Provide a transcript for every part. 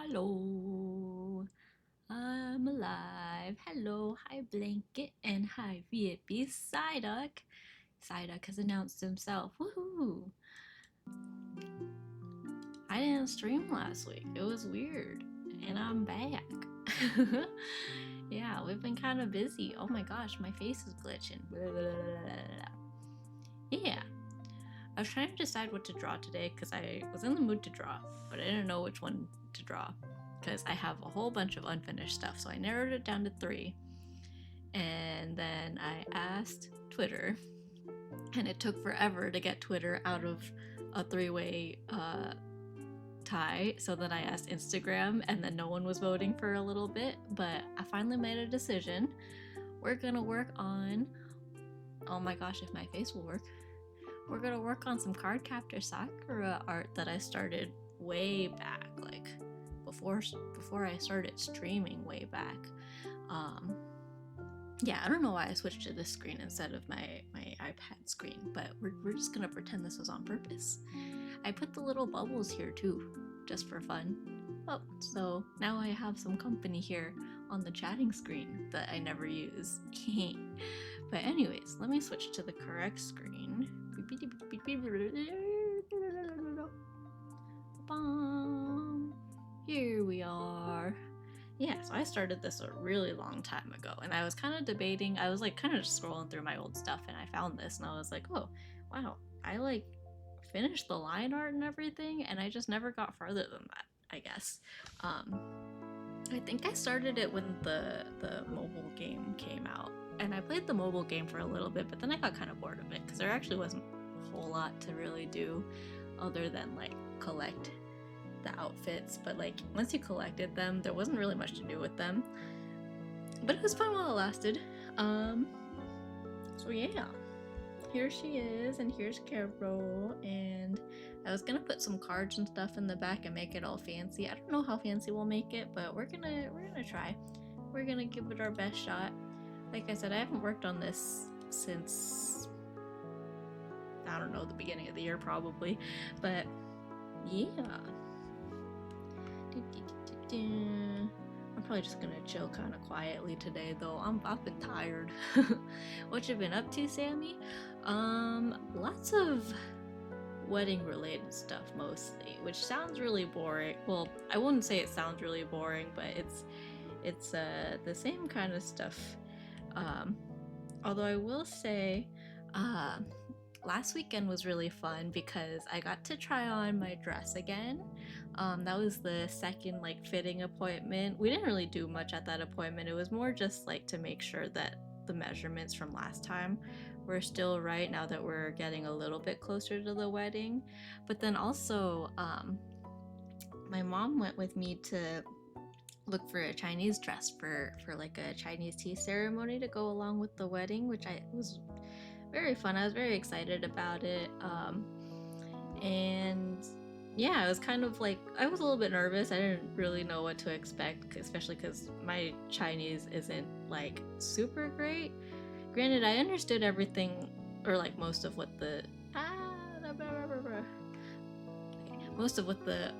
Hello, I'm alive. Hello, hi Blanket, and hi VIP Psyduck. Psyduck has announced himself. Woohoo! I didn't stream last week. It was weird, and I'm back. Yeah, we've been kind of busy. Oh my gosh, my face is glitching. Blah, blah, blah, blah. Yeah, I was trying to decide what to draw today because I was in the mood to draw, but I didn't know which one to draw because I have a whole bunch of unfinished stuff. So I narrowed it down to three, and then I asked Twitter, and it took forever to get Twitter out of a three-way tie. So then I asked Instagram, and then no one was voting for a little bit, but I finally made a decision. We're gonna work on. Oh my gosh, if my face will work. We're gonna work on some Cardcaptor Sakura art that I started way back, like before I started streaming way back. Yeah, I don't know why I switched to this screen instead of my iPad screen, but we're just gonna pretend this was on purpose. I put the little bubbles here too, just for fun. Oh, so now I have some company here on the chatting screen that I never use. But anyways, let me switch to the correct screen. Here we are. Yeah, so I started this a really long time ago, and I was kind of debating. I was like kind of just scrolling through my old stuff, and I found this, and I was like, oh, wow, I like finished the line art and everything, and I just never got further than that, I guess. I think I started it when the mobile game came out, and I played the mobile game for a little bit, but then I got kind of bored of it because there actually wasn't a whole lot to really do other than like collect the outfits. But like once you collected them, there wasn't really much to do with them. But it was fun while it lasted. So yeah, here she is, and here's Carol, and I was gonna put some cards and stuff in the back and make it all fancy. I don't know how fancy we'll make it, but we're gonna try. We're gonna give it our best shot. Like I said, I haven't worked on this since I don't know, the beginning of the year probably, but yeah. I'm probably just gonna chill kind of quietly today, though. I've been tired. What you been up to, Sammy? Lots of wedding related stuff mostly, which sounds really boring. Well, I wouldn't say it sounds really boring, but it's the same kind of stuff. Um, Although I will say, uh, last weekend was really fun because I got to try on my dress again. That was the second like fitting appointment. We didn't really do much at that appointment. It was more just like to make sure that the measurements from last time were still right now that we're getting a little bit closer to the wedding. But then also, my mom went with me to look for a Chinese dress for like a Chinese tea ceremony to go along with the wedding, which I was very fun. I was very excited about it. And yeah, I was kind of like, I was a little bit nervous. I didn't really know what to expect, especially because my Chinese isn't like super great. Granted, I understood everything, or like most of what the most of what the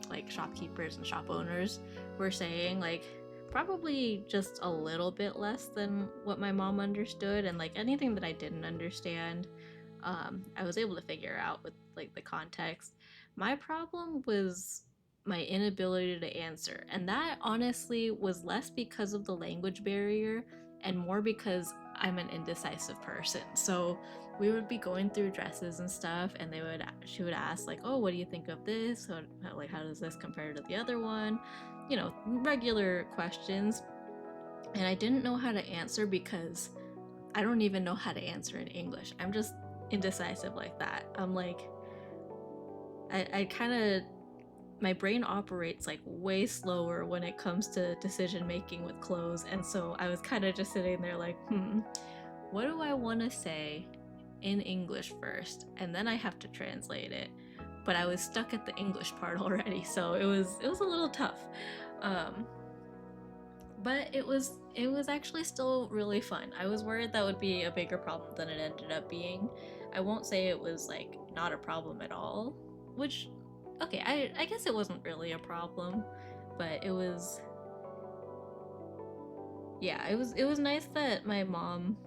like shopkeepers and shop owners were saying, like probably just a little bit less than what my mom understood, and like anything that I didn't understand, I was able to figure out with like the context. My problem was my inability to answer, and that honestly was less because of the language barrier and more because I'm an indecisive person. So we would be going through dresses and stuff, and she would ask like, oh, what do you think of this, so, like how does this compare to the other one, you know, regular questions. And I didn't know how to answer because I don't even know how to answer in English. I'm just indecisive like that. I'm like, I kind of, my brain operates like way slower when it comes to decision making with clothes. And so I was kind of just sitting there like, what do I want to say in English first? And then I have to translate it. But I was stuck at the English part already, so it was a little tough. But it was actually still really fun. I was worried that would be a bigger problem than it ended up being. I won't say it was like not a problem at all, which okay, I guess it wasn't really a problem, but it was, yeah, it was nice that my mom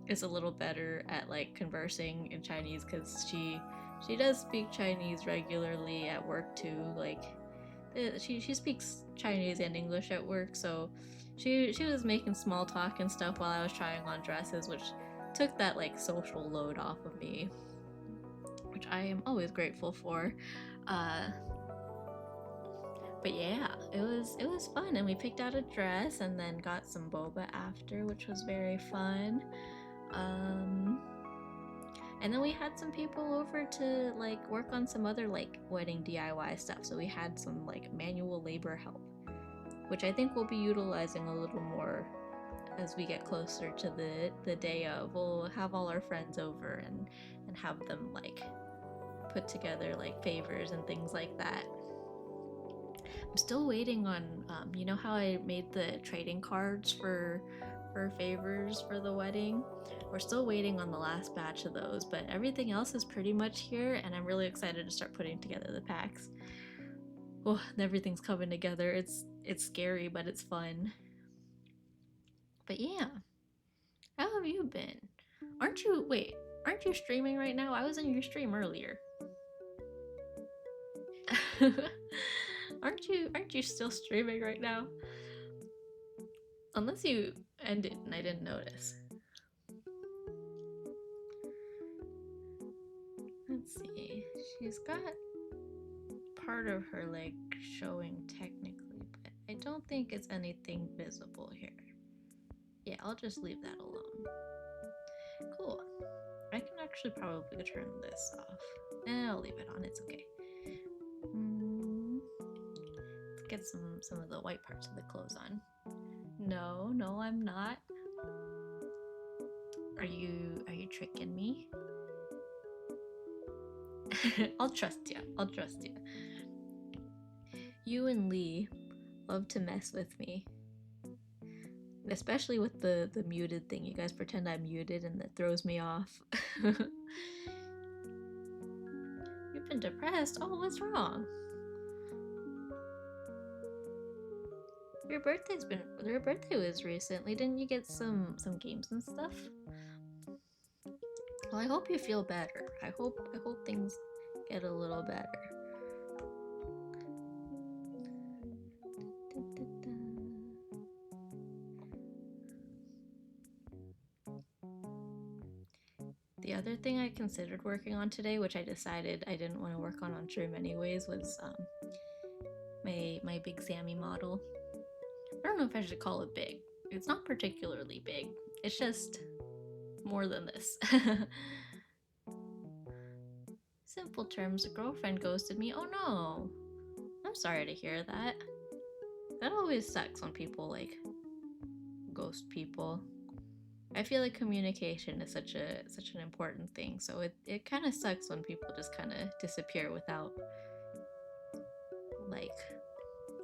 is a little better at like conversing in Chinese, because she does speak Chinese regularly at work too. Like she speaks Chinese and English at work, so she was making small talk and stuff while I was trying on dresses, which took that like social load off of me, which I am always grateful for. Uh, but yeah, it was fun, and we picked out a dress and then got some boba after, which was very fun. Um, and then we had some people over to like work on some other like wedding DIY stuff. So we had some like manual labor help, which I think we'll be utilizing a little more as we get closer to the day of. We'll have all our friends over and have them like put together like favors and things like that. I'm still waiting on, you know how I made the trading cards for favors for the wedding? We're still waiting on the last batch of those, but everything else is pretty much here, and I'm really excited to start putting together the packs. Oh, everything's coming together. It's scary, but it's fun. But yeah, how have you been? Aren't you streaming right now? I was in your stream earlier. Aren't you still streaming right now? Unless you ended and I didn't notice. Let's see. She's got part of her leg showing technically, but I don't think it's anything visible here. Yeah, I'll just leave that alone. Cool. I can actually probably turn this off. I'll leave it on, it's okay. Let's get some of the white parts of the clothes on. No, I'm not. Are you tricking me? I'll trust you. You and Lee love to mess with me. Especially with the muted thing. You guys pretend I'm muted and that throws me off. You've been depressed? Oh, what's wrong? Your birthday was recently. Didn't you get some games and stuff? Well, I hope you feel better. I hope things get a little better. The other thing I considered working on today, which I decided I didn't want to work on stream anyways, was my Big Sammy model. I don't know if I should call it big. It's not particularly big. It's just more than this. Simple terms, a girlfriend ghosted me. Oh no. I'm sorry to hear that. That always sucks when people like ghost people. I feel like communication is such an important thing, so it kind of sucks when people just kind of disappear without, like,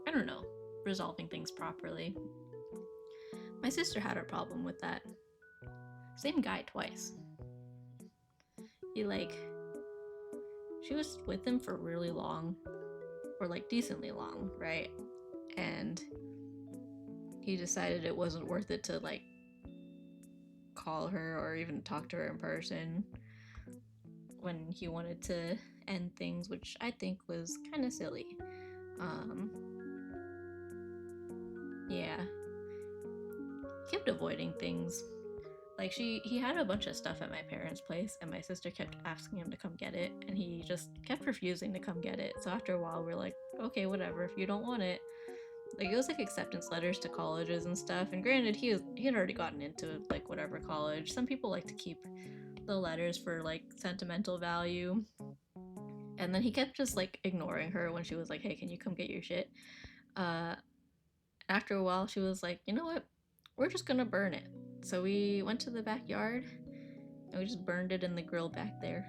I don't know, resolving things properly. My sister had a problem with that. Same guy twice. She was with him for really long, or like decently long, right? And he decided it wasn't worth it to like call her or even talk to her in person when he wanted to end things, which I think was kind of silly. Yeah, he kept avoiding things. Like he had a bunch of stuff at my parents' place, and my sister kept asking him to come get it, and he just kept refusing to come get it. So after a while, we're like, okay, whatever, if you don't want it. Like, it was like acceptance letters to colleges and stuff, and granted, he had already gotten into like whatever college. Some people like to keep the letters for like sentimental value. And then he kept just like ignoring her when she was like, hey, can you come get your shit? After a while, she was like, you know what, we're just gonna burn it. So we went to the backyard and we just burned it in the grill back there.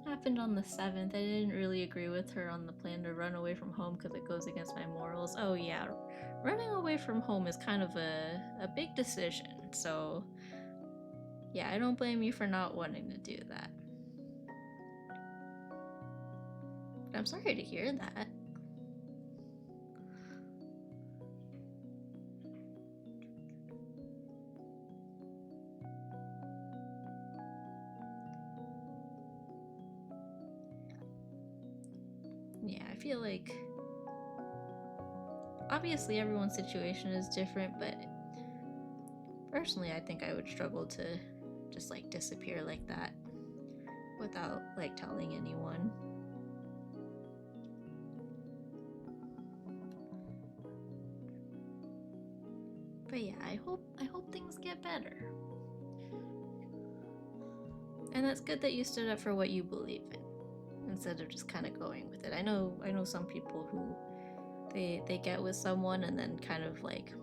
Happened on the 7th. I didn't really agree with her on the plan to run away from home because it goes against my morals. Oh yeah, running away from home is kind of a big decision, so yeah, I don't blame you for not wanting to do that. I'm sorry to hear that. Yeah, I feel like obviously everyone's situation is different, but personally I think I would struggle to just like disappear like that without like telling anyone. But yeah, I hope things get better. And that's good that you stood up for what you believe in instead of just kind of going with it. I know some people who they get with someone and then kind of like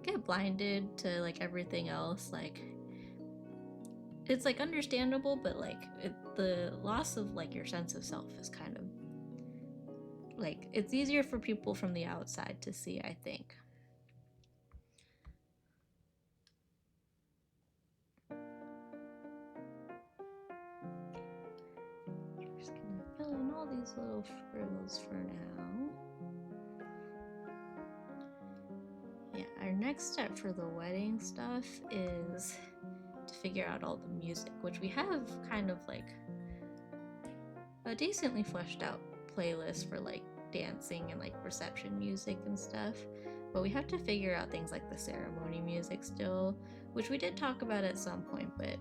get blinded to like everything else. Like it's like understandable, but like the loss of like your sense of self is kind of like it's easier for people from the outside to see, I think. Just gonna fill in all these little frills for now. Yeah, our next step for the wedding stuff is to figure out all the music, which we have kind of like a decently fleshed out playlist for like dancing and like reception music and stuff, but we have to figure out things like the ceremony music still, which we did talk about at some point, but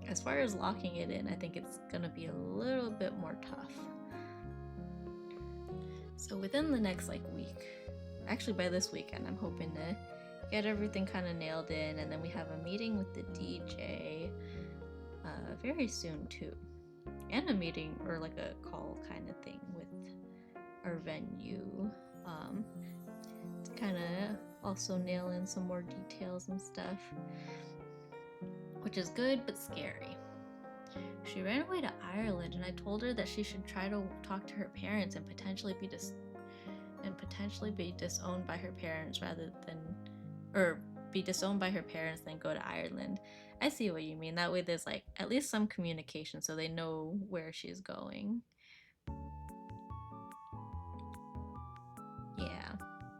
as far as locking it in, I think it's gonna be a little bit more tough. So within the next like week, actually by this weekend, I'm hoping to get everything kind of nailed in, and then we have a meeting with the DJ very soon too, and a meeting or like a call kind of thing with our venue to kind of also nail in some more details and stuff, which is good but scary. She ran away to Ireland, and I told her that she should try to talk to her parents and potentially be disowned by her parents rather than, or be disowned by her parents than go to Ireland. I see what you mean. That way there's like at least some communication so they know where she's going. Yeah.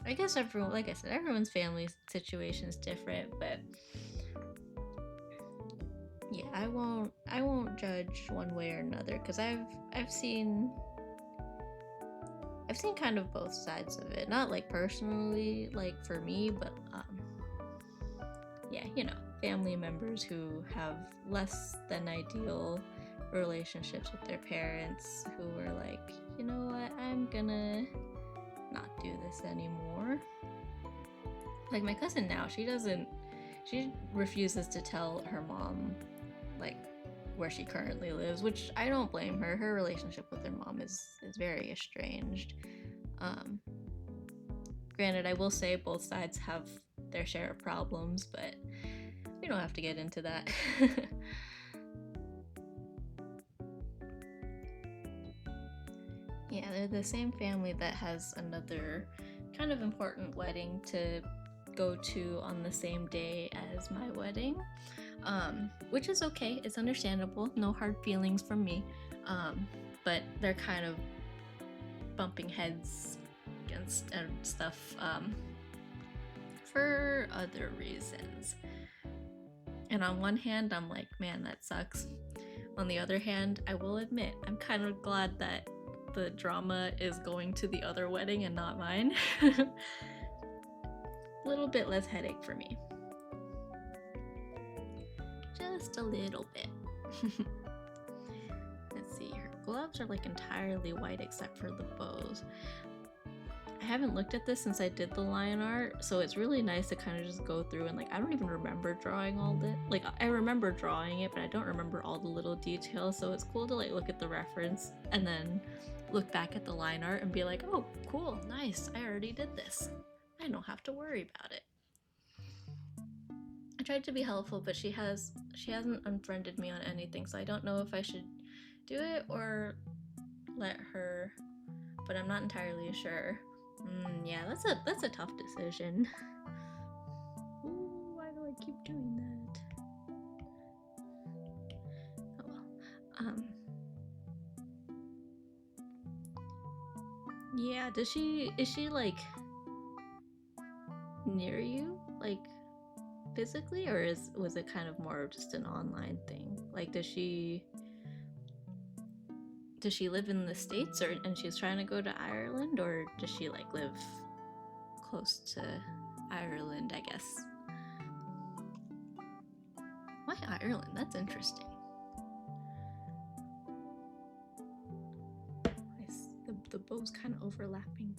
I guess everyone, like I said, everyone's family situation is different, but yeah, I won't judge one way or another, because I've seen kind of both sides of it. Not like personally, like for me, but yeah, you know, family members who have less than ideal relationships with their parents who are like, you know what, I'm gonna not do this anymore. Like my cousin now, she refuses to tell her mom like where she currently lives, which I don't blame her. Her relationship with her mom is very estranged. Granted, I will say both sides have their share of problems, but we don't have to get into that. Yeah, they're the same family that has another kind of important wedding to go to on the same day as my wedding, which is okay. It's understandable. No hard feelings from me. But they're kind of bumping heads against and stuff for other reasons. And on one hand, I'm like, man, that sucks. On the other hand, I will admit, I'm kind of glad that the drama is going to the other wedding and not mine. A little bit less headache for me. Just a little bit. Let's see, her gloves are like entirely white except for the bows. I haven't looked at this since I did the line art, so it's really nice to kind of just go through and like, I don't even remember drawing all the, like I remember drawing it, but I don't remember all the little details, so it's cool to like look at the reference and then look back at the line art and be like, oh cool, nice, I already did this. I don't have to worry about it. I tried to be helpful, but she hasn't unfriended me on anything, so I don't know if I should do it or let her, but I'm not entirely sure. Yeah, that's a tough decision. Ooh, why do I keep doing that? Oh well. Yeah, is she like near you? Like physically, or was it kind of more just an online thing? Like does she live in the States, or and she's trying to go to Ireland, or does she like live close to Ireland, I guess? Why Ireland? That's interesting. Nice. The bow's kind of overlapping.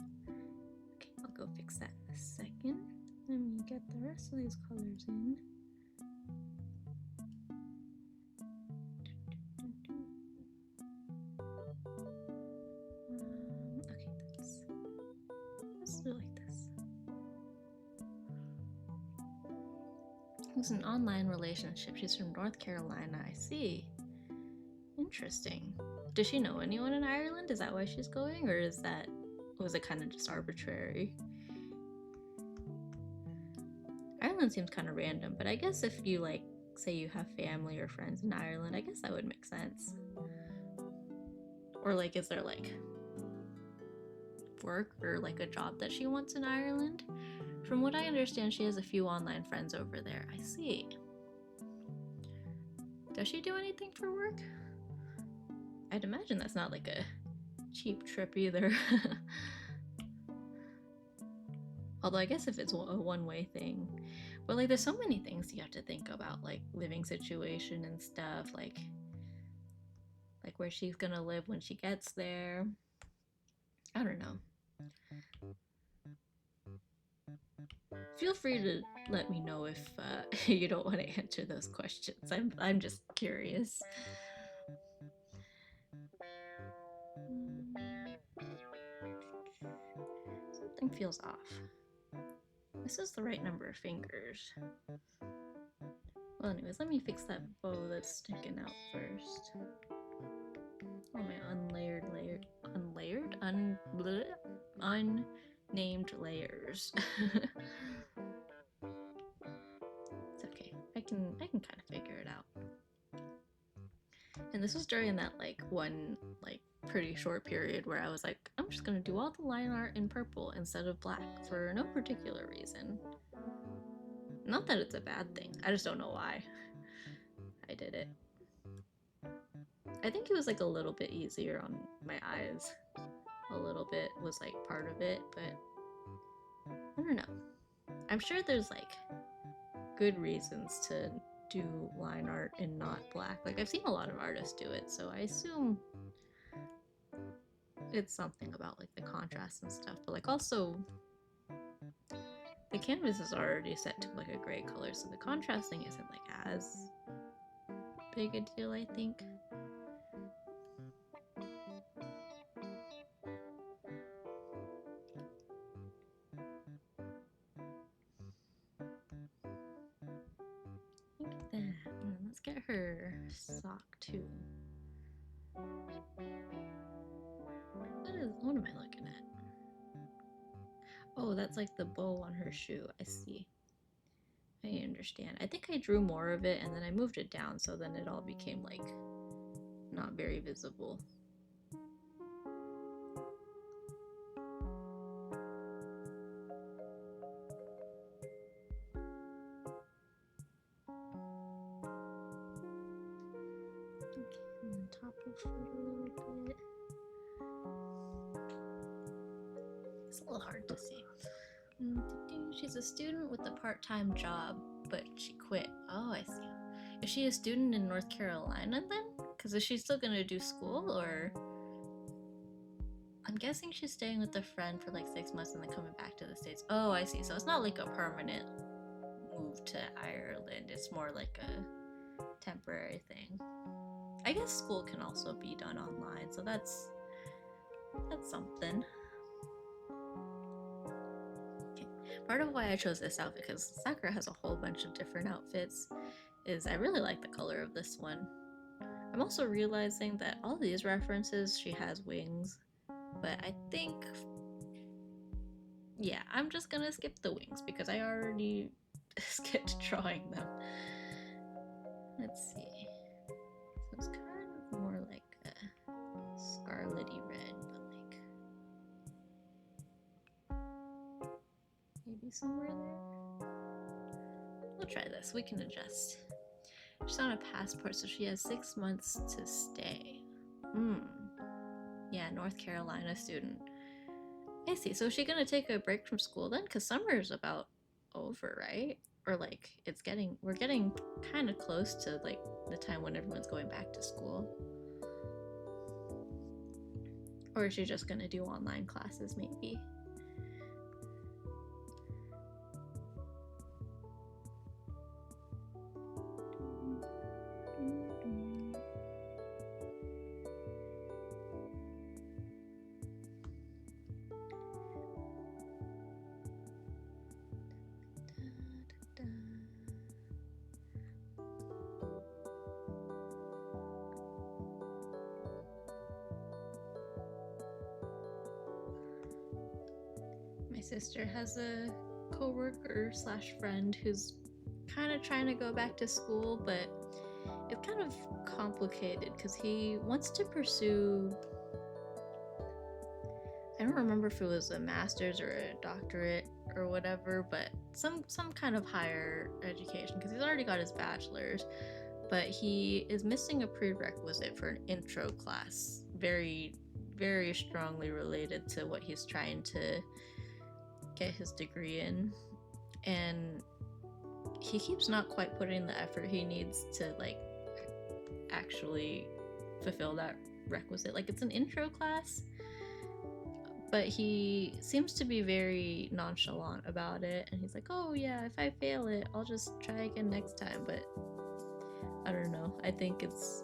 Okay, I'll go fix that in a second. Let me get the rest of these colors in. Okay, let's do it like this. It's an online relationship. She's from North Carolina. I see. Interesting. Does she know anyone in Ireland? Is that why she's going, or was it kind of just arbitrary? Ireland seems kind of random, but I guess if you like say you have family or friends in Ireland, I guess that would make sense. Or like, is there like work or like a job that she wants in Ireland? From what I understand, she has a few online friends over there. I see. Does she do anything for work? I'd imagine that's not like a cheap trip either. Although I guess if it's a one-way thing. But like there's so many things you have to think about, like living situation and stuff, like where she's gonna live when she gets there. I don't know. Feel free to let me know if you don't want to answer those questions. I'm just curious. Something feels off. This is the right number of fingers. Well, anyways, let me fix that bow that's sticking out first. Oh, my unnamed layers. It's okay. I can kind of figure it out. And this was during that one pretty short period where I was like, I'm just gonna do all the line art in purple instead of black for no particular reason. Not that it's a bad thing. I just don't know why I did it. I think it was like a little bit easier on my eyes. A little bit was like part of it, but I don't know. I'm sure there's like good reasons to do line art in not black. Like I've seen a lot of artists do it, so I assume it's something about like the contrast and stuff. But like also the canvas is already set to like a gray color, so the contrasting isn't like as big a deal, I think. Like that. Let's get her sock too. What am I looking at? Oh, that's like the bow on her shoe. I see. I understand. I think I drew more of it and then I moved it down so then it all became like not very visible. Okay, and then top of foot a little bit. It's a little hard to see. She's a student with a part-time job, but she quit. Oh, I see. Is she a student in North Carolina then? Because is she still gonna do school, or? I'm guessing she's staying with a friend for like 6 months and then coming back to the States. Oh, I see. So it's not like a permanent move to Ireland. It's more like a temporary thing. I guess school can also be done online, so that's something. Okay. Part of why I chose this outfit, because Sakura has a whole bunch of different outfits, is I really like the color of this one. I'm also realizing that all these references, she has wings, but I think, yeah, I'm just gonna skip the wings because I already skipped drawing them. Let's see. So it's kind of more like a scarlety red, but like somewhere there. We'll try this. We can adjust. She's on a passport, so she has 6 months to stay. Yeah, North Carolina student. I see. So is she gonna take a break from school then? Because summer's about over, right? Or like we're getting kind of close to like the time when everyone's going back to school. Or is she just gonna do online classes maybe? My sister has a coworker slash friend who's kind of trying to go back to school, but it's kind of complicated because he wants to pursue, I don't remember if it was a master's or a doctorate or whatever, but some kind of higher education because he's already got his bachelor's, but he is missing a prerequisite for an intro class, very strongly related to what he's trying to get his degree in, and he keeps not quite putting the effort he needs to like actually fulfill that requisite. Like, it's an intro class, but he seems to be very nonchalant about it, and he's like, oh yeah, if I fail it, I'll just try again next time. But I don't know, I think it's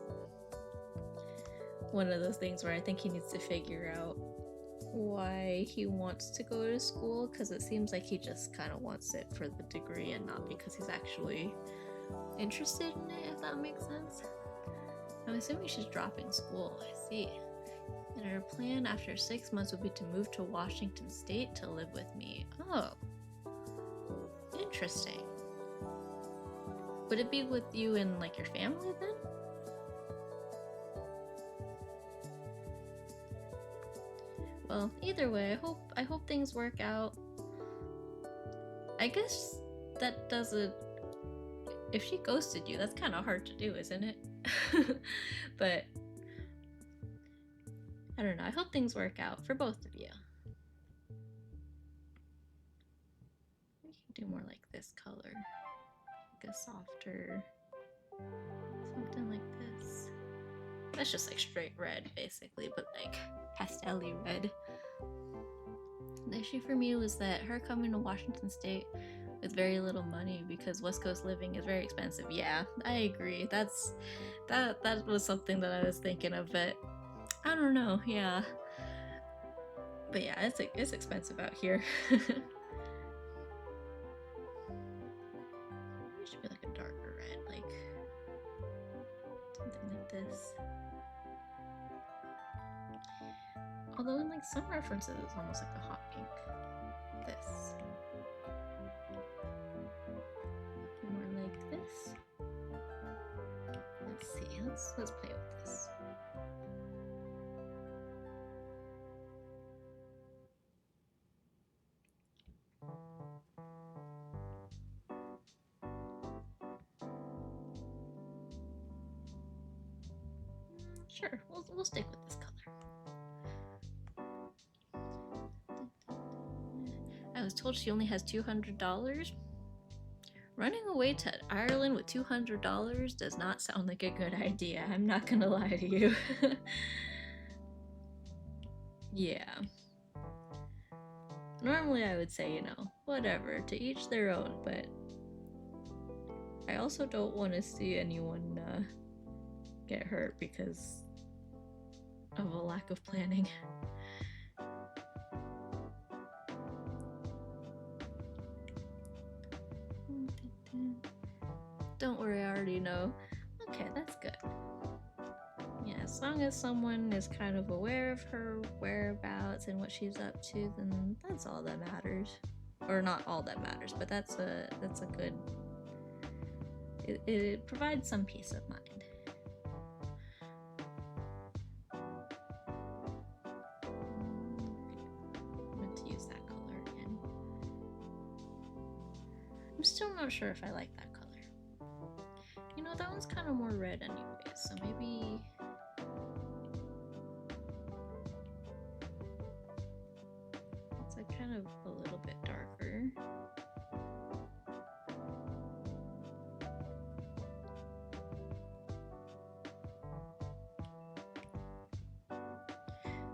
one of those things where I think he needs to figure out why he wants to go to school, because it seems like he just kind of wants it for the degree and not because he's actually interested in it, if that makes sense. I'm assuming she's dropping school. I see. And her plan after 6 months would be to move to Washington State to live with me. Oh, interesting. Would it be with you and like your family then? Well, either way, I hope things work out. I guess that doesn't... If she ghosted you, that's kind of hard to do, isn't it? But I don't know. I hope things work out for both of you. We can do more like this color. Like a softer... something like this. That's just like straight red, basically, but like pastel-y red. The issue for me was that her coming to Washington State with very little money, because West Coast living is very expensive. Yeah, I agree. That was something that I was thinking of, but I don't know. Yeah, but yeah, it's expensive out here. It should be like a darker red, like something like this. Although in like some references, it's almost like a hot pink. This. More like this. Let's see. Let's play with this. Sure, we'll stick with this color. I was told she only has $200. Running away to Ireland with $200 does not sound like a good idea. I'm not gonna lie to you. Yeah. Normally I would say, you know, whatever, to each their own, but I also don't want to see anyone get hurt because of a lack of planning. Don't worry, I already know. Okay, that's good. Yeah, as long as someone is kind of aware of her whereabouts and what she's up to, then that's all that matters. Or not all that matters, but that's a good... It provides some peace of mind. I'm going to use that color again. I'm still not sure if I like that color. You know, that one's kind of more red anyway, so maybe... it's like kind of a little bit darker.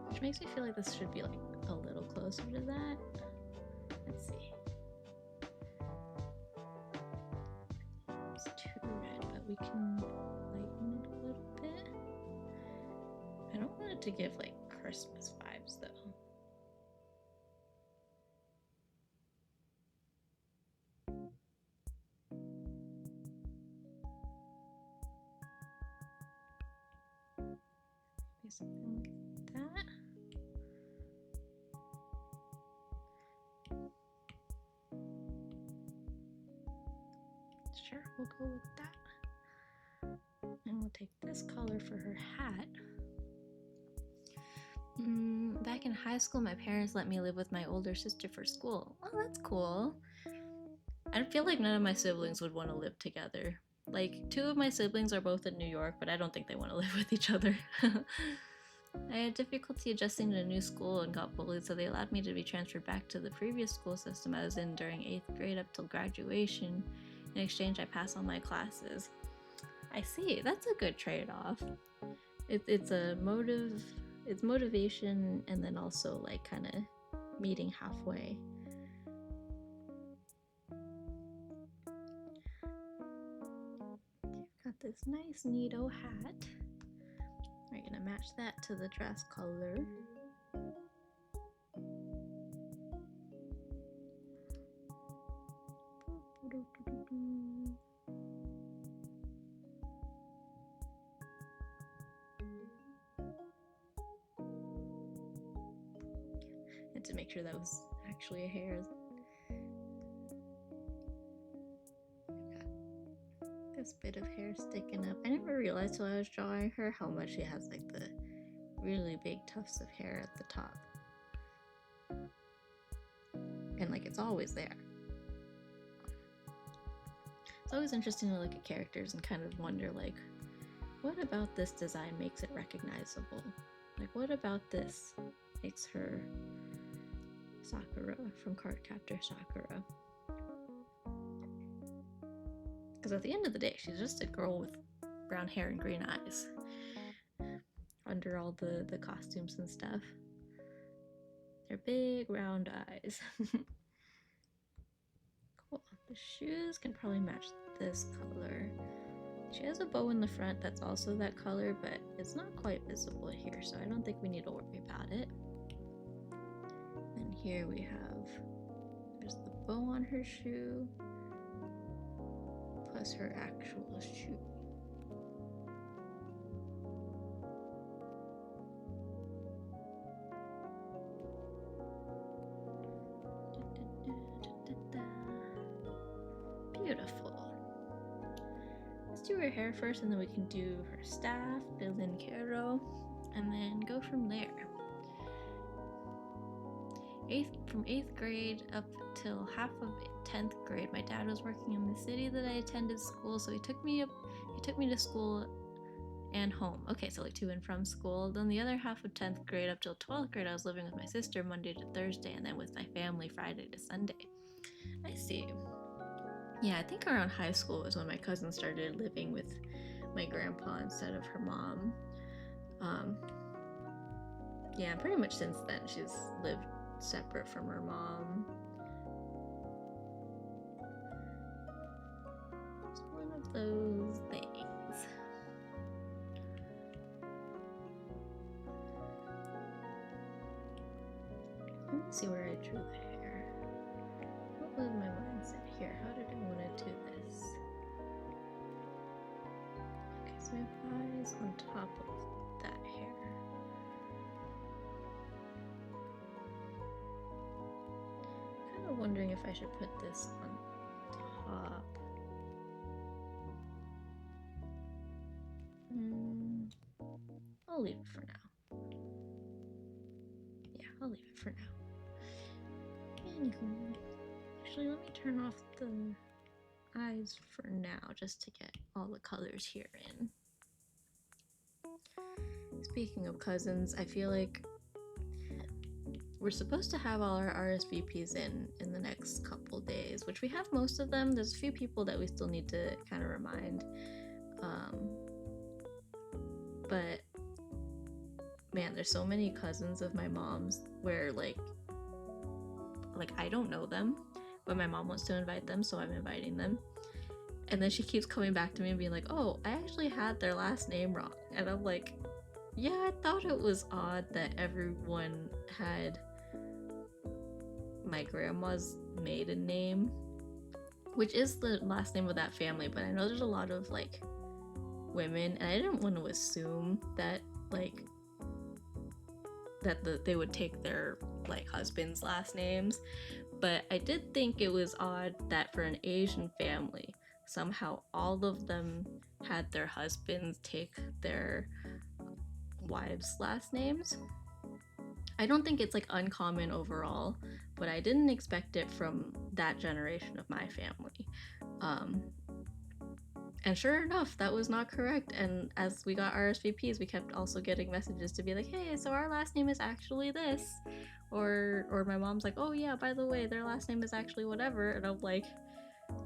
Which makes me feel like this should be like a little closer to that. Let's see. It's too red, but we can lighten it a little bit. I don't want it to give like Christmas vibes though. Maybe something like that. Sure, we'll go with that. And we'll take this color for her hat. Back in high school, my parents let me live with my older sister for school. Oh, that's cool. I feel like none of my siblings would want to live together. Like, 2 of my siblings are both in New York, but I don't think they want to live with each other. I had difficulty adjusting to a new school and got bullied, so they allowed me to be transferred back to the previous school system I was in during 8th grade up till graduation. In exchange, I passed all my classes. I see. That's a good trade-off. It's a motive. It's motivation, and then also like kind of meeting halfway. Got this nice neato hat. We're gonna match that to the dress color. And to make sure that was actually a hair. This bit of hair sticking up. I never realized till I was drawing her how much she has like the really big tufts of hair at the top. And like it's always there. It's always interesting to look at characters and kind of wonder like, what about this design makes it recognizable? Like what about this makes her Sakura from Cardcaptor Sakura? Because at the end of the day, she's just a girl with brown hair and green eyes under all the costumes and stuff. They're big round eyes. Cool. The shoes can probably match this color. She has a bow in the front that's also that color, but it's not quite visible here, so I don't think we need to worry about it. And here we have, there's the bow on her shoe, plus her actual shoe. Beautiful. Let's do her hair first, and then we can do her staff, build in Kero, and then go from there. From 8th grade up till half of 10th grade, my dad was working in the city that I attended school, so he took me to school and home. Okay, so like to and from school. Then the other half of 10th grade up till 12th grade, I was living with my sister Monday to Thursday, and then with my family Friday to Sunday. I see. Yeah, I think around high school was when my cousin started living with my grandpa instead of her mom. Yeah, pretty much since then she's lived separate from her mom. It's one of those things. Let me see where I drew the hair. What was my mindset here? How did I want to do this? Okay, so I have eyes on top of that hair. Kind of wondering if I should put this on top. I'll leave it for now. Yeah, I'll leave it for now. Anywho, actually, let me turn off the eyes for now, just to get all the colors here in. Speaking of cousins, I feel like we're supposed to have all our RSVPs in the next couple days, which we have most of them. There's a few people that we still need to kind of remind. But man, there's so many cousins of my mom's where like I don't know them, but my mom wants to invite them, so I'm inviting them. And then she keeps coming back to me and being like, oh, I actually had their last name wrong. And I'm like, yeah, I thought it was odd that everyone had my grandma's maiden name, which is the last name of that family, but I know there's a lot of like women, and I didn't want to assume that they would take their like husband's last names, but I did think it was odd that for an Asian family, somehow all of them had their husbands take their wives' last names. I don't think it's like uncommon overall, but I didn't expect it from that generation of my family. And sure enough, that was not correct. And as we got RSVPs, we kept also getting messages to be like, hey, so our last name is actually this. Or my mom's like, oh yeah, by the way, their last name is actually whatever. And I'm like,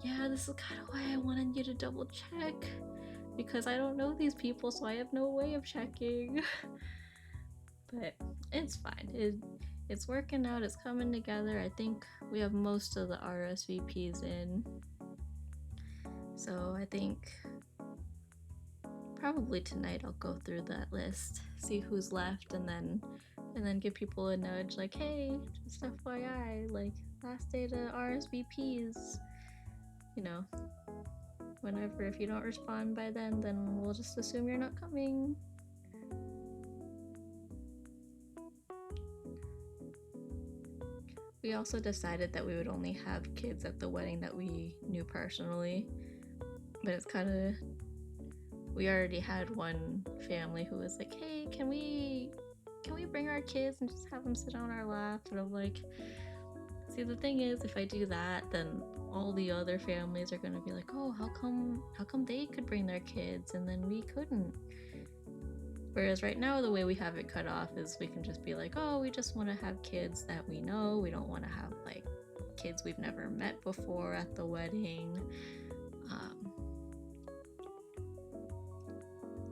yeah, this is kind of why I wanted you to double check. Because I don't know these people, so I have no way of checking. But it's fine. It's working out. It's coming together. I think we have most of the RSVPs in. So I think probably tonight I'll go through that list, see who's left, and then give people a nudge like, hey, just FYI, like last day to RSVPs. You know, whenever, if you don't respond by then we'll just assume you're not coming. We also decided that we would only have kids at the wedding that we knew personally. But it's kind of, we already had one family who was like, hey, can we bring our kids and just have them sit on our lap? And I'm like, see, the thing is, if I do that, then all the other families are going to be like, oh, how come they could bring their kids and then we couldn't? Whereas right now, the way we have it cut off is we can just be like, oh, we just want to have kids that we know. We don't want to have like kids we've never met before at the wedding.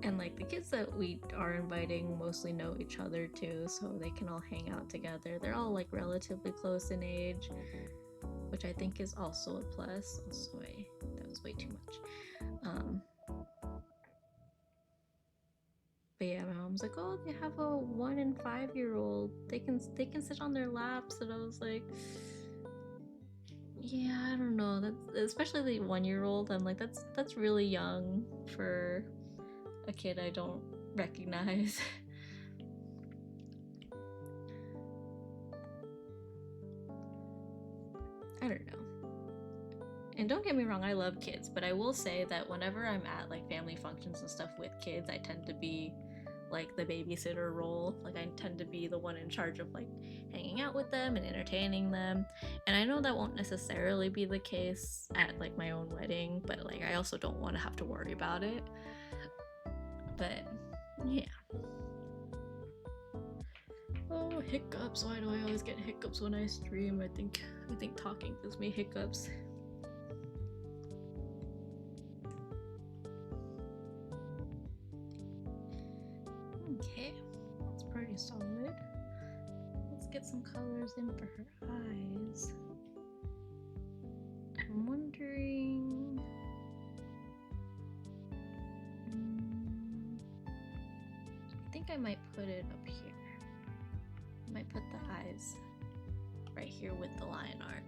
And like the kids that we are inviting mostly know each other too, so they can all hang out together. They're all like relatively close in age, which I think is also a plus. Also, that was way too much. But yeah, my mom's like, oh, they have a 1 and 5-year-old. They can sit on their laps, and I was like, yeah, I don't know. That's especially the 1-year-old. I'm like, that's really young for a kid I don't recognize. I don't know. And don't get me wrong, I love kids, but I will say that whenever I'm at like family functions and stuff with kids, I tend to be like the babysitter role. Like I tend to be the one in charge of like hanging out with them and entertaining them. And I know that won't necessarily be the case at like my own wedding, but like I also don't want to have to worry about it. But yeah. Oh, hiccups. Why do I always get hiccups when I stream? I think talking gives me hiccups. Okay, that's pretty solid. Let's get some colors in for her eyes. I'm wondering... I think I might put it up here. I might put the eyes right here with the lion art.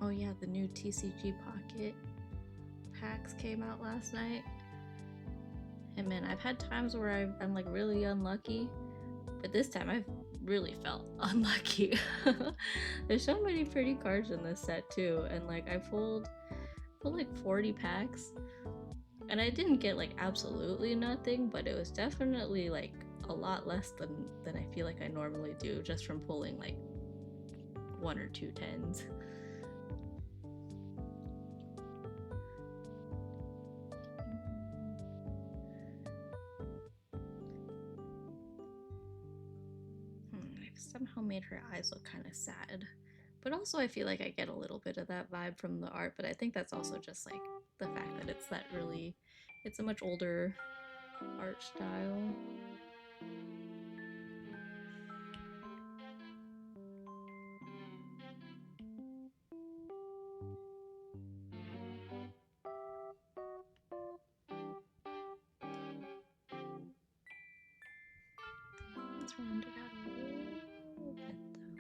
Oh yeah, the new TCG Pocket packs came out last night. And man, I've had times where I'm like really unlucky, but this time I've really felt unlucky. There's so many pretty cards in this set too, and like I pulled pulled like 40 packs, and I didn't get like absolutely nothing, but it was definitely like a lot less than I feel like I normally do just from pulling like 1 or 2 10s. I've somehow made her eyes look kind of sad, but also I feel like I get a little bit of that vibe from the art, but I think that's also just like the fact that it's a much older art style. Let's round it out a little bit though.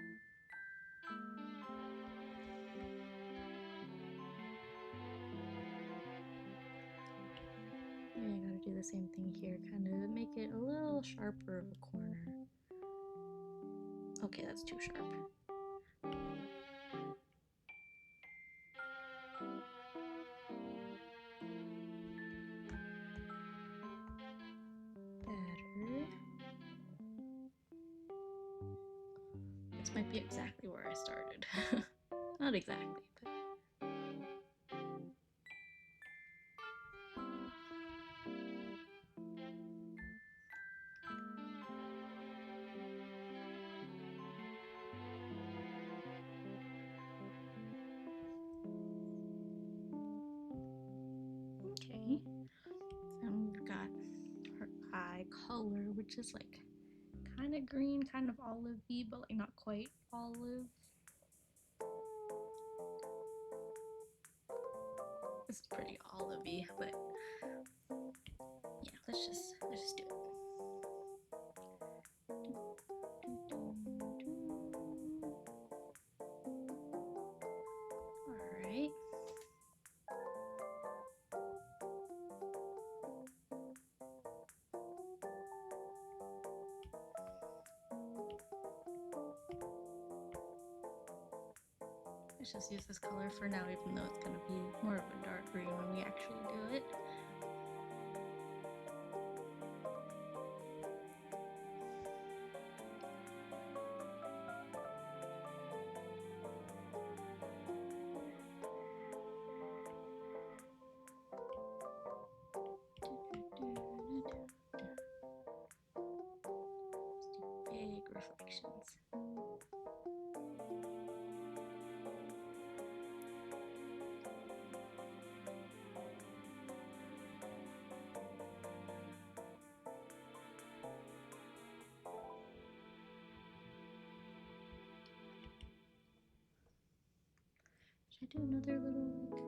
Yeah, you gotta do the same thing here, kind of make it a little sharper of a corner. Okay, that's too sharp. Better. This might be exactly where I started. Not exactly, but... Okay. Then we've got her eye color, which is like kind of green, kind of olivey, but like not quite olive. This is pretty olivey, but yeah, let's just do it. All right. Let's just use this color for now, even though it's going to be more of a dark green when we actually do it. Big reflections. Should I do another little like...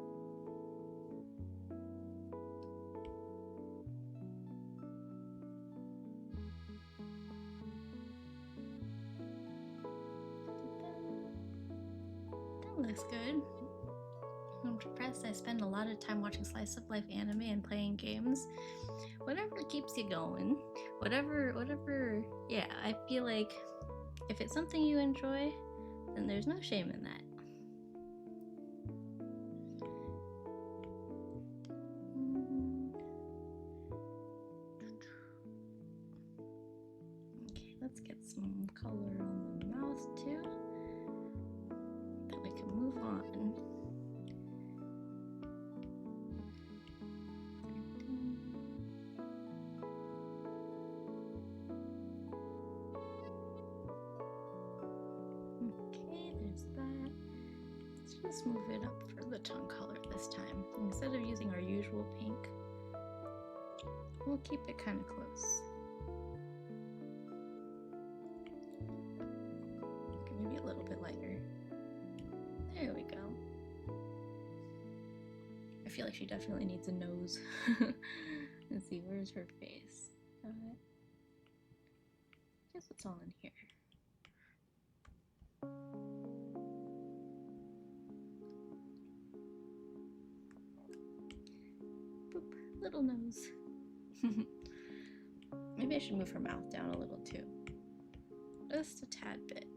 That looks good. I'm depressed. I spend a lot of time watching slice of life anime and playing games. Whatever keeps you going. Whatever, yeah, I feel like if it's something you enjoy, then there's no shame in that. Okay, let's get some color on the mouth too. Then we can move on. Okay, there's that. Let's just move it up for the tongue color this time. Instead of using our usual pink, we'll keep it kind of close. Okay, maybe a little bit lighter. There we go. I feel like she definitely needs a nose. Let's see, where's her face? Guess it's all in here. Boop, little nose. Maybe I should move her mouth down a little too. Just a tad bit.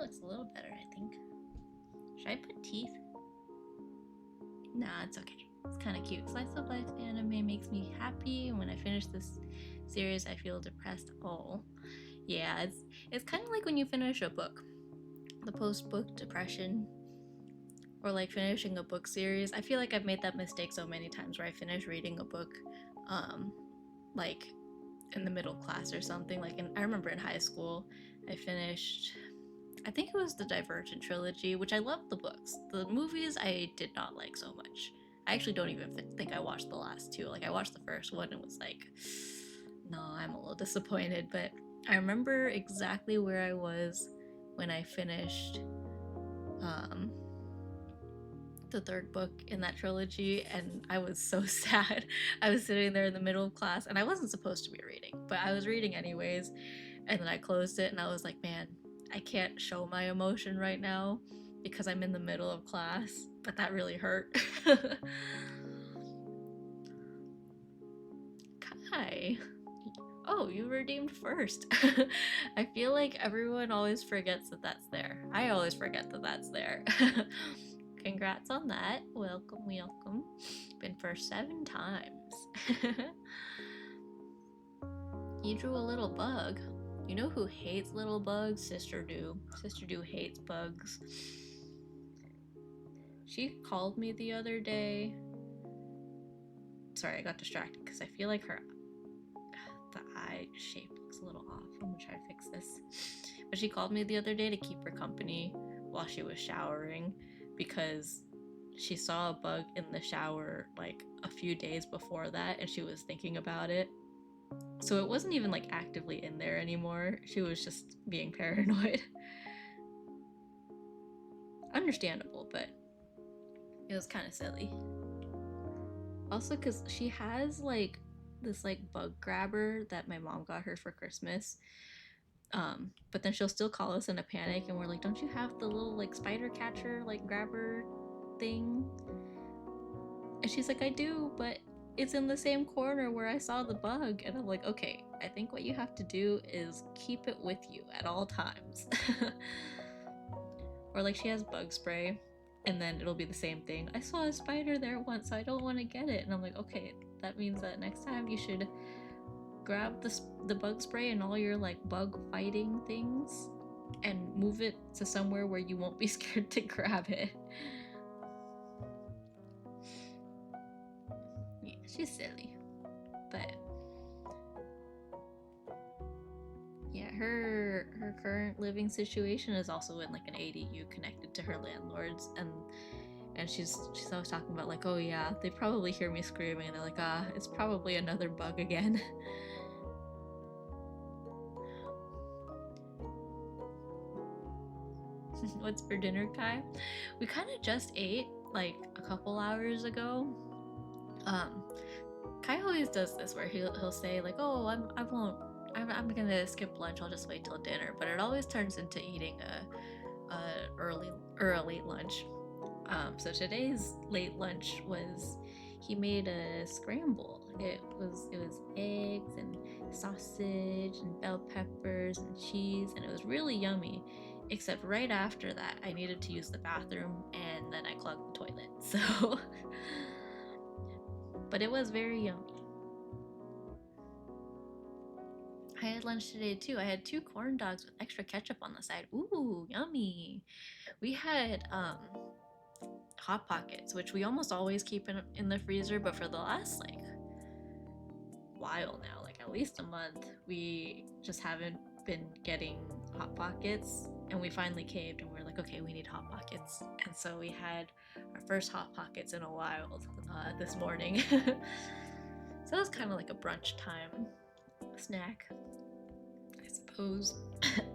looks a little better, I think. Should I put teeth? Nah, it's okay. It's kind of cute. Slice of life anime makes me happy. When I finish this series, I feel depressed. Oh, yeah. It's kind of like when you finish a book, the post-book depression, or like finishing a book series. I feel like I've made that mistake so many times where I finish reading a book, like in the middle class or something. Like I remember in high school, I finished. I think it was the Divergent trilogy, which I loved the books. The movies I did not like so much. I actually don't even think I watched the last two. Like I watched the first one and was like, no, I'm a little disappointed. But I remember exactly where I was when I finished the third book in that trilogy, and I was so sad. I was sitting there in the middle of class, and I wasn't supposed to be reading, but I was reading anyways. And then I closed it, and I was like, man, I can't show my emotion right now because I'm in the middle of class, but that really hurt. Kai. Oh, you redeemed first. I feel like everyone always forgets that that's there. I always forget that that's there. Congrats on that. Welcome, welcome. Been first 7 times. You drew a little bug. You know who hates little bugs? Sister Do. Sister Do hates bugs. She called me the other day. Sorry, I got distracted because I feel like the eye shape looks a little off. I'm gonna try to fix this. But she called me the other day to keep her company while she was showering because she saw a bug in the shower like a few days before that, and she was thinking about it. So it wasn't even like actively in there anymore. She was just being paranoid. Understandable, but it was kind of silly. Also, because she has like this like bug grabber that my mom got her for Christmas. But then she'll still call us in a panic, and we're like, don't you have the little like spider catcher like grabber thing? And she's like, I do, but it's in the same corner where I saw the bug. And I'm like, okay, I think what you have to do is keep it with you at all times. Or like she has bug spray, and then it'll be the same thing. I saw a spider there once, so I don't want to get it. And I'm like, okay, that means that next time you should grab the bug spray and all your like bug fighting things and move it to somewhere where you won't be scared to grab it. Yeah, she's silly. But yeah, her current living situation is also in like an ADU connected to her landlord's, and she's always talking about like, oh yeah, they probably hear me screaming, and they're like, it's probably another bug again. What's for dinner, Kai? We kind of just ate like a couple hours ago. Kai always does this where he'll say like, oh, I'm gonna skip lunch, I'll just wait till dinner, but it always turns into eating a early or a late lunch. So today's late lunch was he made a scramble. It was eggs and sausage and bell peppers and cheese, and it was really yummy. Except right after that, I needed to use the bathroom, and then I clogged the toilet. So, but it was very yummy. I had lunch today too. I had 2 corn dogs with extra ketchup on the side. Ooh, yummy. We had Hot Pockets, which we almost always keep in the freezer, but for the last like while now, like at least a month, we just haven't been getting Hot Pockets, and we finally caved and we're like, okay, we need Hot Pockets. And so we had our first Hot Pockets in a while this morning. So it was kind of like a brunch time snack, I suppose.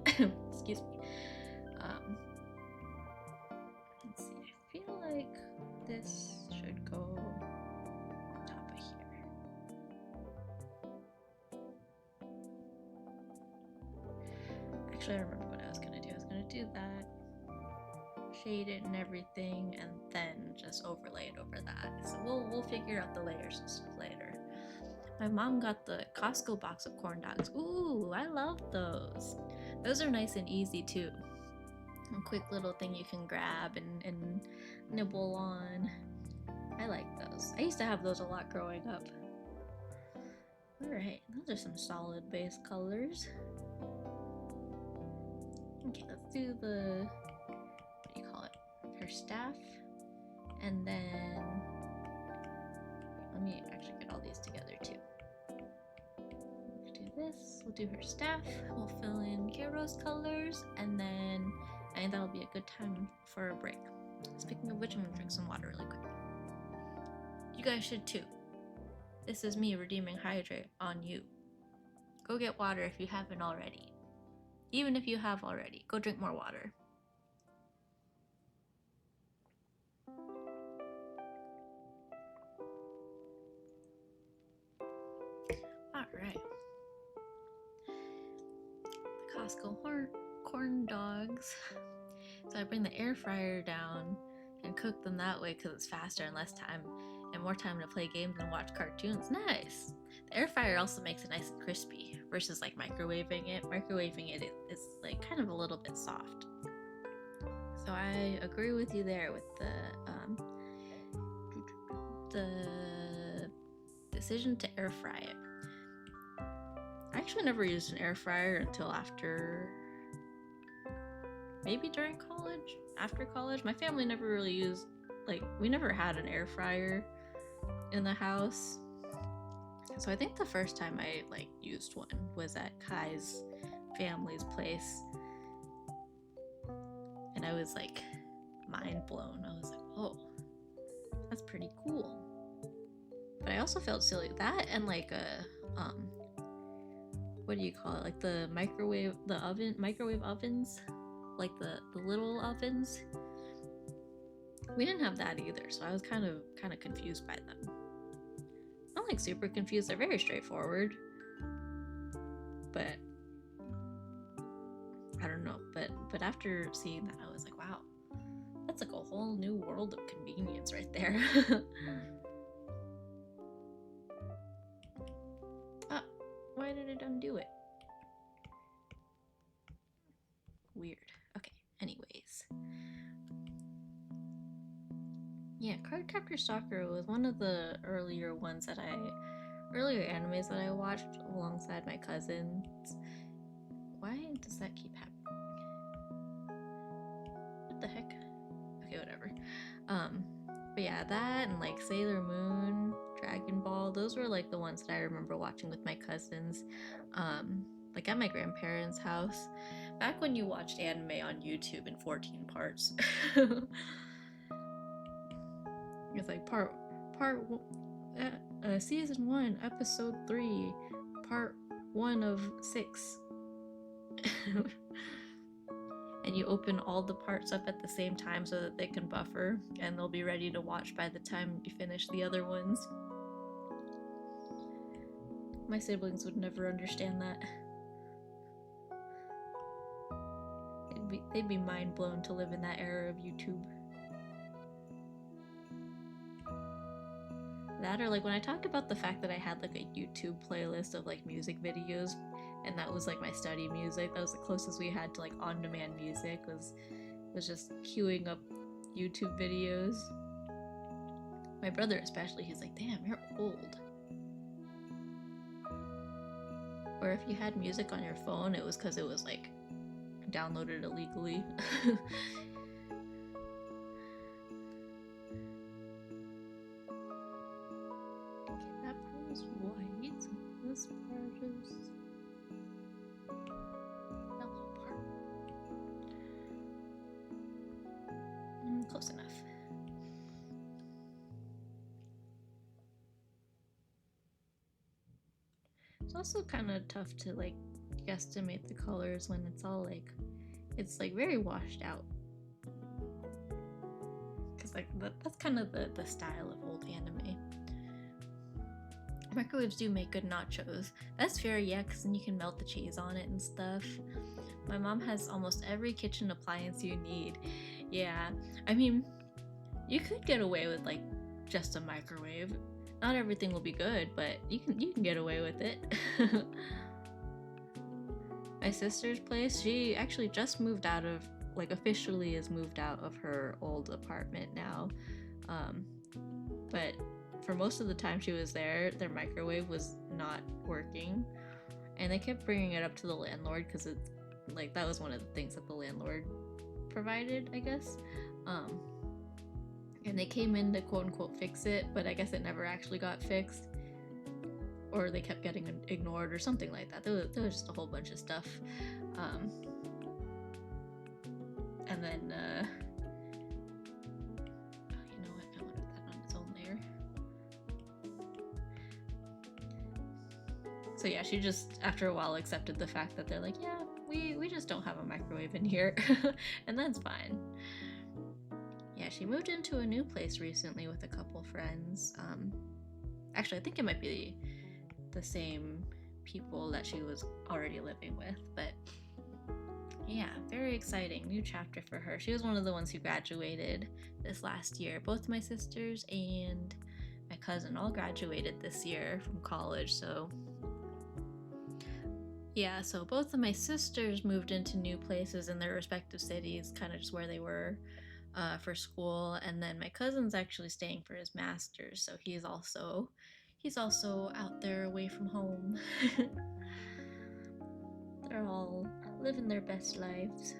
Excuse me. Let's see, I feel like this should go on top of here. Actually, I remember what I was gonna do. I was gonna do that, shade it and everything, and then just overlay it over that. So we'll figure out the layers and stuff later. My mom got the Costco box of corn dogs. Ooh, I love those. Those are nice and easy too. A quick little thing you can grab and nibble on. I like those. I used to have those a lot growing up. Alright, those are some solid base colors. Okay, let's do the, what do you call it? Her staff. And then, let me actually get all these together too. We'll do this, we'll do her staff, we'll fill in Kiro's colors, and then I think that'll be a good time for a break. Speaking of which, I'm gonna drink some water really quick. You guys should too. This is me redeeming hydrate on you. Go get water if you haven't already. Even if you have already, go drink more water. Alright. The Costco corn dogs. So I bring the air fryer down and cook them that way because it's faster and less time and more time to play games and watch cartoons. Nice! The air fryer also makes it nice and crispy versus like microwaving it. Microwaving it is like kind of a little bit soft. So I agree with you there with the decision to air fry it. I actually never used an air fryer until after, maybe during college, after college. My family never really used, like, we never had an air fryer in the house. So I think the first time I like used one was at Kai's family's place. And I was like mind blown. I was like, whoa, that's pretty cool. But I also felt silly. That and like a what do you call it? Like the microwave ovens, like the little ovens. We didn't have that either, so I was kind of confused by them. Not like super confused. They're very straightforward, but I don't know. But after seeing that, I was like, wow, that's like a whole new world of convenience right there. Ah, why did it undo it? Weird. Okay, anyways. Yeah, Cardcaptor Sakura was one of the earlier animes that I watched alongside my cousins. Why does that keep happening? What the heck? Okay, whatever. But yeah, that and like Sailor Moon, Dragon Ball, those were like the ones that I remember watching with my cousins. Like at my grandparents' house. Back when you watched anime on YouTube in 14 parts. It's like season 1, episode 3, part 1 of 6. And you open all the parts up at the same time so that they can buffer and they'll be ready to watch by the time you finish the other ones. My siblings would never understand that. They'd be mind blown to live in that era of YouTube. That, or like when I talk about the fact that I had like a YouTube playlist of like music videos, and that was like my study music. That was the closest we had to like on-demand music, was just queuing up YouTube videos. My brother especially, he's like, damn, you're old. Or if you had music on your phone, it was because it was like downloaded illegally. This part is yellow part. Close enough. It's also kind of tough to like guesstimate the colors when it's all like, it's like very washed out. Because like that's kind of the style of old anime. Microwaves do make good nachos. That's fair, yeah, because then you can melt the cheese on it and stuff. My mom has almost every kitchen appliance you need. Yeah, I mean, you could get away with like just a microwave. Not everything will be good, but you can get away with it. My sister's place, she actually just moved out of like officially is moved out of her old apartment now. But for most of the time she was there, their microwave was not working, and they kept bringing it up to the landlord because it's like that was one of the things that the landlord provided, I guess. And they came in to quote unquote fix it, but I guess it never actually got fixed, or they kept getting ignored or something like that. There was just a whole bunch of stuff. And then you know what, I want to put that on its own layer. So yeah, she just after a while accepted the fact that they're like, yeah, we just don't have a microwave in here. And that's fine. Yeah, she moved into a new place recently with a couple friends. Actually, I think it might be the same people that she was already living with, but yeah, very exciting. New chapter for her. She was one of the ones who graduated this last year. Both my sisters and my cousin all graduated this year from college, so yeah, so both of my sisters moved into new places in their respective cities, kind of just where they were for school, and then my cousin's actually staying for his master's, so he's also out there away from home. They're all living their best lives.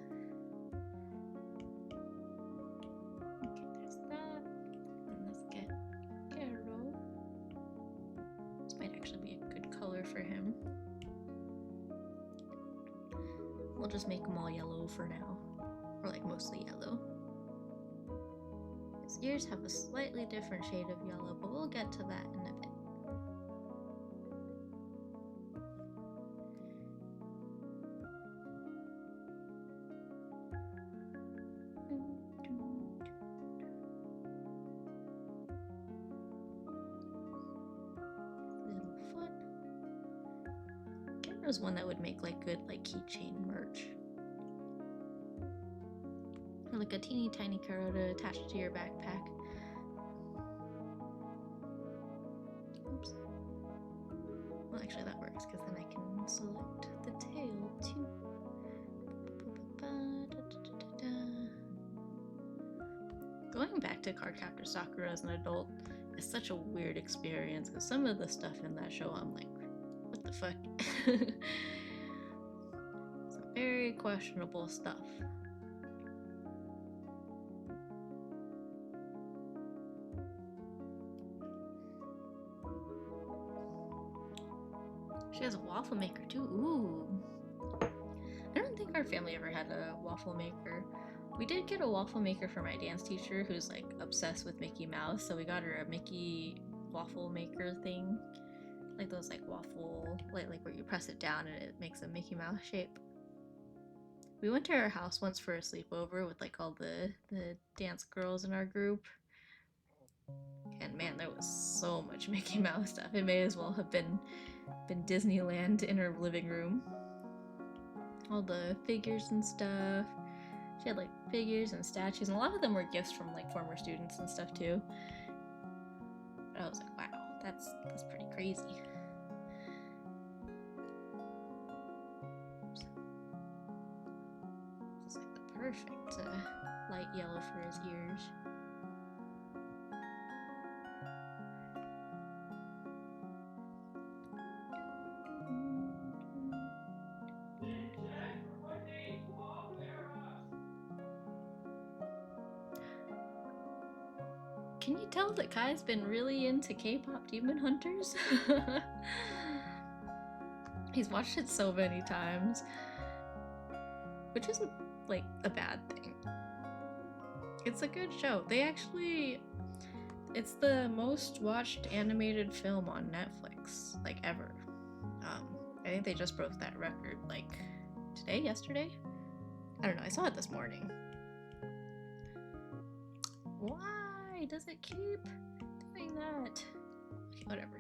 Okay, there's that. And let's get Carol. This might actually be a good color for him. We'll just make them all yellow for now, or like mostly yellow. His ears have a slightly different shade of yellow, but we'll get to that in a bit. Was one that would make like good like keychain merch, or like a teeny tiny Karo to attach to your backpack. Oops. Well, actually that works because then I can select the tail too. Going back to Cardcaptor Sakura as an adult is such a weird experience because some of the stuff in that show I'm like, what the fuck? Some very questionable stuff. She has a waffle maker too. Ooh. I don't think our family ever had a waffle maker. We did get a waffle maker for my dance teacher who's like obsessed with Mickey Mouse, so we got her a Mickey waffle maker thing. Like those like waffle, like where you press it down and it makes a Mickey Mouse shape. We went to her house once for a sleepover with like all the dance girls in our group. And man, there was so much Mickey Mouse stuff. It may as well have been Disneyland in her living room. All the figures and stuff. She had like figures and statues, and a lot of them were gifts from like former students and stuff too. But I was like, wow, that's pretty crazy. Oops. This is like the perfect light yellow for his ears. Can you tell that Kai's been really into K-pop Demon Hunters? He's watched it so many times, which isn't like a bad thing. It's a good show. It's the most watched animated film on Netflix, like ever. I think they just broke that record like yesterday? I don't know, I saw it this morning. Why does it keep doing that? Okay, whatever.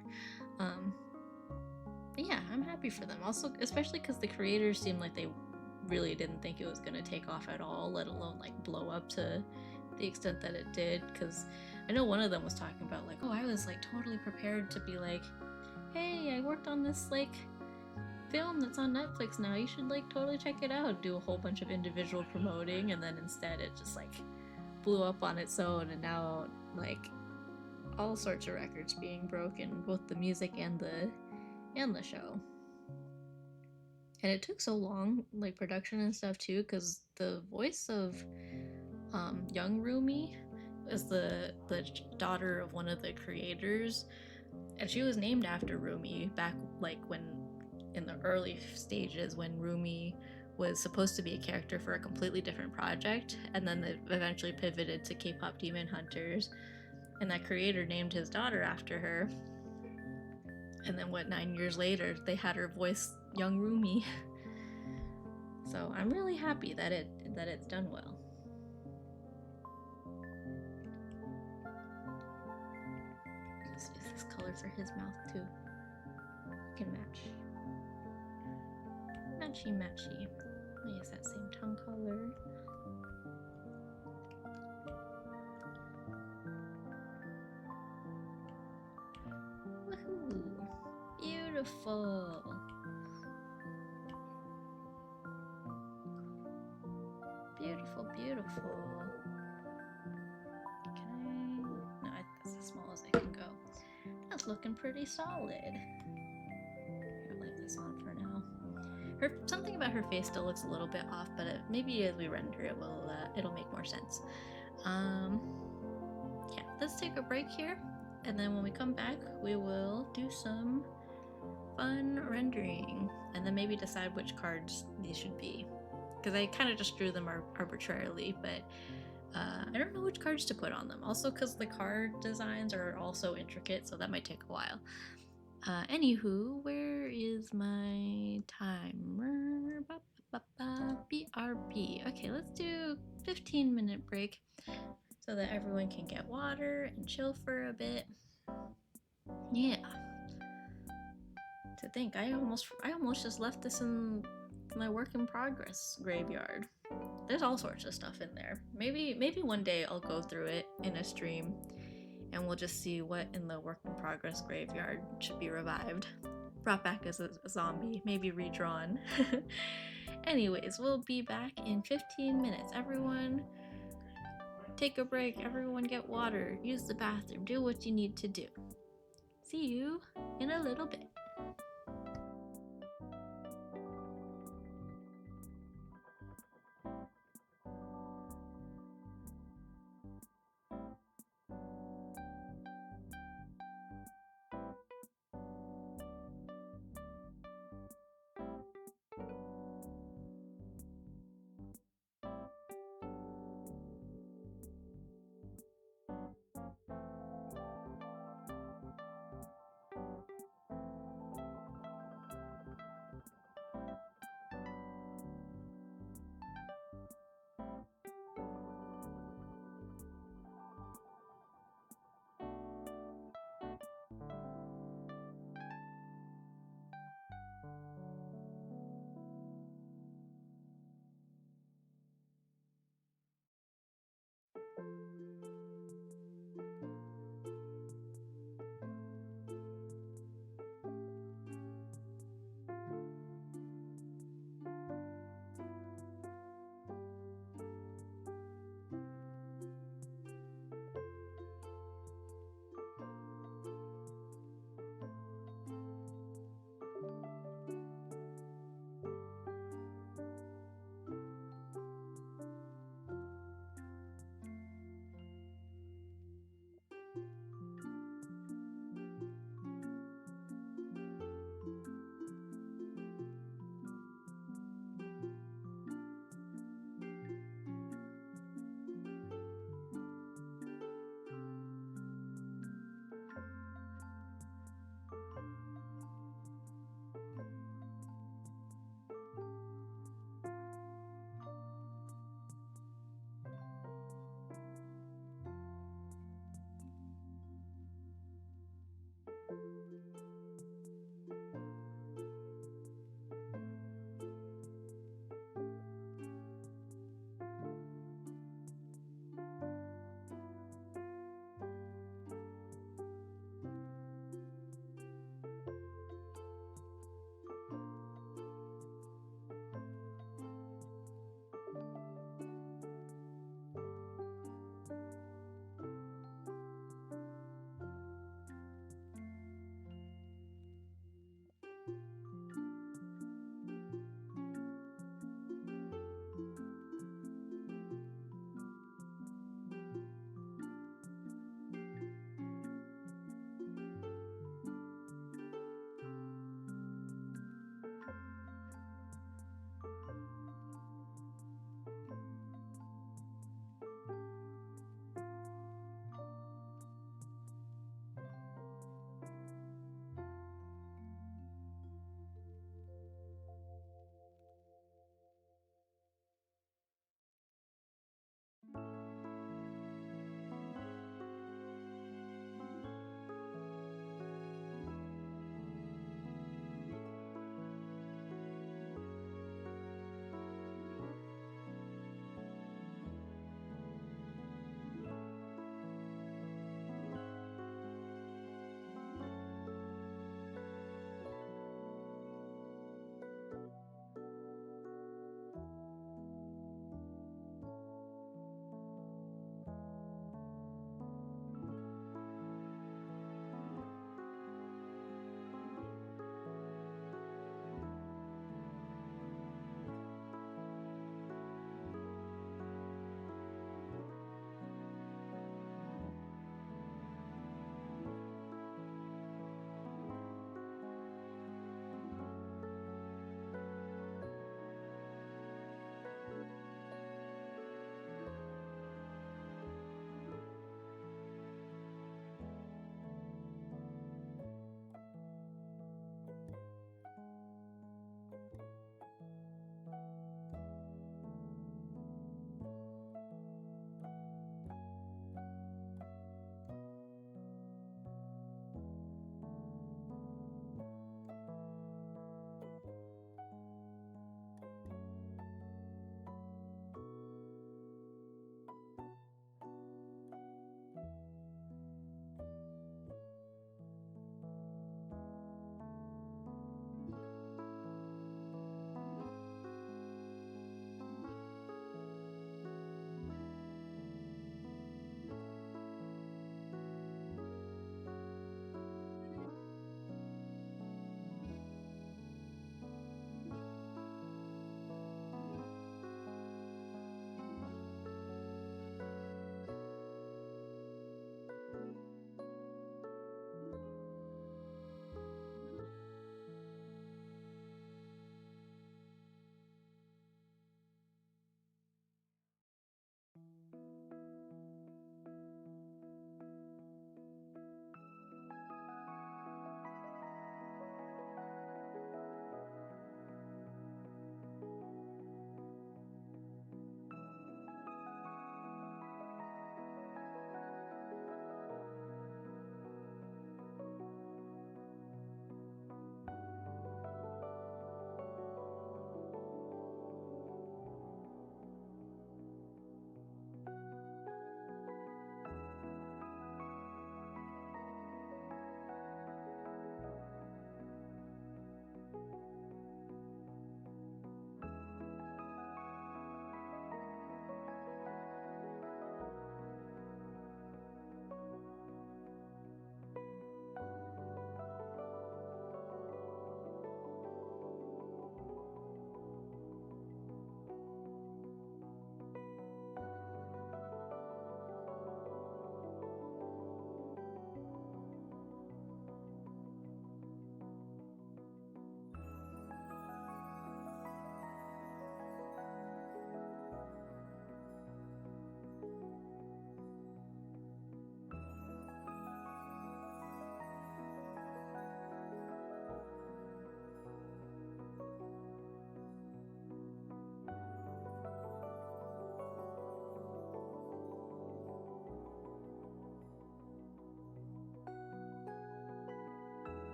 But yeah, I'm happy for them. Also, especially because the creators seemed like they really didn't think it was going to take off at all, let alone like blow up to the extent that it did. Because I know one of them was talking about like, oh, I was like totally prepared to be like, hey, I worked on this like film that's on Netflix now. You should like totally check it out. Do a whole bunch of individual promoting, and then instead it just like blew up on its own, and now like all sorts of records being broken, both the music and the show. And it took so long, like production and stuff too, because the voice of young Rumi is the daughter of one of the creators, and she was named after Rumi back like when in the early stages when Rumi was supposed to be a character for a completely different project, and then they eventually pivoted to K-pop Demon Hunters, and that creator named his daughter after her. And then 9 years later they had her voice young Rumi. So I'm really happy that it's done well. Let's use this color for his mouth too. Can match. Matchy matchy. I'll use that same tongue color. Woohoo! Beautiful. Beautiful, beautiful. Okay. No, that's as small as I can go. That's looking pretty solid. I'll leave this on for now. Something about her face still looks a little bit off, but maybe as we render it, it'll make more sense. Yeah, let's take a break here, and then when we come back, we will do some fun rendering, and then maybe decide which cards these should be. Because I kind of just drew them arbitrarily, but I don't know which cards to put on them. Also, because the card designs are also intricate, so that might take a while. Anywho, where is my timer? BRB. Okay, let's do 15-minute break so that everyone can get water and chill for a bit. Yeah. To think, I almost just left this in my work in progress graveyard. There's all sorts of stuff in there. Maybe one day I'll go through it in a stream and we'll just see what in the work in progress graveyard should be revived, brought back as a zombie, maybe redrawn. Anyways, we'll be back in 15 minutes. Everyone take a break, everyone get water, use the bathroom, do what you need to do. See you in a little bit.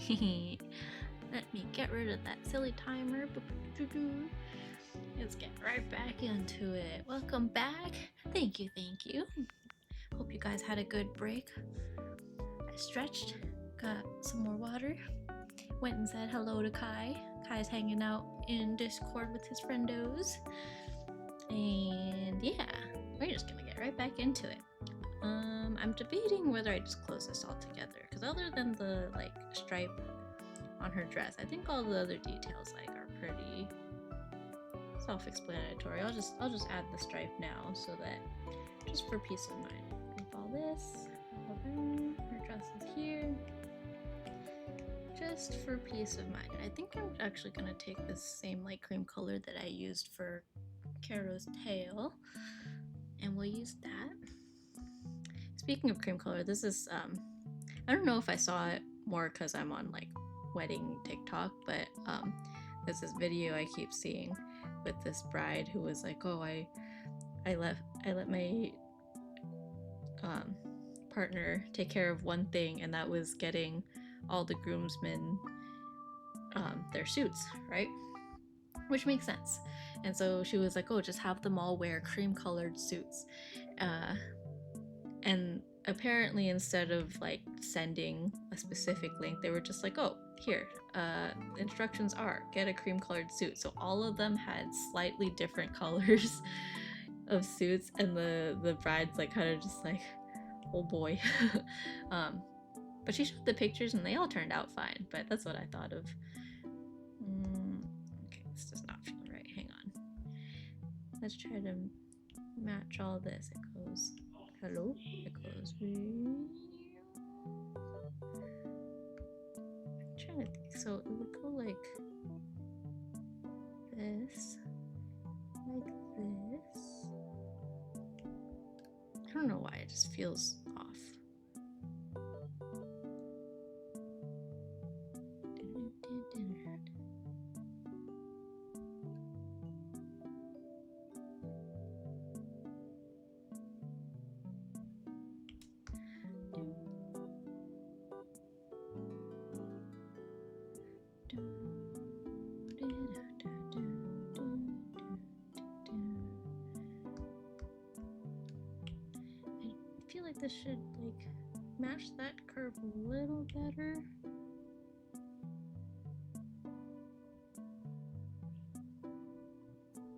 Let me get rid of that silly timer. Let's get right back into it. Welcome back. Thank you. Hope you guys had a good break. I stretched, got some more water, went and said hello to Kai. Kai's hanging out in Discord with his friendos. And yeah, we're just gonna get right back into it. I'm debating whether I just close this all together, because other than the like stripe on her dress, I think all the other details like are pretty self-explanatory. I'll just add the stripe now, so that just for peace of mind. With all this, her dress is here, just for peace of mind. I think I'm actually gonna take this same light cream color that I used for Caro's tail, and we'll use that. Speaking of cream color, this is I don't know if I saw it more because I'm on like wedding TikTok, but there's this video I keep seeing with this bride who was like, oh, I let my partner take care of one thing, and that was getting all the groomsmen their suits, right? Which makes sense. And so she was like, oh, just have them all wear cream colored suits. And apparently instead of like sending a specific link, they were just like, oh, here, instructions are get a cream colored suit. So all of them had slightly different colors of suits, and the bride's like kind of just like, oh boy. But she showed the pictures and they all turned out fine, but that's what I thought of. Okay, this does not feel right. Hang on. Let's try to match all this. It goes hello. It goes. I'm trying to think. So it would go like this, like this. I don't know why it just feels off. I feel like this should like match that curve a little better.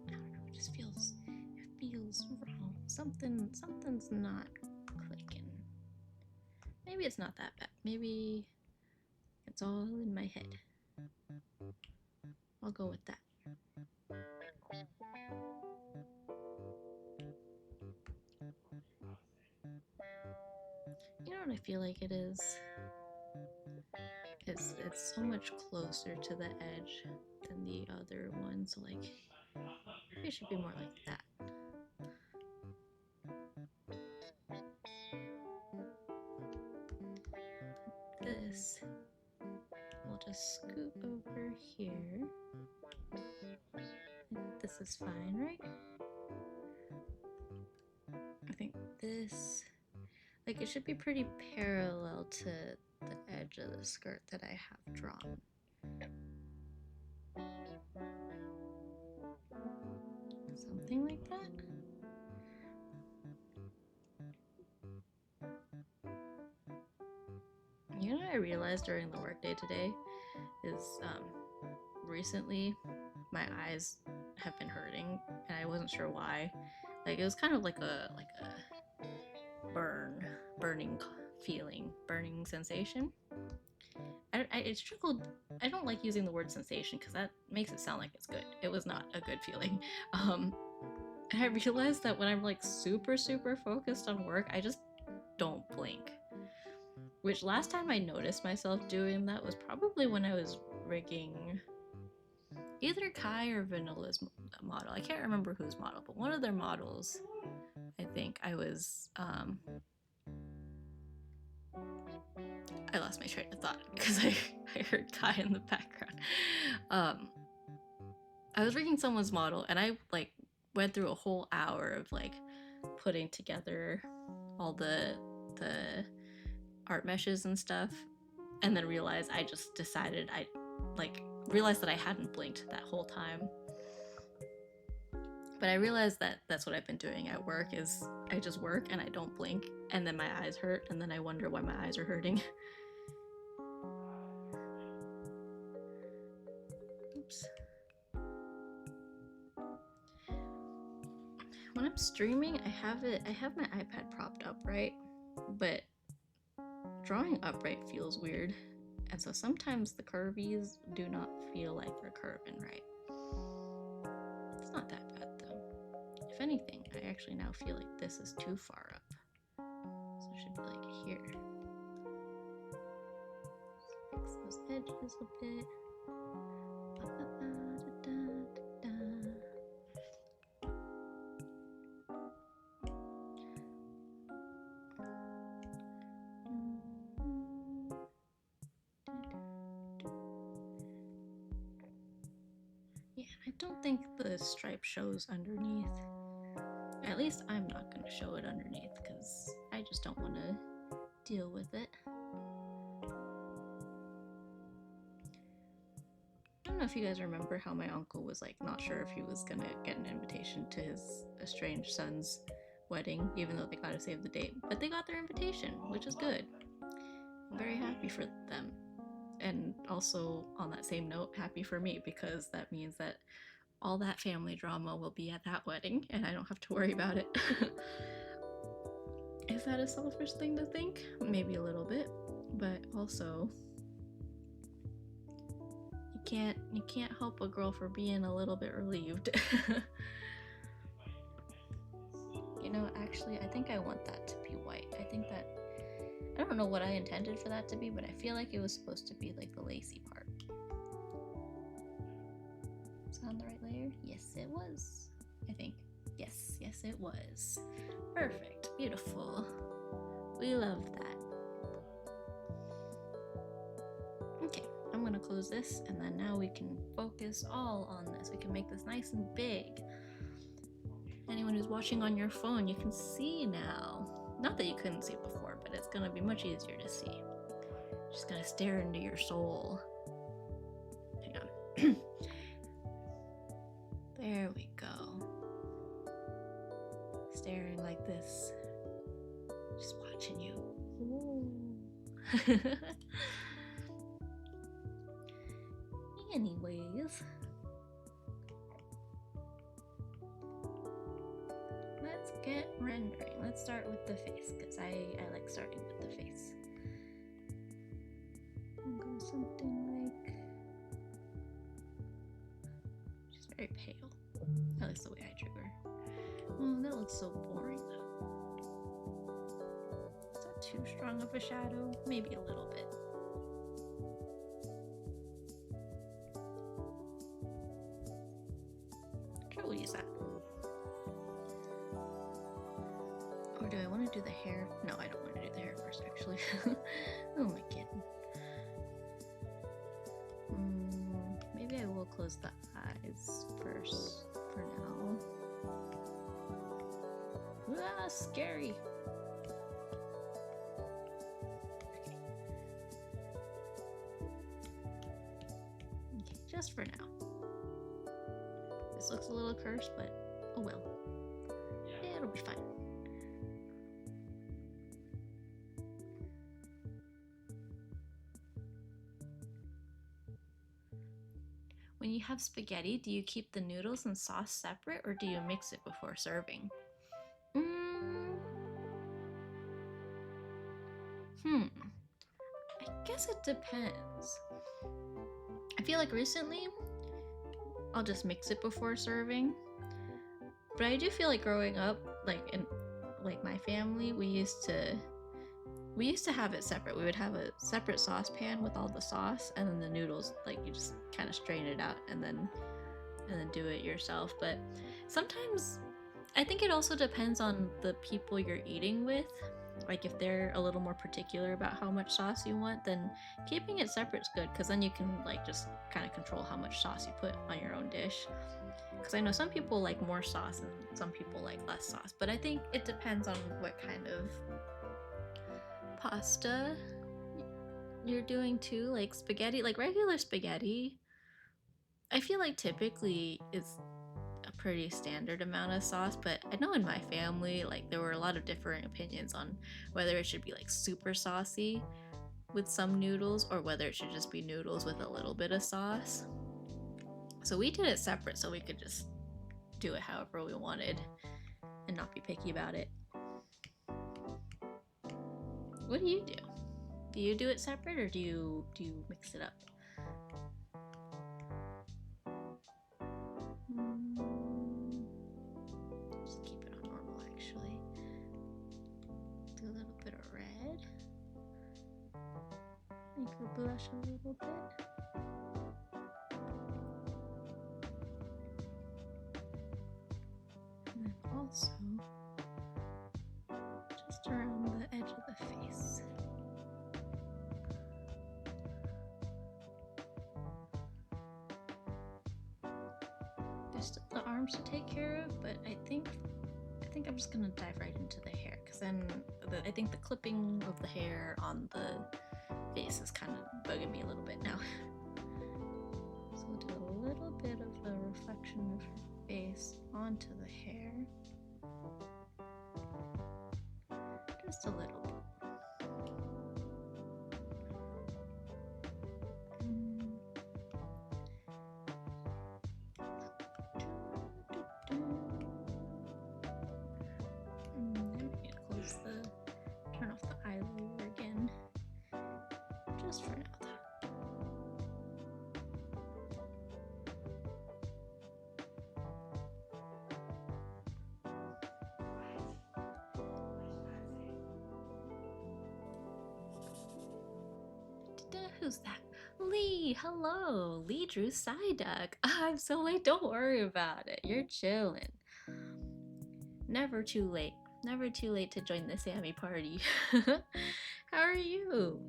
I don't know, it just feels wrong. Something's not clicking. Maybe it's not that bad. Maybe it's all in my head. I'll go with that. You know what I feel like it is? It's so much closer to the edge than the other one, so like maybe it should be more like that. This we'll just scoot over here. This is fine, right? I think this, like, it should be pretty parallel to the edge of the skirt that I have drawn. Something like that. You know what I realized during the workday today is recently my eyes have been hurting, and I wasn't sure why. Like, it was kind of like a burning feeling, burning sensation. It struggled. I don't like using the word sensation because that makes it sound like it's good. It was not a good feeling. And I realized that when I'm like super focused on work, I just don't blink. Which last time I noticed myself doing that was probably when I was rigging either Kai or Vanilla's model. I can't remember whose model, but one of their models, I think I was, I lost my train of thought because I heard Kai in the background. I was rigging someone's model, and I like went through a whole hour of like putting together all the art meshes and stuff, and then realized I just decided realized that I hadn't blinked that whole time. But I realized that that's what I've been doing at work, is I just work and I don't blink, and then my eyes hurt, and then I wonder why my eyes are hurting. Oops. When I'm streaming, I have my iPad propped up, right? But drawing upright feels weird, and so sometimes the curvies do not feel like they're curving right. It's not that bad though. If anything, I actually now feel like this is too far up. So it should be like here. Fix those edges a bit. Yeah, I don't think the stripe shows underneath. At least I'm not going to show it underneath because I just don't want to deal with it. I don't know if you guys remember how my uncle was like not sure if he was going to get an invitation to his estranged son's wedding, even though they got to save the date. But they got their invitation, which is good. I'm very happy for them. And also, on that same note, happy for me, because that means that all that family drama will be at that wedding and I don't have to worry about it. Is that a selfish thing to think? Maybe a little bit, but also you can't help a girl for being a little bit relieved. You know, actually, I think I want that to be white. I think that, I don't know what I intended for that to be, but I feel like it was supposed to be like the lacy part. Is that on the right layer? Yes, it was. I think. Yes, it was. Perfect. Beautiful. We love that. Okay, I'm gonna close this, and then now we can focus all on this. We can make this nice and big. Anyone who's watching on your phone, you can see now. Not that you couldn't see before, but it's gonna be much easier to see. Just gonna stare into your soul. Hang on. There we go. Staring like this. Just watching you. Anyways. Let's get rendering. Let's start with the face, because I like starting with the face. I'll go something like... She's very pale. At least the way I drew her. Oh, that looks so boring though. Is that too strong of a shadow? Maybe a little bit. Sure, we'll use that. Or do I want to do the hair? No, I don't want to do the hair first, actually. Oh my kid. Maybe I will close the eyes first for now. Ah, scary. Okay, just for now. This looks a little cursed, but oh well. It'll be fine. When you have spaghetti, do you keep the noodles and sauce separate, or do you mix it before serving? I guess it depends. I feel like recently, I'll just mix it before serving. But I do feel like growing up, like in my family, we used to have it separate. We would have a separate saucepan with all the sauce, and then the noodles, like you just kind of strain it out and then do it yourself. But sometimes I think it also depends on the people you're eating with. Like if they're a little more particular about how much sauce you want, then keeping it separate is good, because then you can like just kind of control how much sauce you put on your own dish. Because I know some people like more sauce and some people like less sauce, but I think it depends on what kind of pasta you're doing too? Like spaghetti, like regular spaghetti? I feel like typically it's a pretty standard amount of sauce, but I know in my family, like there were a lot of different opinions on whether it should be like super saucy with some noodles or whether it should just be noodles with a little bit of sauce. So we did it separate so we could just do it however we wanted and not be picky about it. What do you do? Do you do it separate or do you mix it up? Just keep it on normal actually. Do a little bit of red. Make her blush a little bit. And then also just around the edge of the face. There's still the arms to take care of, but I think I'm just gonna dive right into the hair because then I think the clipping of the hair on the face is kind of bugging me a little bit now. So we'll do a little bit of a reflection of her face onto the hair. Just a little bit. Turn off the eyeliner again, just for now though. Who's that? Lee, hello. Lee drew Psyduck. I'm so late, don't worry about it. You're chilling. Never too late. Never too late to join the Sammy party. How are you?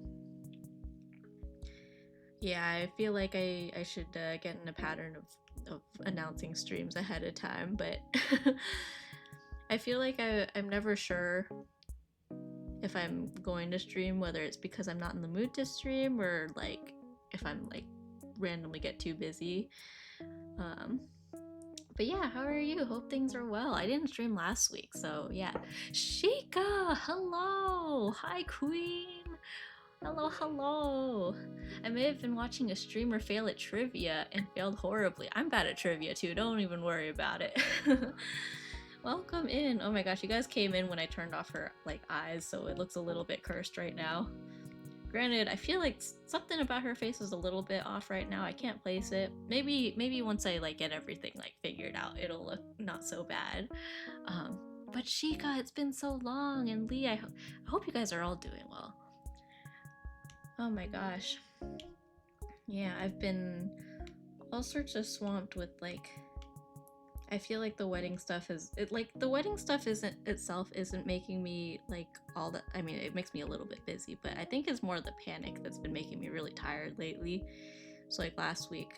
Yeah, I feel like I should get in a pattern of announcing streams ahead of time, but I feel like I'm never sure if I'm going to stream, whether it's because I'm not in the mood to stream or like if I'm like randomly get too busy. But yeah, how are you? Hope things are well. I didn't stream last week, so yeah. Shika, hello! Hi, queen! Hello, hello! I may have been watching a streamer fail at trivia and failed horribly. I'm bad at trivia too, don't even worry about it. Welcome in. Oh my gosh, you guys came in when I turned off her like eyes, so it looks a little bit cursed right now. Granted, I feel like something about her face is a little bit off right now. I can't place it. Maybe once I like get everything like figured out, it'll look not so bad. But Shika, it's been so long, and Lee, I hope you guys are all doing well. Oh my gosh. Yeah, I've been all sorts of swamped with like, I feel like the wedding stuff is the wedding stuff isn't making me like all that. I mean, it makes me a little bit busy, but I think it's more the panic that's been making me really tired lately. So like last week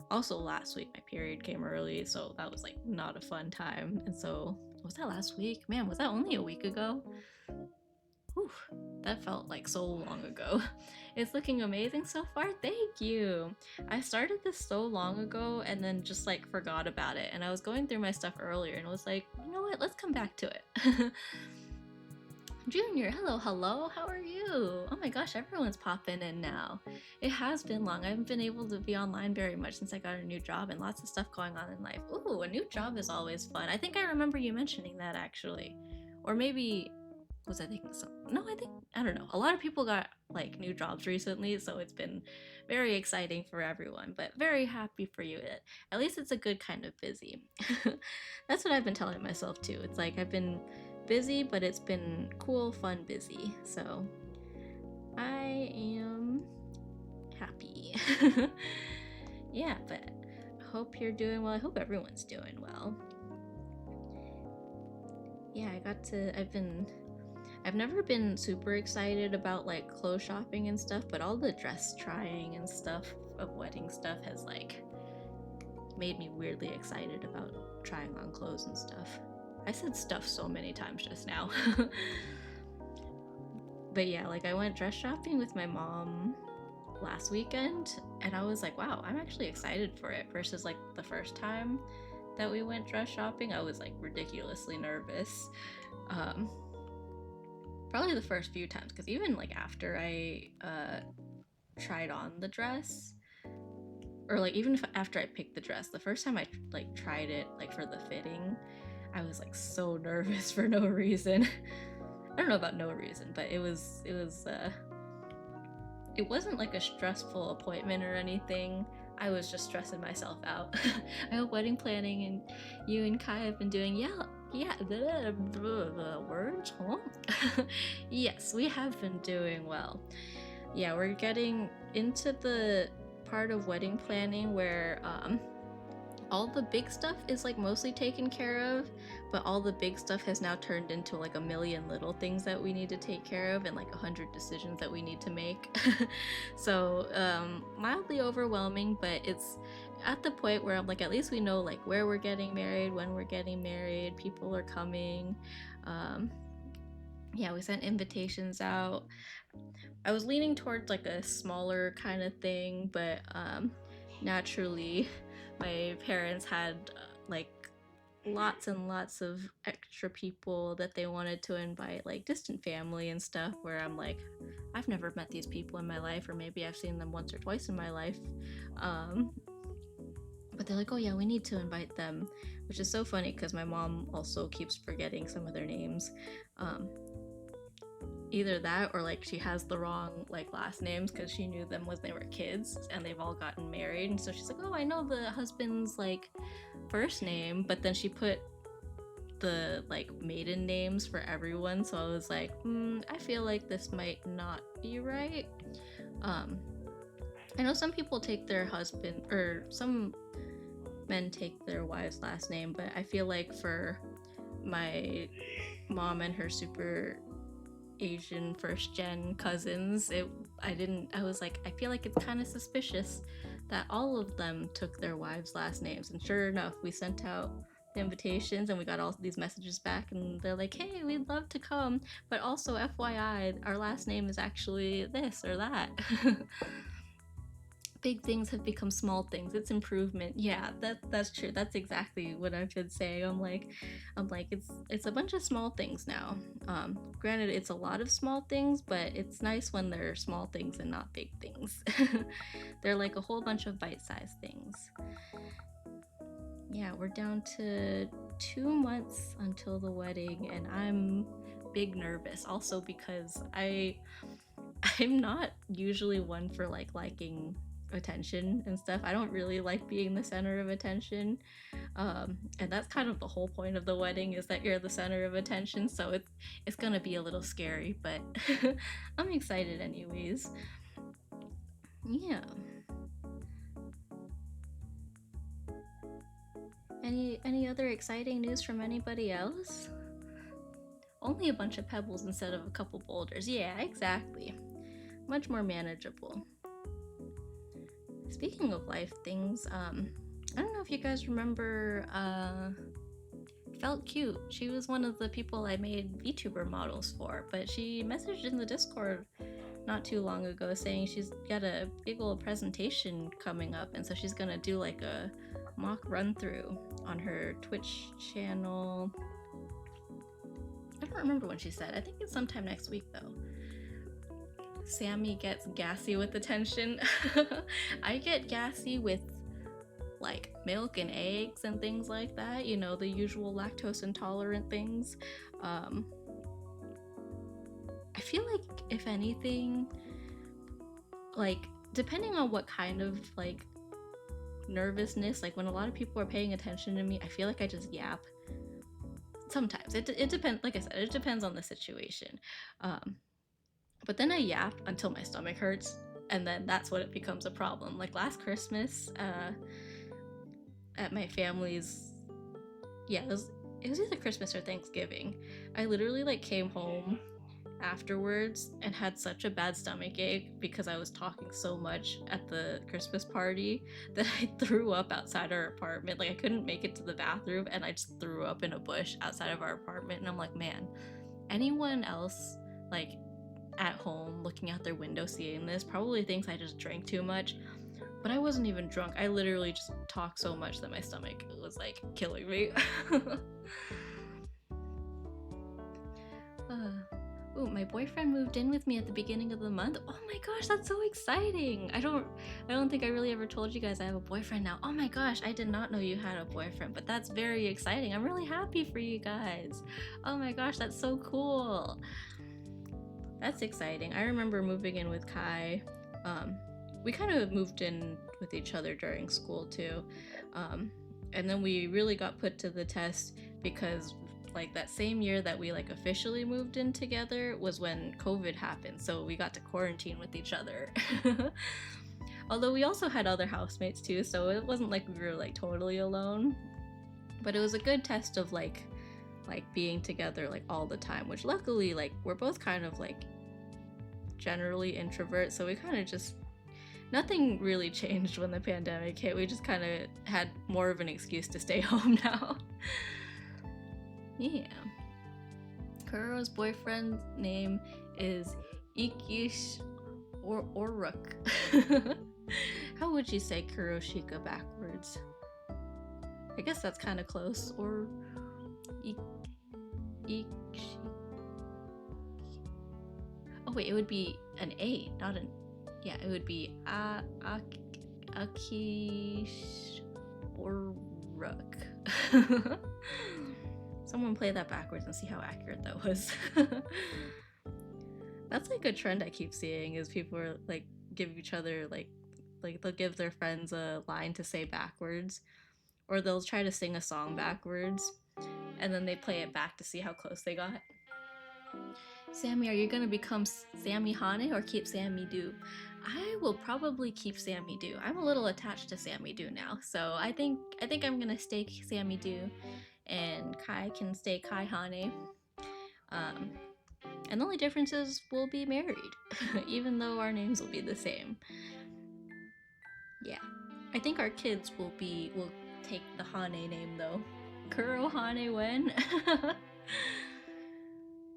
my period came early, so that was like not a fun time. And so was that last week? Man, was that only a week ago? Whew, that felt like so long ago. It's looking amazing so far, thank you! I started this so long ago and then just like forgot about it, and I was going through my stuff earlier and was like, you know what, let's come back to it. Junior, hello, how are you? Oh my gosh, everyone's popping in now. It has been long. I haven't been able to be online very much since I got a new job and lots of stuff going on in life. Ooh, a new job is always fun. I think I remember you mentioning that actually. Or maybe was I thinking so? No, I don't know. A lot of people got like new jobs recently, so it's been very exciting for everyone, but very happy for you. At least it's a good kind of busy. That's what I've been telling myself too. It's like I've been busy, but it's been cool, fun, busy. So I am happy. Yeah, but I hope you're doing well. I hope everyone's doing well. Yeah, I've never been super excited about like clothes shopping and stuff, but all the dress trying and stuff of wedding stuff has like made me weirdly excited about trying on clothes and stuff. I said stuff so many times just now. But yeah, like I went dress shopping with my mom last weekend, and I was like, wow, I'm actually excited for it versus like the first time that we went dress shopping. I was like ridiculously nervous. Um, Probably the first few times, because even like after I tried on the dress, or like even if after I picked the dress, the first time I like tried it like for the fitting, I was like so nervous for no reason. I don't know about no reason, but it wasn't like a stressful appointment or anything. I was just stressing myself out. I hope wedding planning and you and Kai have been doing the words, huh? Yes, we have been doing well. Yeah, we're getting into the part of wedding planning where all the big stuff is like mostly taken care of, but all the big stuff has now turned into like a million little things that we need to take care of and like 100 decisions that we need to make. So mildly overwhelming, but it's at the point where I'm like, at least we know like where we're getting married, when we're getting married, people are coming. Yeah, we sent invitations out. I was leaning towards like a smaller kind of thing, but naturally my parents had like lots and lots of extra people that they wanted to invite, like distant family and stuff, where I'm like, I've never met these people in my life, or maybe I've seen them once or twice in my life. But they're like, oh yeah, we need to invite them, which is so funny because my mom also keeps forgetting some of their names. Either that or like she has the wrong like last names because she knew them when they were kids and they've all gotten married, and so she's like, oh, I know the husband's like first name, but then she put the like maiden names for everyone, so I was like, I feel like this might not be right. I know some people take their husband, or some men take their wife's last name, but I feel like for my mom and her super Asian first gen cousins, I was like, I feel like it's kind of suspicious that all of them took their wives' last names. And sure enough, we sent out the invitations and we got all these messages back, and they're like, hey, we'd love to come, but also FYI, our last name is actually this or that. Big things have become small things. It's improvement. Yeah, that's true. That's exactly what I've been saying. I'm like it's a bunch of small things now. Granted, it's a lot of small things, but it's nice when they're small things and not big things. They're like a whole bunch of bite-sized things. Yeah, we're down to 2 months until the wedding, and I'm big nervous. Also because I'm not usually one for like liking attention and stuff. I don't really like being the center of attention, and that's kind of the whole point of the wedding, is that you're the center of attention. So it's gonna be a little scary, but I'm excited anyways. Yeah. Any other exciting news from anybody else? Only a bunch of pebbles instead of a couple boulders. Yeah, exactly. Much more manageable. Speaking of life things, I don't know if you guys remember Felt Cute. She was one of the people I made VTuber models for, but she messaged in the Discord not too long ago saying she's got a big old presentation coming up, and so she's gonna do like a mock run through on her Twitch channel. I don't remember when she said. I think it's sometime next week though. Sammy gets gassy with attention. I get gassy with like milk and eggs and things like that, you know, the usual lactose intolerant things. I feel like if anything, like depending on what kind of like nervousness, like when a lot of people are paying attention to me, I feel like I just yap. Sometimes it depends, like I said, it depends on the situation. But then I yap until my stomach hurts, and then that's when it becomes a problem. Like last Christmas, at my family's, yeah, it was either Christmas or Thanksgiving. I literally like came home afterwards and had such a bad stomach ache because I was talking so much at the Christmas party that I threw up outside our apartment. Like I couldn't make it to the bathroom, and I just threw up in a bush outside of our apartment. And I'm like, man, anyone else like at home looking out their window seeing this probably thinks I just drank too much, but I wasn't even drunk. I literally just talked so much that my stomach was like killing me. Ooh, my boyfriend moved in with me at the beginning of the month. Oh my gosh, that's so exciting. I don't think I really ever told you guys I have a boyfriend now. Oh my gosh, I did not know you had a boyfriend, but that's very exciting. I'm really happy for you guys. Oh my gosh, that's so cool. That's exciting. I remember moving in with Kai. We kind of moved in with each other during school too. And then we really got put to the test because like that same year that we like officially moved in together was when COVID happened, so we got to quarantine with each other. Although we also had other housemates too, so it wasn't like we were like totally alone, but it was a good test of like being together like all the time, which luckily like we're both kind of like generally introverts, so we kind of just nothing really changed when the pandemic hit. We just kind of had more of an excuse to stay home now. Yeah. Kuro's boyfriend's name is Ikish Oruk. How would you say Kuroshika backwards? I guess that's kind of close. Or oh wait, it would be an A, not an. Yeah, it would be Akish Oruk. Someone play that backwards and see how accurate that was. That's like a trend I keep seeing is people are like give each other like they'll give their friends a line to say backwards, or they'll try to sing a song backwards and then they play it back to see how close they got. Sammy, are you gonna become Sammy Hane or keep Sammy Do? I will probably keep Sammy Do. I'm a little attached to Sammy Do now, so I think I'm gonna stay Sammy Do, and Kai can stay Kai Hane. And the only difference is we'll be married, even though our names will be the same. Yeah, I think our kids will take the Hane name though. Kuro Hane Wen.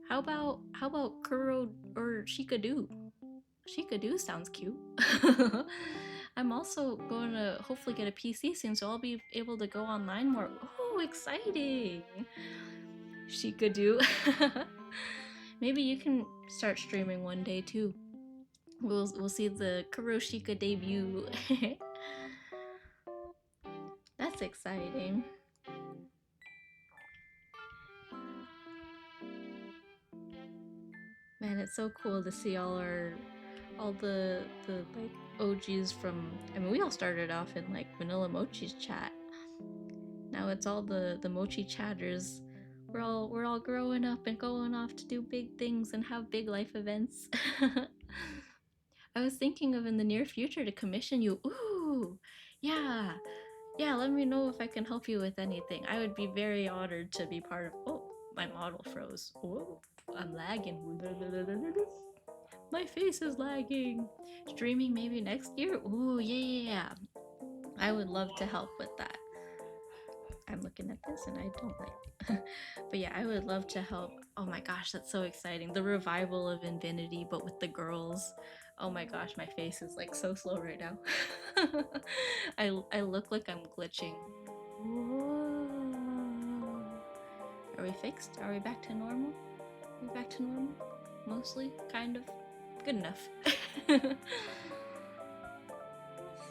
How about Kuro or Shikadu? Shikadu sounds cute. I'm also going to hopefully get a PC soon, so I'll be able to go online more. Oh, exciting! Shikadu. Maybe you can start streaming one day too. We'll see the Kuroshika debut. That's exciting. Man, it's so cool to see all the like OGs from. I mean, we all started off in like Vanilla Mochi's chat. Now it's all the Mochi chatters. We're all growing up and going off to do big things and have big life events. I was thinking of in the near future to commission you. Ooh, yeah. Let me know if I can help you with anything. I would be very honored to be part of. Oh, my model froze. Whoa, I'm lagging. My face is lagging. Streaming maybe next year? Ooh, yeah. I would love to help with that. I'm looking at this and I don't like it. But yeah, I would love to help. Oh my gosh, that's so exciting. The revival of Infinity, but with the girls. Oh my gosh, my face is like so slow right now. I look like I'm glitching. Whoa. Are we fixed? Are we back to normal? Are we back to normal? Mostly? Kind of? Good enough. Let's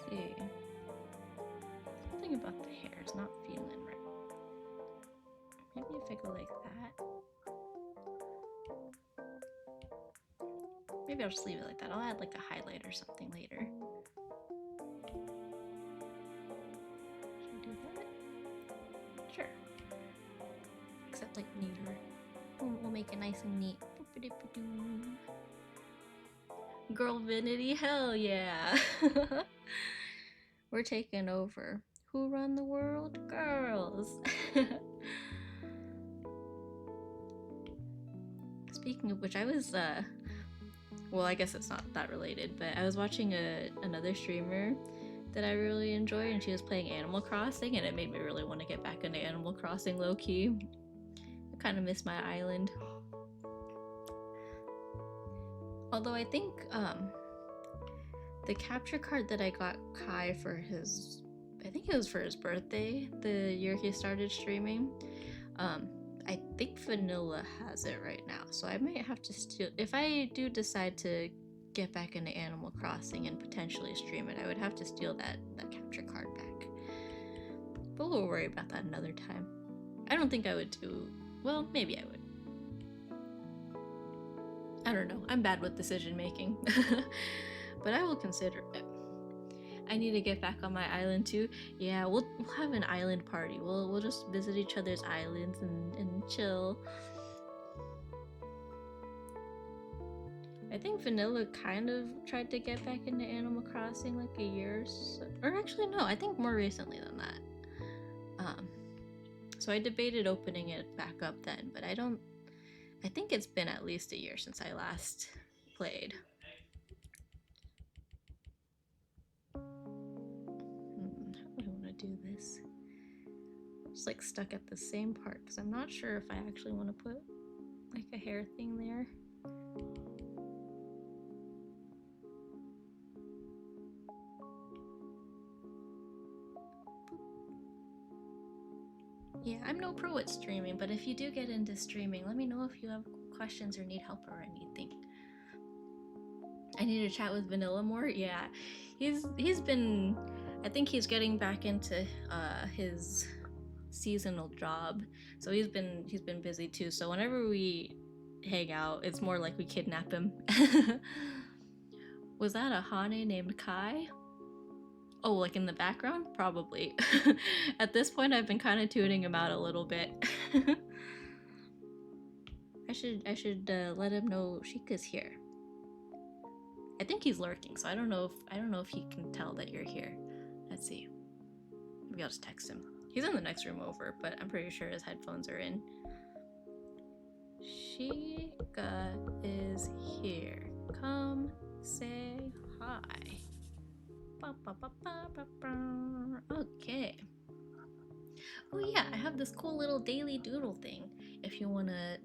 see. Something about the hair is not feeling right. Maybe if I go like that. Maybe I'll just leave it like that. I'll add like a highlight or something later. Should I do that? Sure. Except like neater. We'll make it nice and neat. Girl Vinity, hell yeah. We're taking over. Who run the world? Girls. Speaking of which, I was well, I guess it's not that related, but I was watching another streamer that I really enjoy, and she was playing Animal Crossing, and it made me really want to get back into Animal Crossing low-key. I kind of miss my island. Although I think the capture card that I got Kai for his, I think it was for his birthday, the year he started streaming. I think Vanilla has it right now, so I might have to steal. If I do decide to get back into Animal Crossing and potentially stream it, I would have to steal that capture card back. But we'll worry about that another time. I don't think I would do. Well, maybe I would. I don't know. I'm bad with decision making, but I will consider it. I need to get back on my island too. Yeah, we'll have an island party. We'll just visit each other's islands and chill. I think Vanilla kind of tried to get back into Animal Crossing like a year or so, or actually no, I think more recently than that. So I debated opening it back up then, but I think it's been at least a year since I last played. How do I want to do this? I'm just like stuck at the same part because I'm not sure if I actually want to put like a hair thing there. Yeah, I'm no pro at streaming, but if you do get into streaming, let me know if you have questions or need help or anything. I need to chat with Vanilla more. Yeah, he's been. I think he's getting back into his seasonal job, so he's been busy too. So whenever we hang out, it's more like we kidnap him. Was that a Hane named Kai? Oh, like in the background? Probably. At this point, I've been kind of tuning him out a little bit. I should let him know Sheikah's here. I think he's lurking, so I don't know if he can tell that you're here. Let's see. Maybe I'll just text him. He's in the next room over, but I'm pretty sure his headphones are in. Sheikah is here. Come say hi. Okay. Oh yeah, I have this cool little daily doodle thing. If you wanna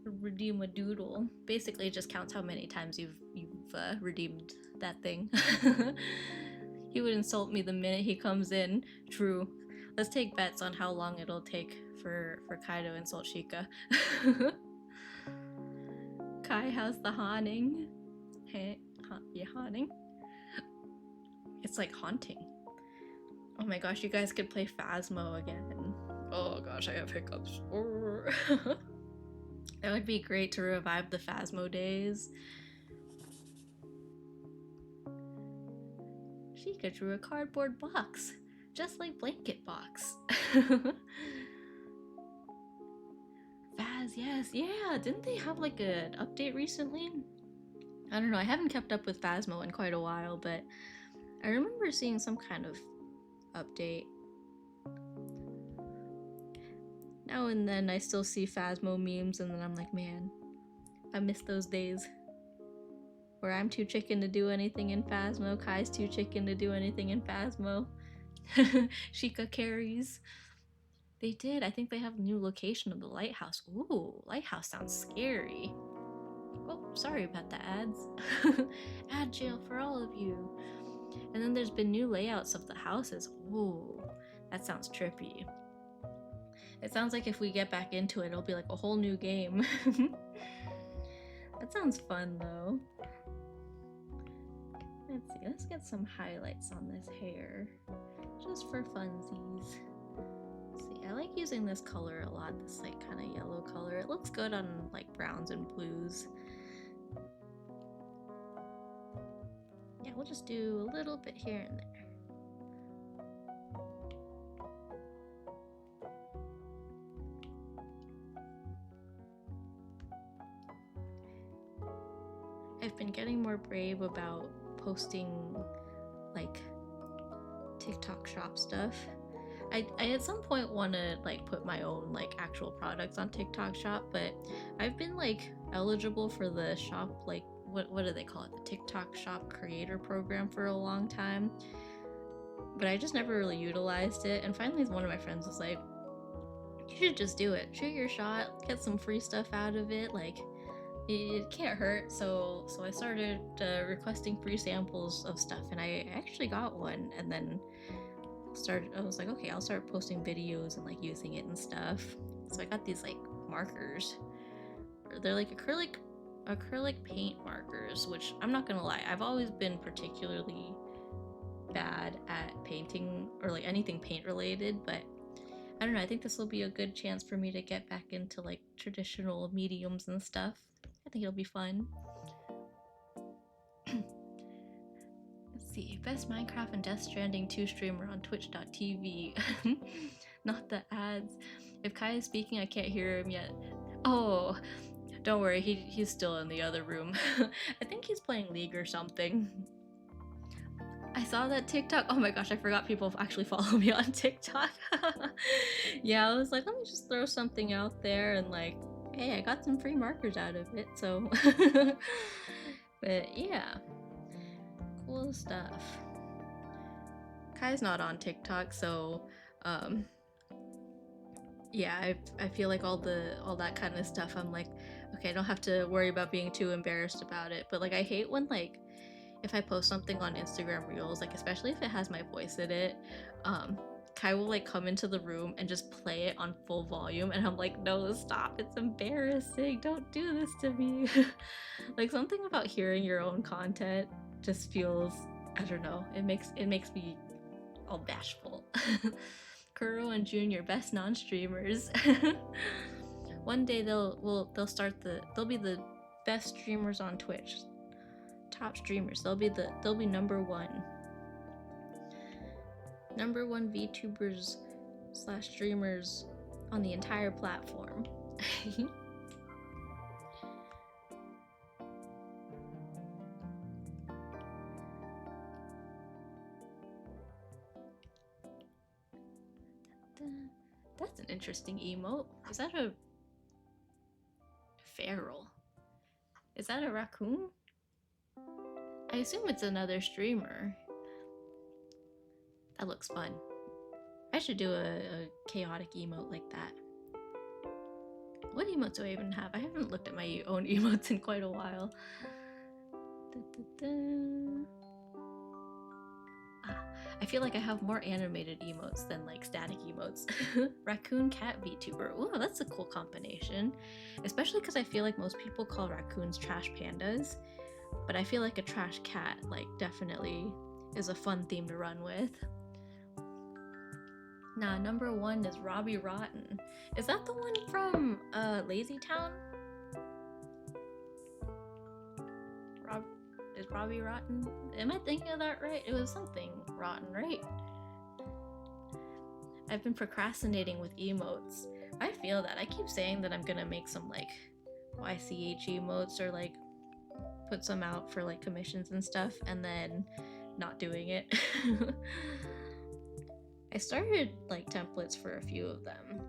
redeem a doodle, basically it just counts how many times you've redeemed that thing. He would insult me the minute he comes in. True. Let's take bets on how long it'll take for Kai to insult Sheikah. Kai, how's the haunting? Hey, you haunting? It's like haunting. Oh my gosh, you guys could play Phasmo again. Oh gosh, I have hiccups. That would be great to revive the Phasmo days. Sheikah drew a cardboard box, just like Blanket Box. Phas, yes, yeah. Didn't they have like an update recently? I don't know. I haven't kept up with Phasmo in quite a while, but I remember seeing some kind of update. Now and then I still see Phasmo memes and then I'm like, man, I miss those days. Where I'm too chicken to do anything in Phasmo, Kai's too chicken to do anything in Phasmo. Sheikah carries. They did. I think they have a new location of the lighthouse. Ooh, lighthouse sounds scary. Oh, sorry about the ads. Ad jail for all of you. And then there's been new layouts of the houses. Ooh, that sounds trippy. It sounds like if we get back into it, it'll be like a whole new game. That sounds fun though. Let's see, let's get some highlights on this hair. Just for funsies. Let's see, I like using this color a lot, this like kind of yellow color. It looks good on like browns and blues. Yeah, we'll just do a little bit here and there. I've been getting more brave about posting like TikTok shop stuff. I at some point want to like put my own like actual products on TikTok shop, but I've been like eligible for the shop, like what do they call it, the TikTok shop creator program for a long time, but I just never really utilized it. And finally one of my friends was like, you should just do it, shoot your shot, get some free stuff out of it, like it can't hurt. So I started requesting free samples of stuff, and I actually got one, and then I was like, okay, I'll start posting videos and like using it and stuff. So I got these like markers. They're like acrylic paint markers, which I'm not gonna lie, I've always been particularly bad at painting or like anything paint related, but I don't know, I think this will be a good chance for me to get back into like traditional mediums and stuff. I think it'll be fun. Let's see, best Minecraft and Death Stranding 2 streamer on twitch.tv. Not the ads. If Kai is speaking, I can't hear him yet. Oh, don't worry, he's still in the other room. I think he's playing League or something. I saw that TikTok. Oh my gosh, I forgot people actually follow me on TikTok. Yeah, I was like, let me just throw something out there and like, hey, I got some free markers out of it, so. But yeah, cool stuff. Kai's not on TikTok, so yeah, I feel like all that kind of stuff, I'm like, okay, I don't have to worry about being too embarrassed about it. But like, I hate when like, if I post something on Instagram Reels, like especially if it has my voice in it, Kai will like come into the room and just play it on full volume, and I'm like, no, stop, it's embarrassing, don't do this to me. Like, something about hearing your own content just feels, I don't know, it makes me all bashful. Kuro and Junior, best non-streamers. One day they'll be the best streamers on Twitch. Top streamers. They'll be number one. Number one VTubers / streamers on the entire platform. That's an interesting emote. Is that a feral? Is that a raccoon? I assume it's another streamer. That looks fun. I should do a chaotic emote like that. What emotes do I even have? I haven't looked at my own emotes in quite a while. I feel like I have more animated emotes than like static emotes. Raccoon cat VTuber. Ooh, that's a cool combination. Especially because I feel like most people call raccoons trash pandas, but I feel like a trash cat like definitely is a fun theme to run with. Nah, number one is Robbie Rotten. Is that the one from Lazy Town? Is Robbie Rotten? Am I thinking of that right? It was something rotten, right? I've been procrastinating with emotes. I feel that. I keep saying that I'm gonna make some like YCH emotes or like put some out for like commissions and stuff, and then not doing it. I started like templates for a few of them.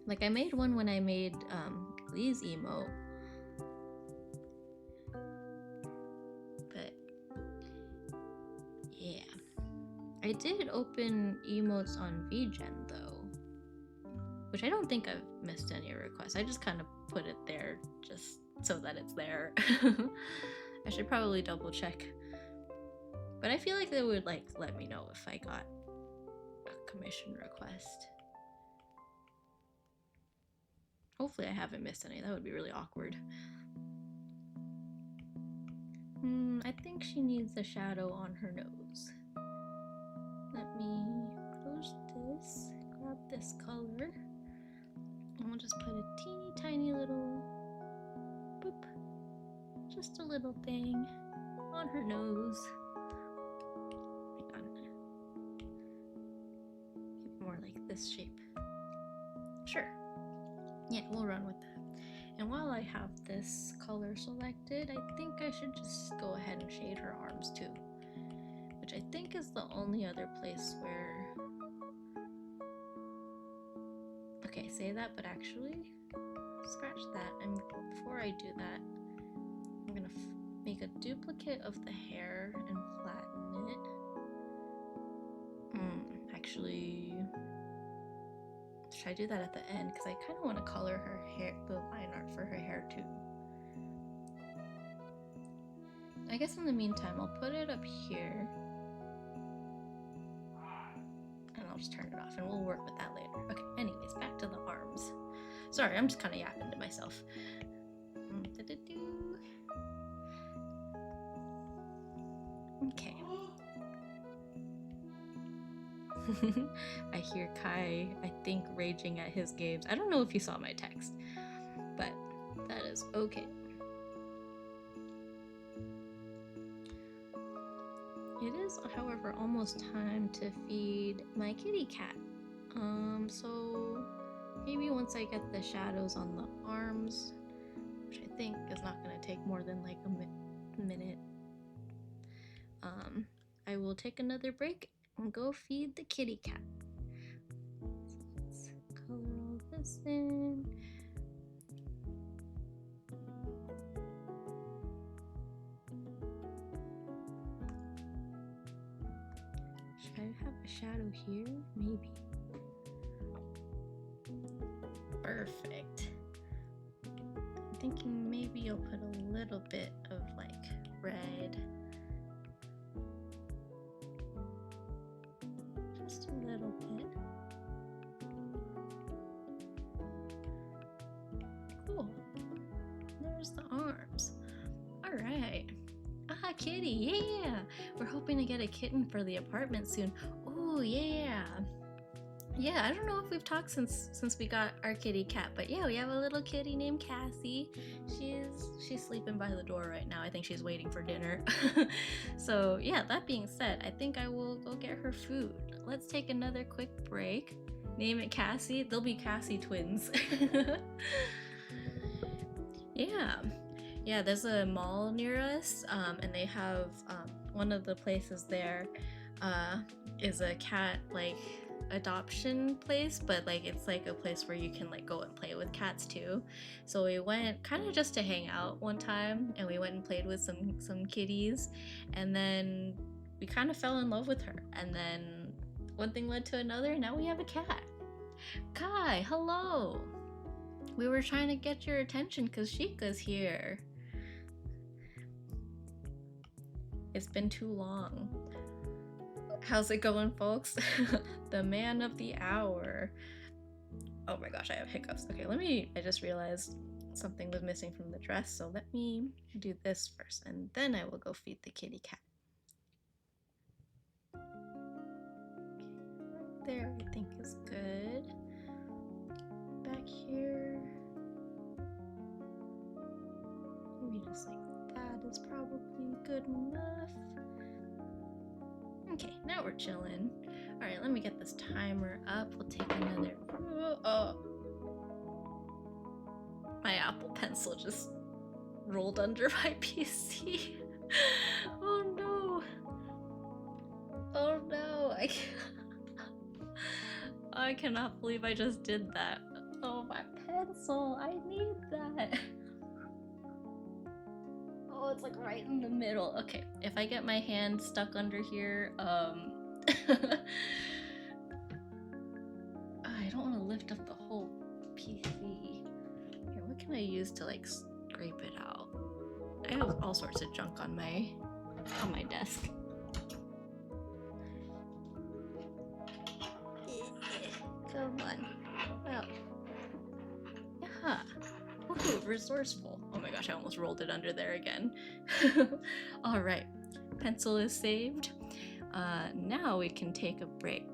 Like I made one when I made Lee's emote. But yeah. I did open emotes on VGen though, which I don't think I've missed any requests. I just kind of put it there just so that it's there. I should probably double check. But I feel like they would like let me know if I got a commission request. Hopefully I haven't missed any. That would be really awkward. I think she needs a shadow on her nose. Let me close this, grab this color, and we'll just put a teeny tiny little boop, just a little thing on her nose. Hang on. Maybe more like this shape. Sure. Yeah, we'll run with that. And while I have this color selected, I think I should just go ahead and shade her arms too, which I think is the only other place where... Okay, say that, but actually, scratch that, and before I do that, I'm gonna make a duplicate of the hair and flatten it. Actually, should I do that at the end? Because I kind of want to color her hair, the line art for her hair too. I guess in the meantime, I'll put it up here. And I'll just turn it off and we'll work with that later. Okay, anyways, back to the arms. Sorry, I'm just kind of yapping to myself. Okay. I hear Kai, I think, raging at his games. I don't know if he saw my text, but that is okay. It is, however, almost time to feed my kitty cat. So maybe once I get the shadows on the arms, which I think is not going to take more than like a minute, I will take another break and go feed the kitty cat. So let's color all this in. Should I have a shadow here? Maybe. Perfect. I'm thinking maybe I'll put a little bit of like red. Just a little bit. Cool. There's the arms. All right. Ah, kitty, yeah! We're hoping to get a kitten for the apartment soon. Oh, yeah! Yeah, I don't know if we've talked since we got our kitty cat, but yeah, we have a little kitty named Cassie. She's sleeping by the door right now. I think she's waiting for dinner. So yeah, that being said, I think I will go get her food. Let's take another quick break. Name it Cassie. They'll be Cassie twins. Yeah, there's a mall near us, and they have one of the places there is a cat like adoption place, but like it's like a place where you can like go and play with cats too. So we went kind of just to hang out one time, and we went and played with some kitties, and then we kind of fell in love with her, and then one thing led to another, and now we have a cat. Kai, hello! We were trying to get your attention because Sheikah's here. It's been too long. How's it going, folks? The man of the hour. Oh my gosh, I have hiccups. Okay, I just realized something was missing from the dress, so let me do this first, and then I will go feed the kitty cat. Right there, I think is good. Back here. Maybe just like that is probably good enough. Okay, now we're chilling. Alright, let me get this timer up. We'll take another... Oh. My Apple Pencil just rolled under my PC. Oh no. Oh no. I cannot believe I just did that. Oh, my pencil. I need that. Oh, it's like right in the middle. Okay, if I get my hand stuck under here, I don't want to lift up the whole PC. Here, what can I use to like scrape it out? I have all sorts of junk on my desk. Come on. Oh. Yeah. Ooh, resourceful. Oh my gosh, I almost rolled it under there again. Alright, pencil is saved. Now we can take a break.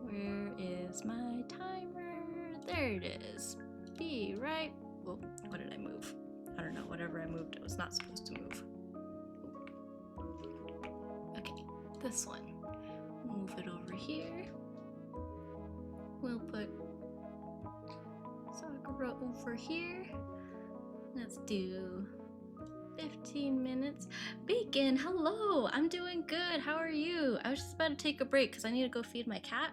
Where is my timer? There it is. Be right. Oh, what did I move? I don't know, whatever I moved, it was not supposed to move. Okay, this one. Move it over here. We'll put Sakura over here. Let's do 15 minutes. Bacon, hello! I'm doing good. How are you? I was just about to take a break because I need to go feed my cat.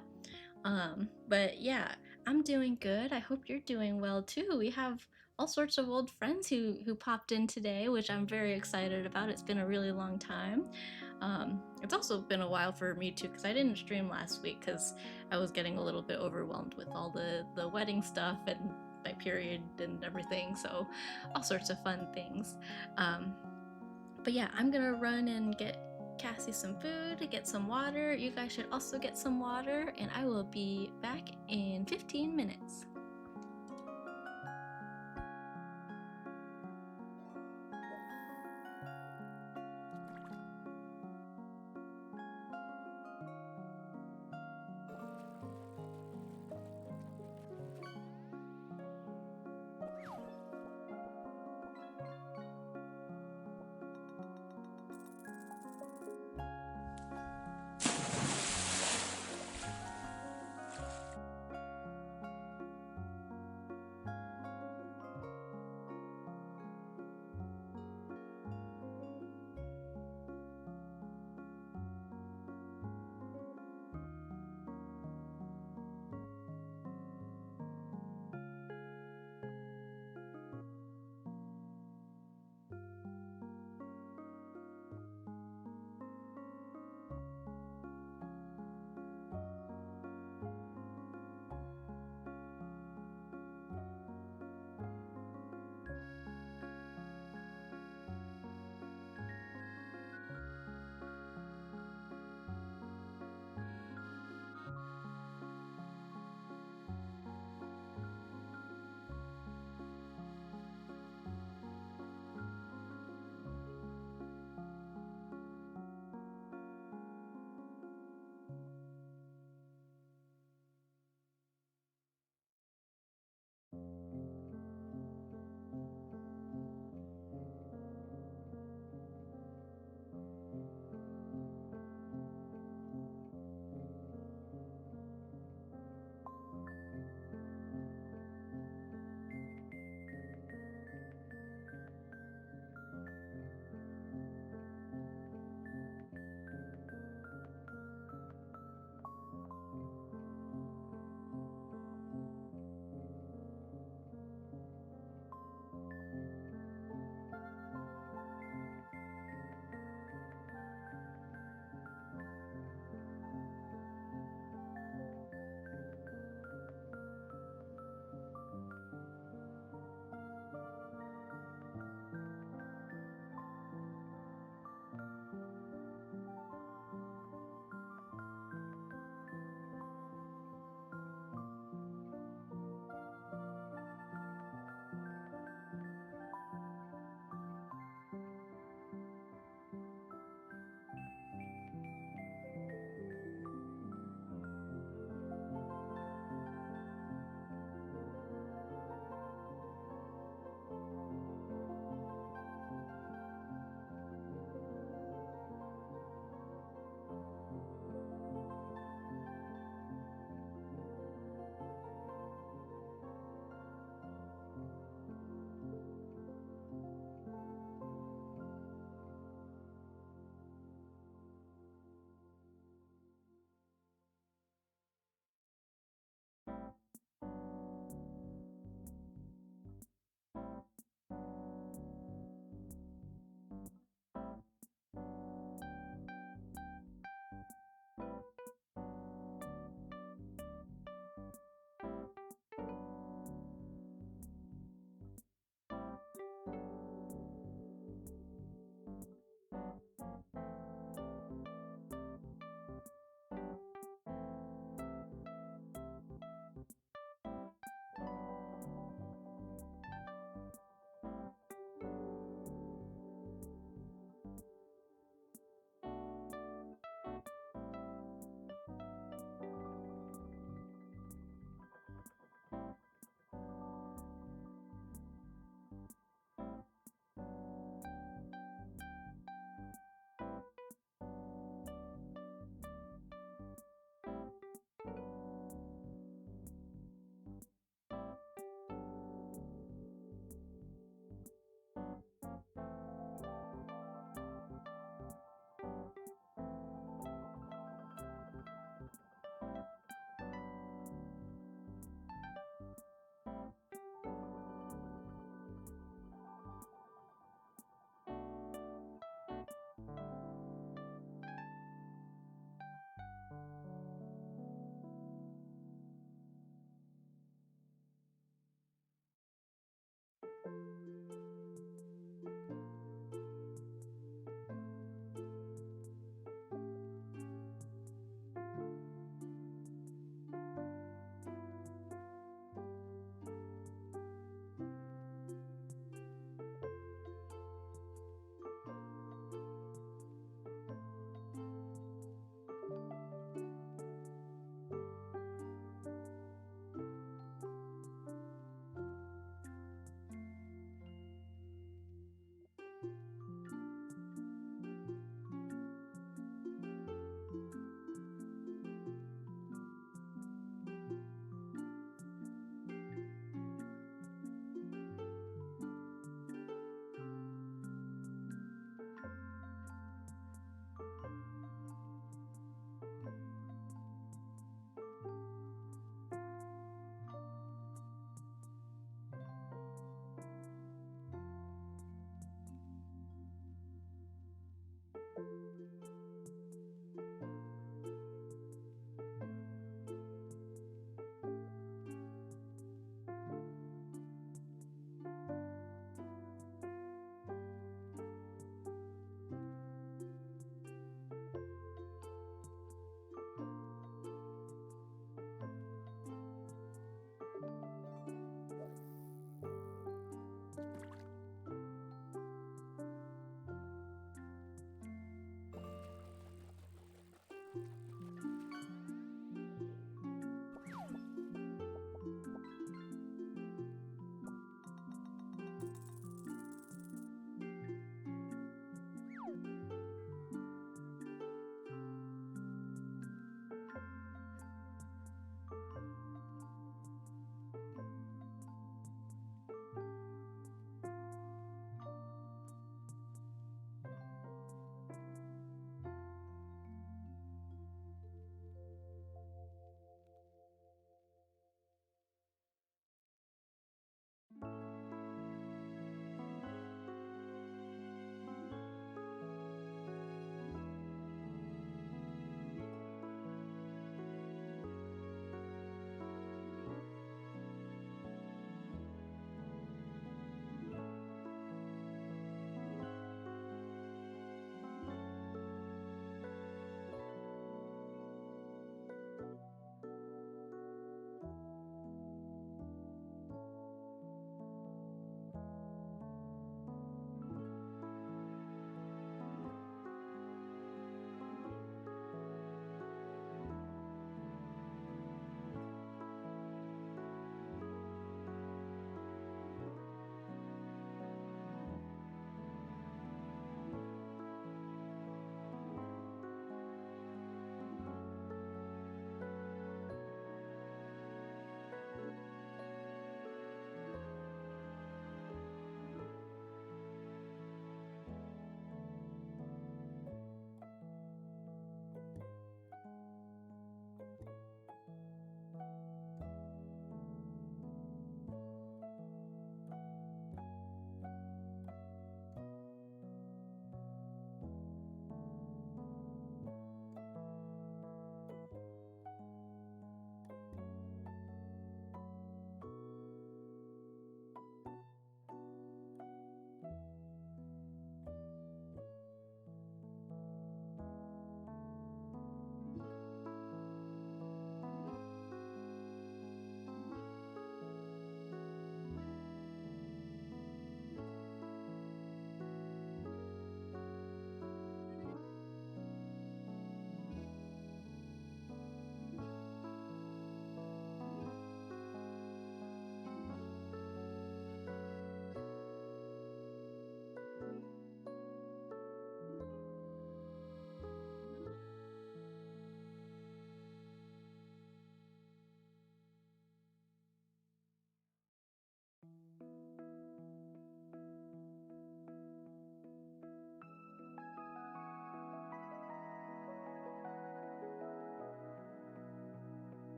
But yeah, I'm doing good. I hope you're doing well too. We have all sorts of old friends who popped in today, which I'm very excited about. It's been a really long time. It's also been a while for me too, because I didn't stream last week because I was getting a little bit overwhelmed with all the wedding stuff and my period and everything, so all sorts of fun things. But yeah, I'm gonna run and get Cassie some food, get some water. You guys should also get some water, and I will be back in 15 minutes.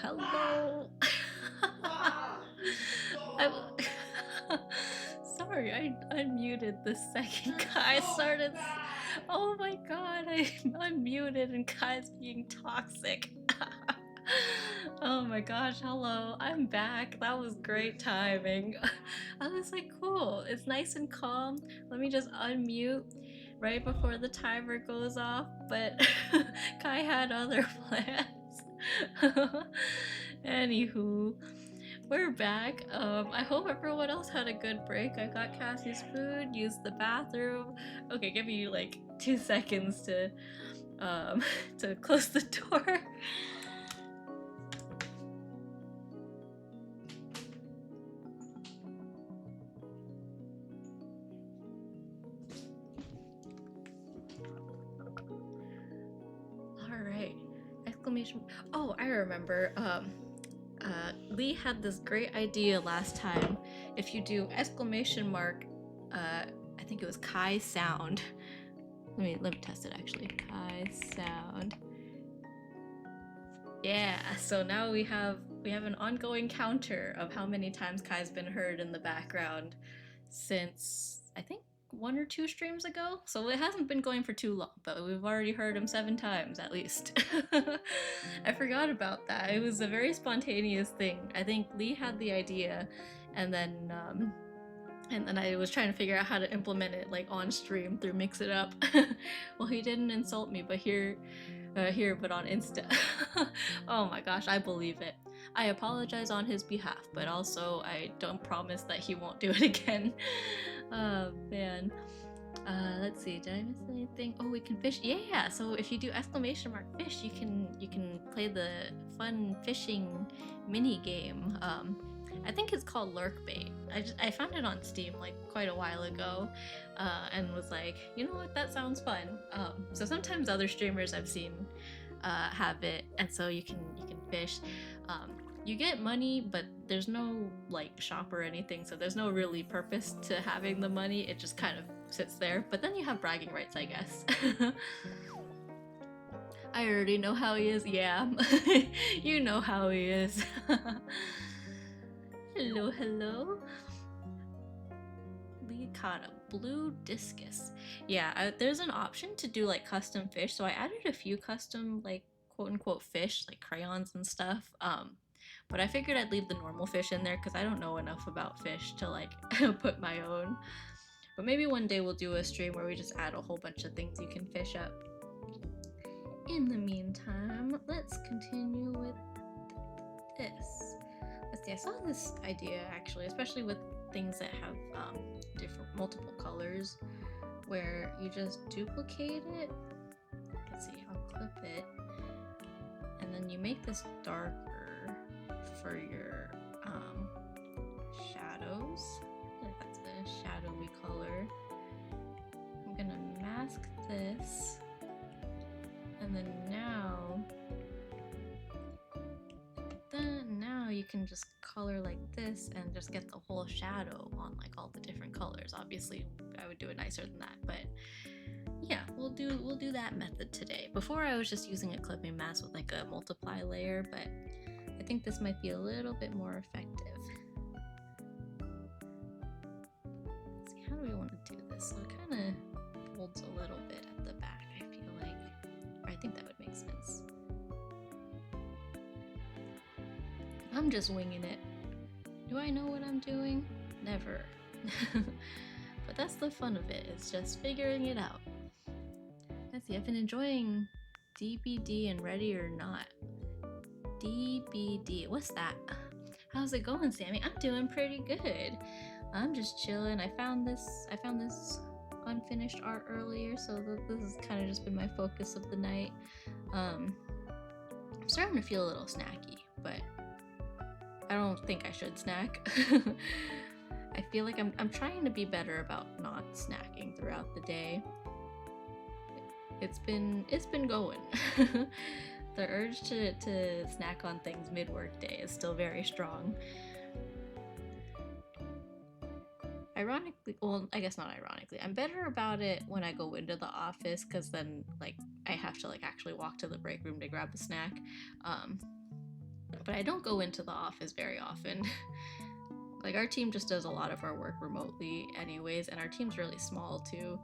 hello. I'm sorry, I unmuted the second Kai started. Oh my god, I unmuted and Kai's being toxic. Oh my gosh, hello, I'm back. That was great timing. I was like, cool, it's nice and calm. Let me just unmute right before the timer goes off, but Kai had other plans. Anywho, we're back. I hope everyone else had a good break. I got Cassie's food, used the bathroom. Okay, give me like 2 seconds to to close the door. Alright. Exclamation. Oh, I remember. Lee had this great idea last time. If you do exclamation mark, I think it was Kai sound. Let me test it actually. Kai sound. Yeah, so now we have an ongoing counter of how many times Kai's been heard in the background since I think 1 or 2 streams ago. So it hasn't been going for too long, but we've already heard him 7 times at least. I forgot about that. It was a very spontaneous thing. I think Lee had the idea, and then I was trying to figure out how to implement it like on stream through Mix It Up. Well, he didn't insult me, but here but on Insta. Oh my gosh, I believe it. I apologize on his behalf, but also I don't promise that he won't do it again. Oh man. Let's see, did I miss anything? Oh, we can fish. Yeah, so if you do exclamation mark fish, you can play the fun fishing mini game. I think it's called Lurkbait. I found it on Steam like quite a while ago, and was like, you know what, that sounds fun. So sometimes other streamers I've seen have it, and so you can fish. You get money, but there's no like shop or anything, so there's no really purpose to having the money. It just kind of sits there. But then you have bragging rights, I guess. I already know how he is. Yeah, you know how he is. Hello, hello. Lee caught a blue discus. Yeah, there's an option to do like custom fish, so I added a few custom like quote-unquote fish, like crayons and stuff. But I figured I'd leave the normal fish in there because I don't know enough about fish to like put my own. But maybe one day we'll do a stream where we just add a whole bunch of things you can fish up. In the meantime, let's continue with this. Let's see, I saw this idea actually, especially with things that have different multiple colors, where you just duplicate it. Let's see, I'll clip it, and then you make this darker for your shadows. I feel like that's a shadowy color. I'm gonna mask this, and then now you can just color like this and just get the whole shadow on like all the different colors. Obviously I would do it nicer than that, but yeah, we'll do that method today. Before I was just using a clipping mask with like a multiply layer, but I think this might be a little bit more effective. Let's see, how do we want to do this? So it kind of folds a little bit at the back, I feel like. Or I think that would make sense. I'm just winging it. Do I know what I'm doing? Never. But that's the fun of it, it's just figuring it out. Let's see, I've been enjoying DBD and Ready or Not. DBD, what's that? How's it going, Sammy? I'm doing pretty good. I'm just chilling. I found this unfinished art earlier, so this has kind of just been my focus of the night. I'm starting to feel a little snacky, but I don't think I should snack. I feel like I'm trying to be better about not snacking throughout the day. It's been going. The urge to snack on things mid-work day is still very strong. Ironically, well, I guess not ironically, I'm better about it when I go into the office, because then like I have to like actually walk to the break room to grab a snack. but I don't go into the office very often. Like, our team just does a lot of our work remotely anyways, and our team's really small too.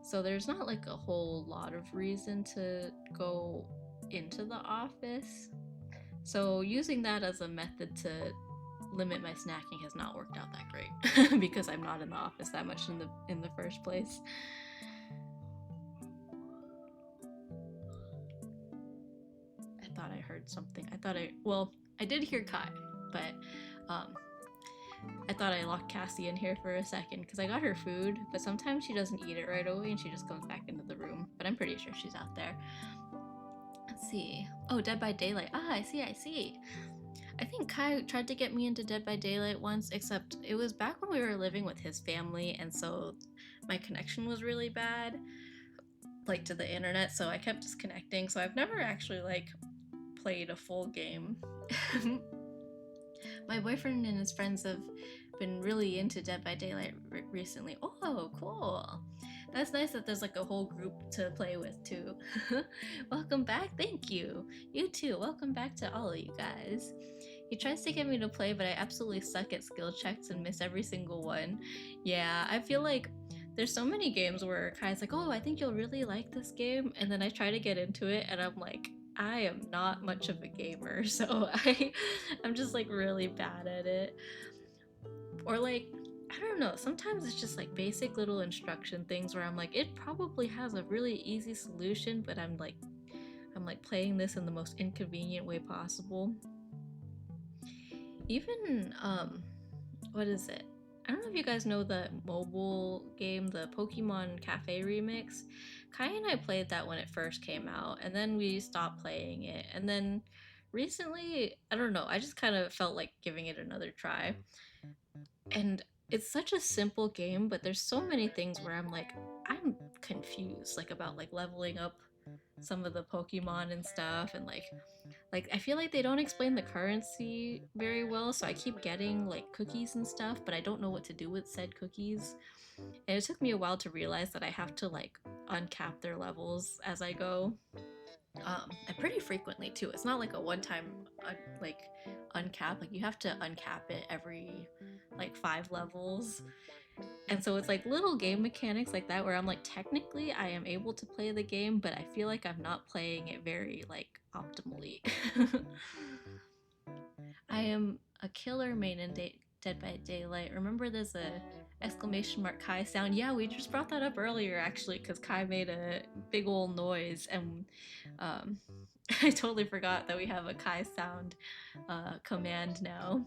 So there's not like a whole lot of reason to go into the office. So using that as a method to limit my snacking has not worked out that great because I'm not in the office that much in the first place. I thought I heard something. I did hear Kai, but I thought I locked Cassie in here for a second because I got her food, but sometimes she doesn't eat it right away and she just comes back into the room. But I'm pretty sure she's out there. Let's see. Oh, Dead by Daylight. Ah, I see. I think Kai tried to get me into Dead by Daylight once, except it was back when we were living with his family, and so my connection was really bad, like to the internet, so I kept disconnecting, so I've never actually like played a full game. My boyfriend and his friends have been really into Dead by Daylight recently. Oh, cool. That's nice that there's like a whole group to play with too. Welcome back. Thank you. You too. Welcome back to all of you guys. He tries to get me to play, but I absolutely suck at skill checks and miss every single one. Yeah, I feel like there's so many games where Kai's like, oh, I think you'll really like this game. And then I try to get into it and I'm like, I am not much of a gamer, so I'm just like really bad at it. Or like, I don't know, sometimes it's just like basic little instruction things where I'm like, it probably has a really easy solution, but I'm like playing this in the most inconvenient way possible. Even what is it? I don't know if you guys know the mobile game, the Pokemon Cafe remix. Kai and I played that when it first came out, and then we stopped playing it. And then recently, I don't know, I just kind of felt like giving it another try. And it's such a simple game, but there's so many things where I'm confused, like about like leveling up some of the Pokemon and stuff, and like I feel like they don't explain the currency very well, so I keep getting like cookies and stuff, but I don't know what to do with said cookies. And it took me a while to realize that I have to like uncap their levels as I go. And pretty frequently too. It's not like a one-time like uncap. Like you have to uncap it every like 5 levels. And so it's like little game mechanics like that where I'm like, technically I am able to play the game, but I feel like I'm not playing it very like optimally. I am a killer main in Dead by Daylight. Remember there's a exclamation mark Kai sound? Yeah, we just brought that up earlier actually because Kai made a big old noise and I totally forgot that we have a Kai sound command now.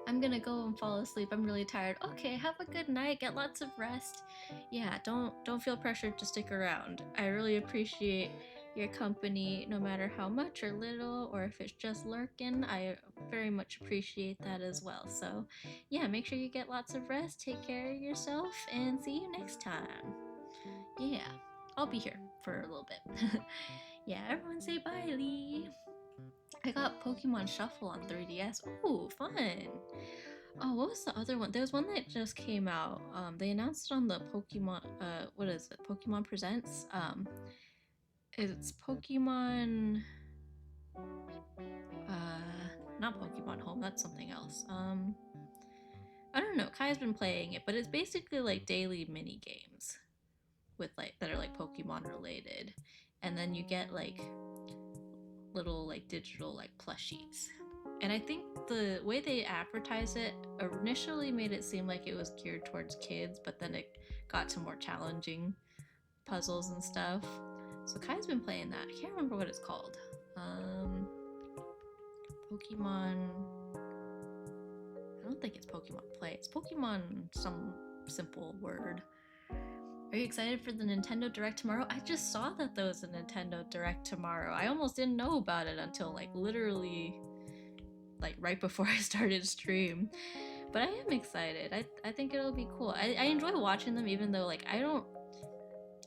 I'm gonna go and fall asleep. I'm really tired. Okay, have a good night. Get lots of rest. Yeah, don't feel pressured to stick around. I really appreciate your company, no matter how much or little, or if it's just lurking. I very much appreciate that as well. So, yeah, make sure you get lots of rest. Take care of yourself, and see you next time. Yeah, I'll be here for a little bit. Yeah, everyone say bye, Lee. I got Pokemon Shuffle on 3DS. Ooh, fun! Oh, what was the other one? There was one that just came out. They announced it on the Pokemon. What is it? Pokemon Presents. It's Pokemon. Not Pokemon Home. That's something else. I don't know. Kai's been playing it, but it's basically like daily mini games with like that are like Pokemon related, and then you get like little like digital like plushies. And I think the way they advertise it initially made it seem like it was geared towards kids, but then it got to more challenging puzzles and stuff. So Kai's been playing that. I can't remember what it's called. Pokemon. I don't think it's Pokemon Play. It's Pokemon some simple word. Are you excited for the Nintendo Direct tomorrow? I just saw that there was a Nintendo Direct tomorrow. I almost didn't know about it until like literally like right before I started stream. But I am excited. I think it'll be cool. I enjoy watching them even though like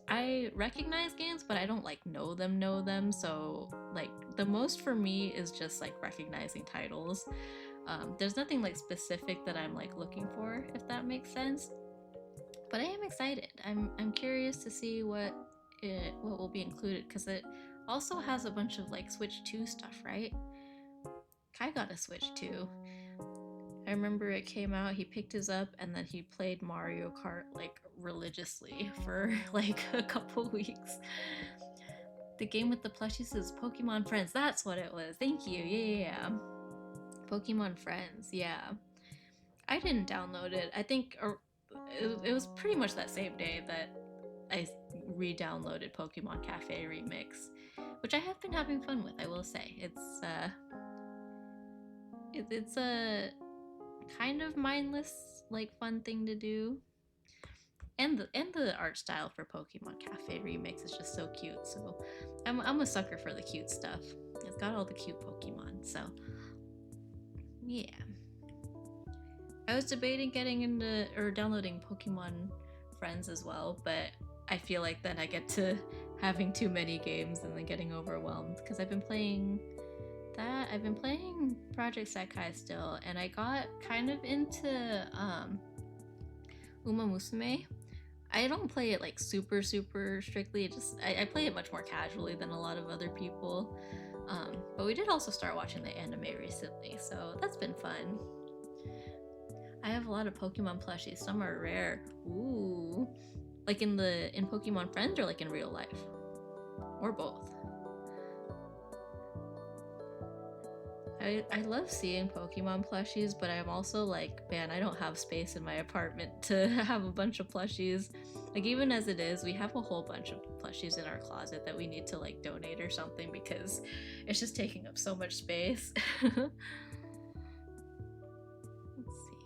I recognize games but I don't like know them, so like the most for me is just like recognizing titles. There's nothing like specific that I'm like looking for, if that makes sense. But I am excited. I'm curious to see what will be included because it also has a bunch of like Switch 2 stuff, right? Kai got a Switch too. I remember it came out, he picked his up, and then he played Mario Kart like religiously for like a couple weeks. The game with the plushies is Pokemon Friends. That's what it was. Thank you. Yeah. Pokemon Friends. Yeah. I didn't download it. I think it was pretty much that same day that I re-downloaded Pokemon Cafe Remix, which I have been having fun with. I will say it's a kind of mindless, like, fun thing to do. And the art style for Pokemon Cafe Remix is just so cute. So I'm a sucker for the cute stuff. It's got all the cute Pokemon. So yeah, I was debating getting into or downloading Pokemon Friends as well, but I feel like then I get to having too many games and then getting overwhelmed because I've been playing that. I've been playing Project Sekai still, and I got kind of into Uma Musume. I don't play it like super strictly. I play it much more casually than a lot of other people. But we did also start watching the anime recently, so that's been fun. I have a lot of Pokemon plushies. Some are rare. Ooh, like in Pokemon Friends or like in real life, or both. I love seeing Pokemon plushies, but I'm also like, man, I don't have space in my apartment to have a bunch of plushies. Like, even as it is, we have a whole bunch of plushies in our closet that we need to like donate or something because it's just taking up so much space. Let's see.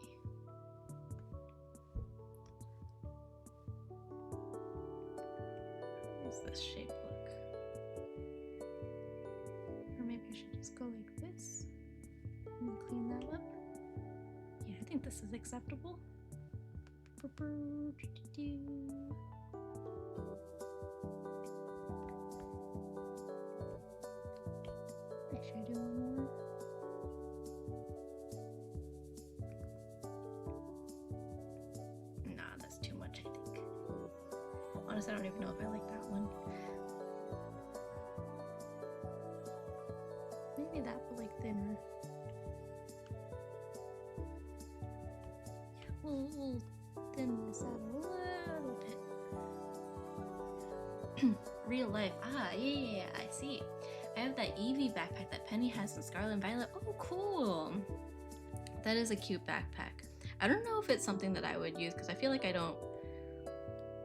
How does this shape look? Or maybe I should just go like this. Clean that up. Yeah, I think this is acceptable. Should I do one more? Nah, that's too much, I think. Honestly, I don't even know if I like that one. Maybe that, but like thinner. We'll thin this out a little bit. Real life. Ah, yeah, I see. I have that Eevee backpack that Penny has in Scarlet and Violet. Oh, cool. That is a cute backpack. I don't know if it's something that I would use because I feel like I don't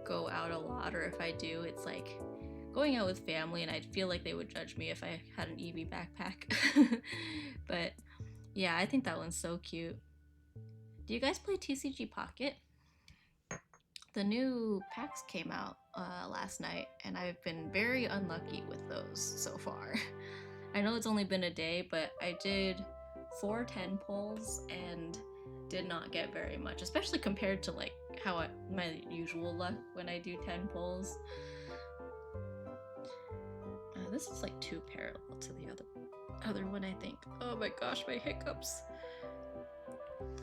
go out a lot, or if I do, it's like going out with family and I'd feel like they would judge me if I had an Eevee backpack. But yeah, I think that one's so cute. Do you guys play TCG Pocket? The new packs came out last night, and I've been very unlucky with those so far. I know it's only been a day, but I did 4 10 pulls and did not get very much, especially compared to like my usual luck when I do 10 pulls. This is like too parallel to the other one, I think. Oh my gosh, my hiccups.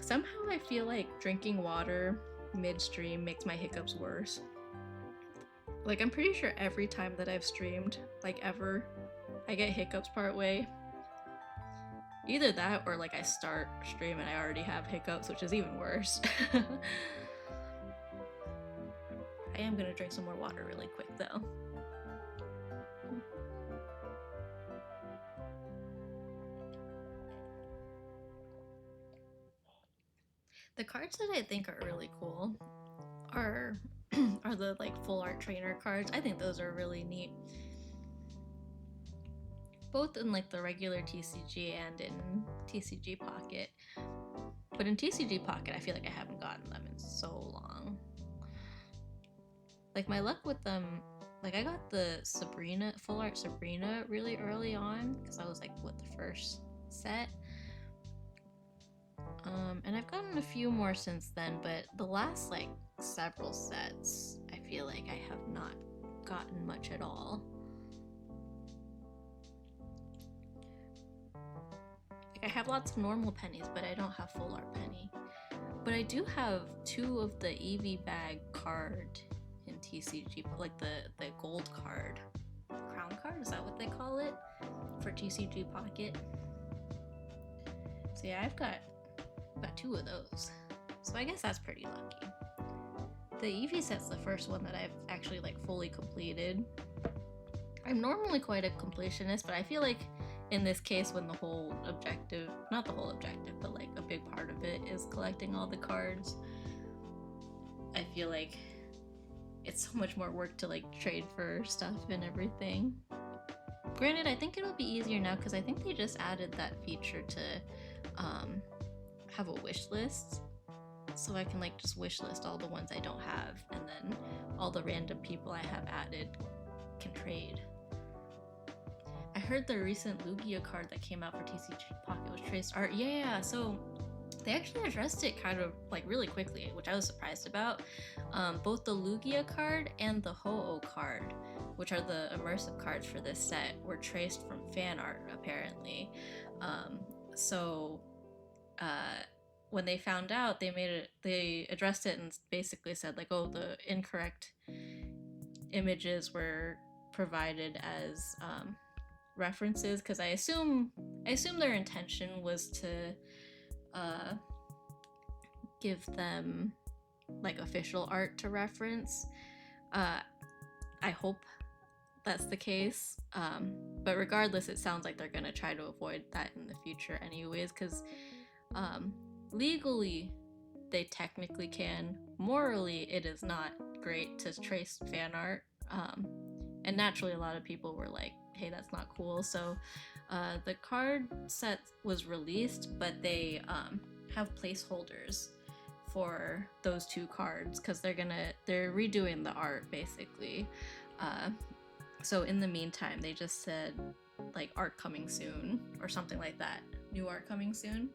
Somehow I feel like drinking water midstream makes my hiccups worse. Like, I'm pretty sure every time that I've streamed, like ever, I get hiccups part way. Either that or like I start stream and I already have hiccups, which is even worse. I am gonna drink some more water really quick though. The cards that I think are really cool are the like full art trainer cards. I think those are really neat. Both in like the regular TCG and in TCG Pocket. But in TCG Pocket, I feel like I haven't gotten them in so long. Like, my luck with them, like, I got the Sabrina, full art Sabrina really early on because I was like, what, the first set? And I've gotten a few more since then, but the last like several sets, I feel like I have not gotten much at all. Like, I have lots of normal pennies, but I don't have full art penny. But I do have 2 of the Eevee bag card in TCG, like the gold card. Crown card, is that what they call it? For TCG Pocket. So yeah, I've got 2 of those. So I guess that's pretty lucky. The Eevee set's the first one that I've actually like fully completed. I'm normally quite a completionist, but I feel like in this case, when the whole objective, not the whole objective, but like a big part of it is collecting all the cards, I feel like it's so much more work to like trade for stuff and everything. Granted, I think it'll be easier now because I think they just added that feature to have a wish list. So I can like just wish list all the ones I don't have, and then all the random people I have added can trade. I heard the recent Lugia card that came out for TCG Pocket was traced art. Yeah, so they actually addressed it kind of like really quickly, which I was surprised about. Both the Lugia card and the Ho-Oh card, which are the immersive cards for this set, were traced from fan art apparently. When they found out, they addressed it and basically said like, oh, the incorrect images were provided as references, because I assume their intention was to give them like official art to reference. I hope that's the case, but regardless, it sounds like they're gonna try to avoid that in the future anyways, because legally they technically can. Morally, it is not great to trace fan art, and naturally a lot of people were like, hey, that's not cool. So the card set was released, but they have placeholders for those 2 cards because they're redoing the art basically. So in the meantime, they just said like art coming soon or something like that, new art coming soon.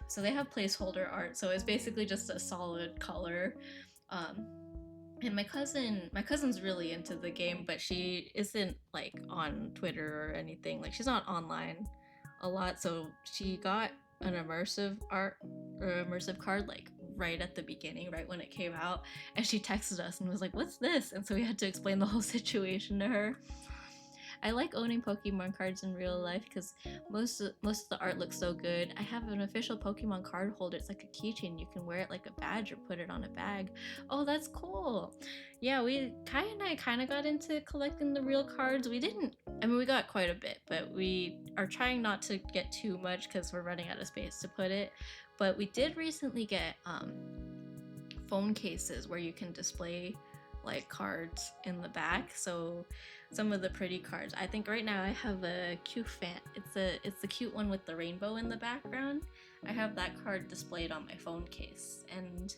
So they have placeholder art, so it's basically just a solid color. And my cousin's really into the game, but she isn't like on Twitter or anything. Like, she's not online a lot, so she got an immersive card like right at the beginning, right when it came out, and she texted us and was like, "What's this?" And so we had to explain the whole situation to her. I like owning Pokemon cards in real life because most of the art looks so good. I have an official Pokemon card holder. It's like a keychain. You can wear it like a badge or put it on a bag. Oh, that's cool. Yeah, Kai and I kind of got into collecting the real cards. We got quite a bit, but we are trying not to get too much because we're running out of space to put it. But we did recently get phone cases where you can display like cards in the back. So some of the pretty cards. I think right now I have a cute fan. It's the cute one with the rainbow in the background. I have that card displayed on my phone case. And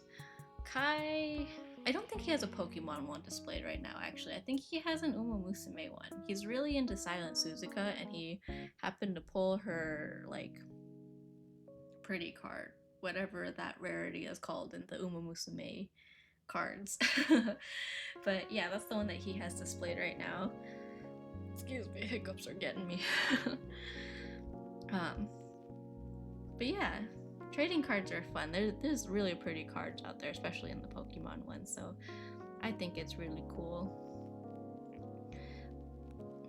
Kai, I don't think he has a Pokemon one displayed right now, actually. I think he has an Uma Musume one. He's really into Silent Suzuka, and he happened to pull her, like, pretty card, whatever that rarity is called in the Uma Musume cards. But yeah, that's the one that he has displayed right now. Excuse me, hiccups are getting me. But yeah, trading cards are fun. There's really pretty cards out there, especially in the Pokemon ones, so I think it's really cool.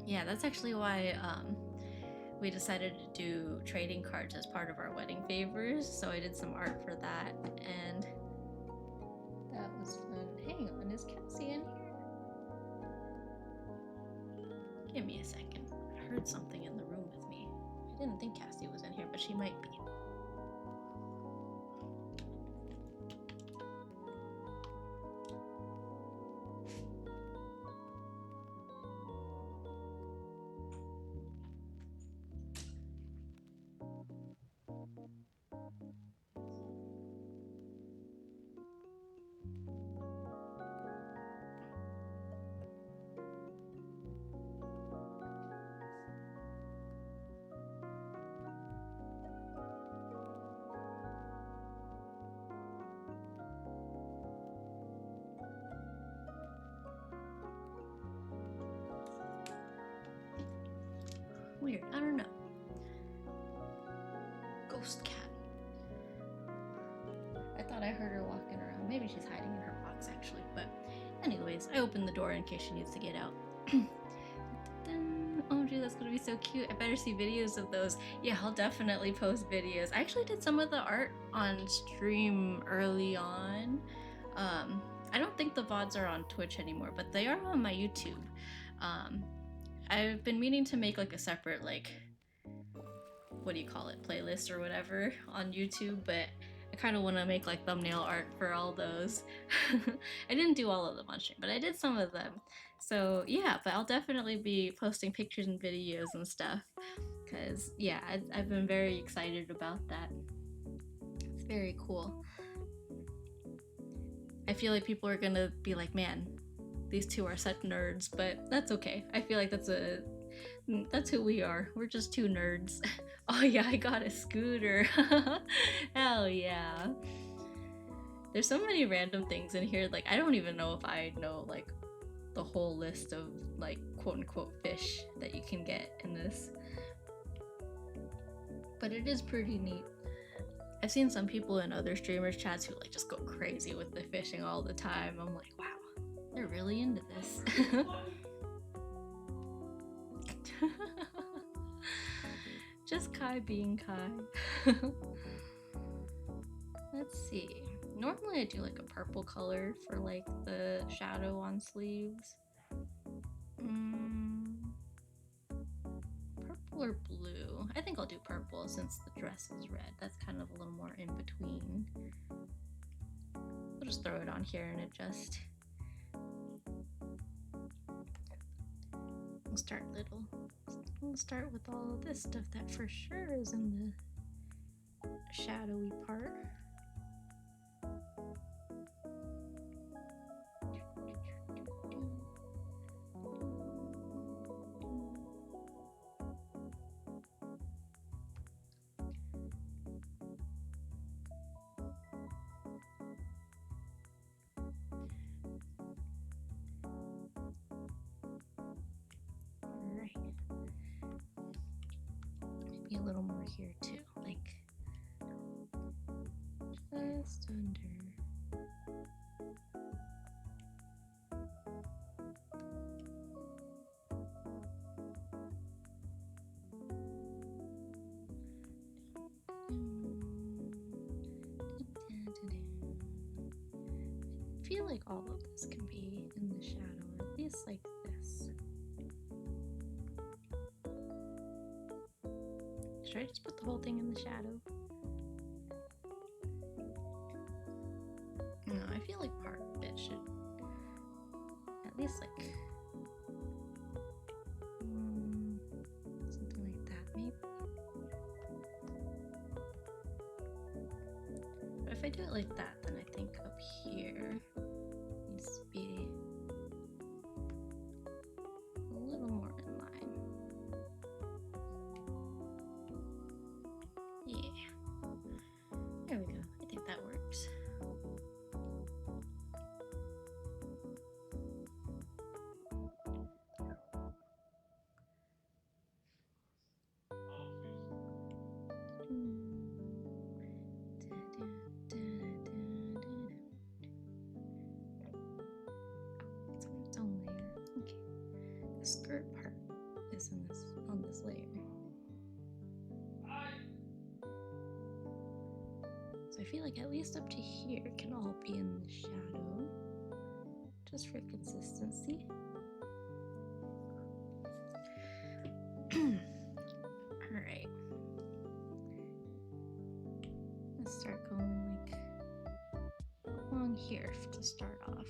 Yeah, that's actually why we decided to do trading cards as part of our wedding favors, so I did some art for that, and that was fun. Hang on, is Cassie in here? Give me a second. I heard something in the room with me. I didn't think Cassie was in here, but she might be. Weird, I don't know. Ghost cat. I thought I heard her walking around. Maybe she's hiding in her box, actually. But anyways, I opened the door in case she needs to get out. Oh gee, that's gonna be so cute. I better see videos of those. Yeah, I'll definitely post videos. I actually did some of the art on stream early on. I don't think the VODs are on Twitch anymore, but they are on my YouTube. I've been meaning to make like a separate, like, what do you call it, playlist or whatever on YouTube, but I kind of want to make like thumbnail art for all those. I didn't do all of them on stream, but I did some of them. So yeah, but I'll definitely be posting pictures and videos and stuff, because yeah, I've been very excited about that. It's very cool. I feel like people are gonna be like, man, these two are such nerds, but that's okay. I feel like that's who we are. We're just two nerds. Oh yeah, I got a scooter. Hell yeah. There's so many random things in here, like I don't even know if I know like the whole list of like quote unquote fish that you can get in this. But it is pretty neat. I've seen some people in other streamers chats who like just go crazy with the fishing all the time. I'm like, wow, they're really into this. Just Kai being Kai. Let's see. Normally I do like a purple color for like the shadow on sleeves. Purple or blue? I think I'll do purple since the dress is red. That's kind of a little more in between. We'll just throw it on here and adjust. We'll start little. We'll start with all of this stuff that for sure is in the shadowy part. A little more here too, like just under. I feel like all of this can be in the shadow, at least like this. Should I just put the whole thing in the shadow? No, I feel like part of it should at least like something like that maybe. But if I do it like that, then I think up here needs to be a little more in line. Yeah. There we go. I think that works. It's on its own layer. Okay. The skirt part is on this layer. So I feel like at least up to here can all be in the shadow, just for consistency. Alright. Let's start going like along here to start off.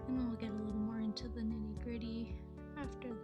And then we'll get a little more into the nitty-gritty after that.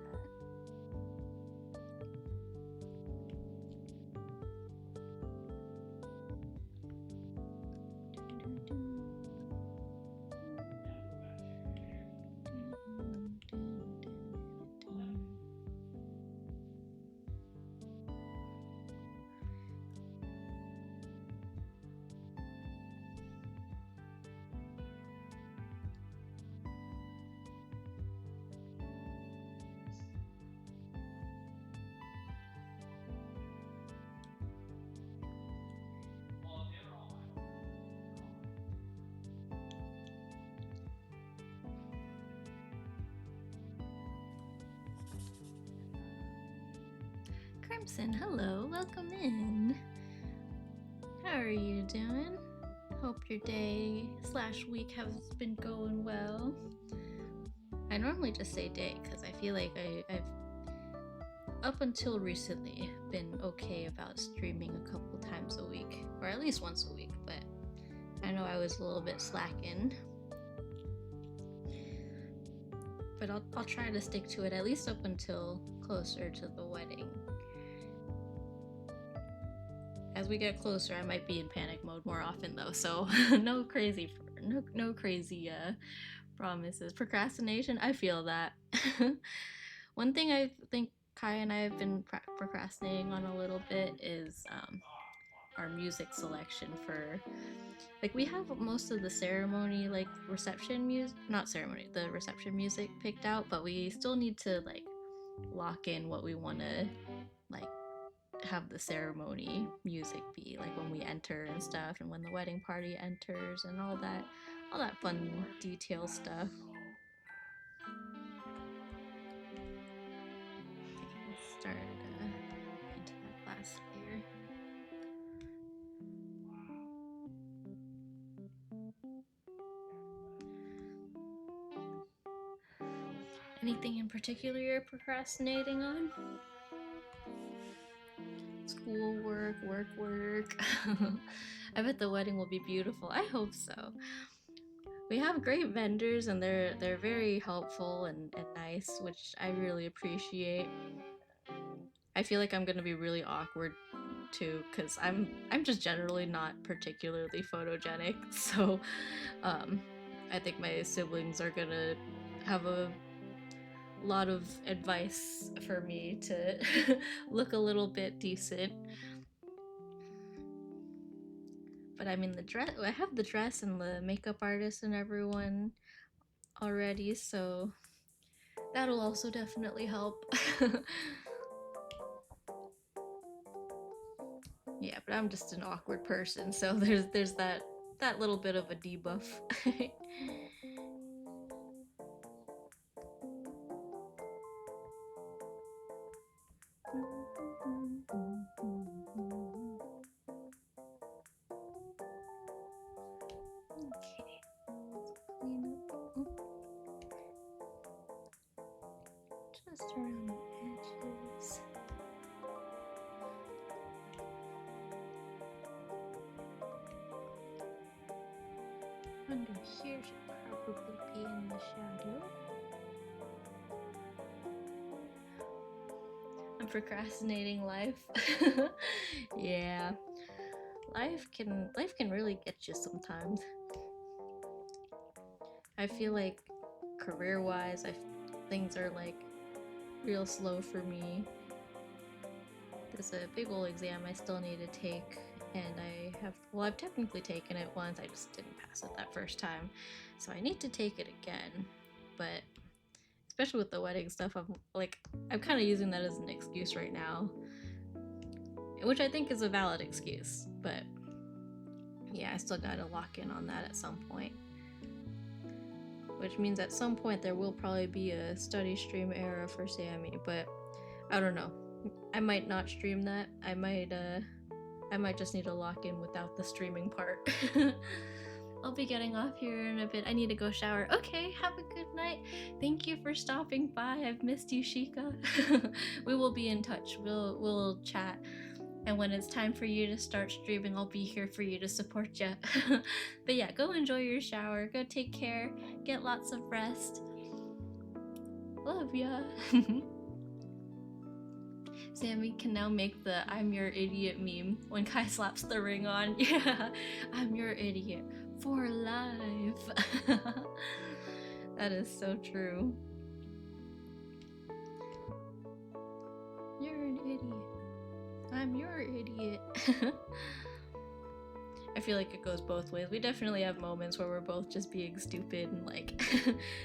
Crimson, hello, welcome in. How are you doing? Hope your day / week has been going well. I normally just say day because I feel like I've up until recently been okay about streaming a couple times a week, or at least once a week, but I know I was a little bit slacking. But I'll try to stick to it at least up until closer to the wedding. As we get closer, I might be in panic mode more often though, so no crazy promises. Procrastination, I feel that. One thing I think Kai and I have been procrastinating on a little bit is our music selection for, like, we have most of the ceremony, like, reception music, not ceremony, the reception music picked out, but we still need to, like, lock in what we want to, like, have the ceremony music be, like when we enter and stuff, and when the wedding party enters, and all that fun detail stuff. Okay, let's start into that last layer. Anything in particular you're procrastinating on? Schoolwork, work. I bet the wedding will be beautiful. I hope so. We have great vendors and they're very helpful and nice, which I really appreciate. I feel like I'm gonna be really awkward too, because I'm just generally not particularly photogenic, so I think my siblings are gonna have a lot of advice for me to look a little bit decent. But I mean, I have the dress and the makeup artist and everyone already, so that'll also definitely help. Yeah, but I'm just an awkward person, so there's that little bit of a debuff. Okay, let's clean up. Just around the edges. Under here should probably be in the shadow. I'm procrastinating life. Yeah. Life can really get you sometimes. I feel like career-wise, things are like real slow for me. There's a big old exam I still need to take, and I've technically taken it once, I just didn't pass it that first time, so I need to take it again. But especially with the wedding stuff, I'm kind of using that as an excuse right now, which I think is a valid excuse, but yeah, I still gotta lock in on that at some point. Which means at some point there will probably be a study stream era for Sammy, but I don't know. I might not stream that. I might just need to lock in without the streaming part. I'll be getting off here in a bit. I need to go shower. Okay, have a good night. Thank you for stopping by. I've missed you, Shika. We will be in touch. We'll chat. And when it's time for you to start streaming, I'll be here for you to support you. But yeah, go enjoy your shower. Go take care. Get lots of rest. Love ya. Sammy can now make the "I'm your idiot" meme when Kai slaps the ring on. Yeah, I'm your idiot for life. That is so true. You're an idiot. I'm your idiot. I feel like it goes both ways. We definitely have moments where we're both just being stupid and like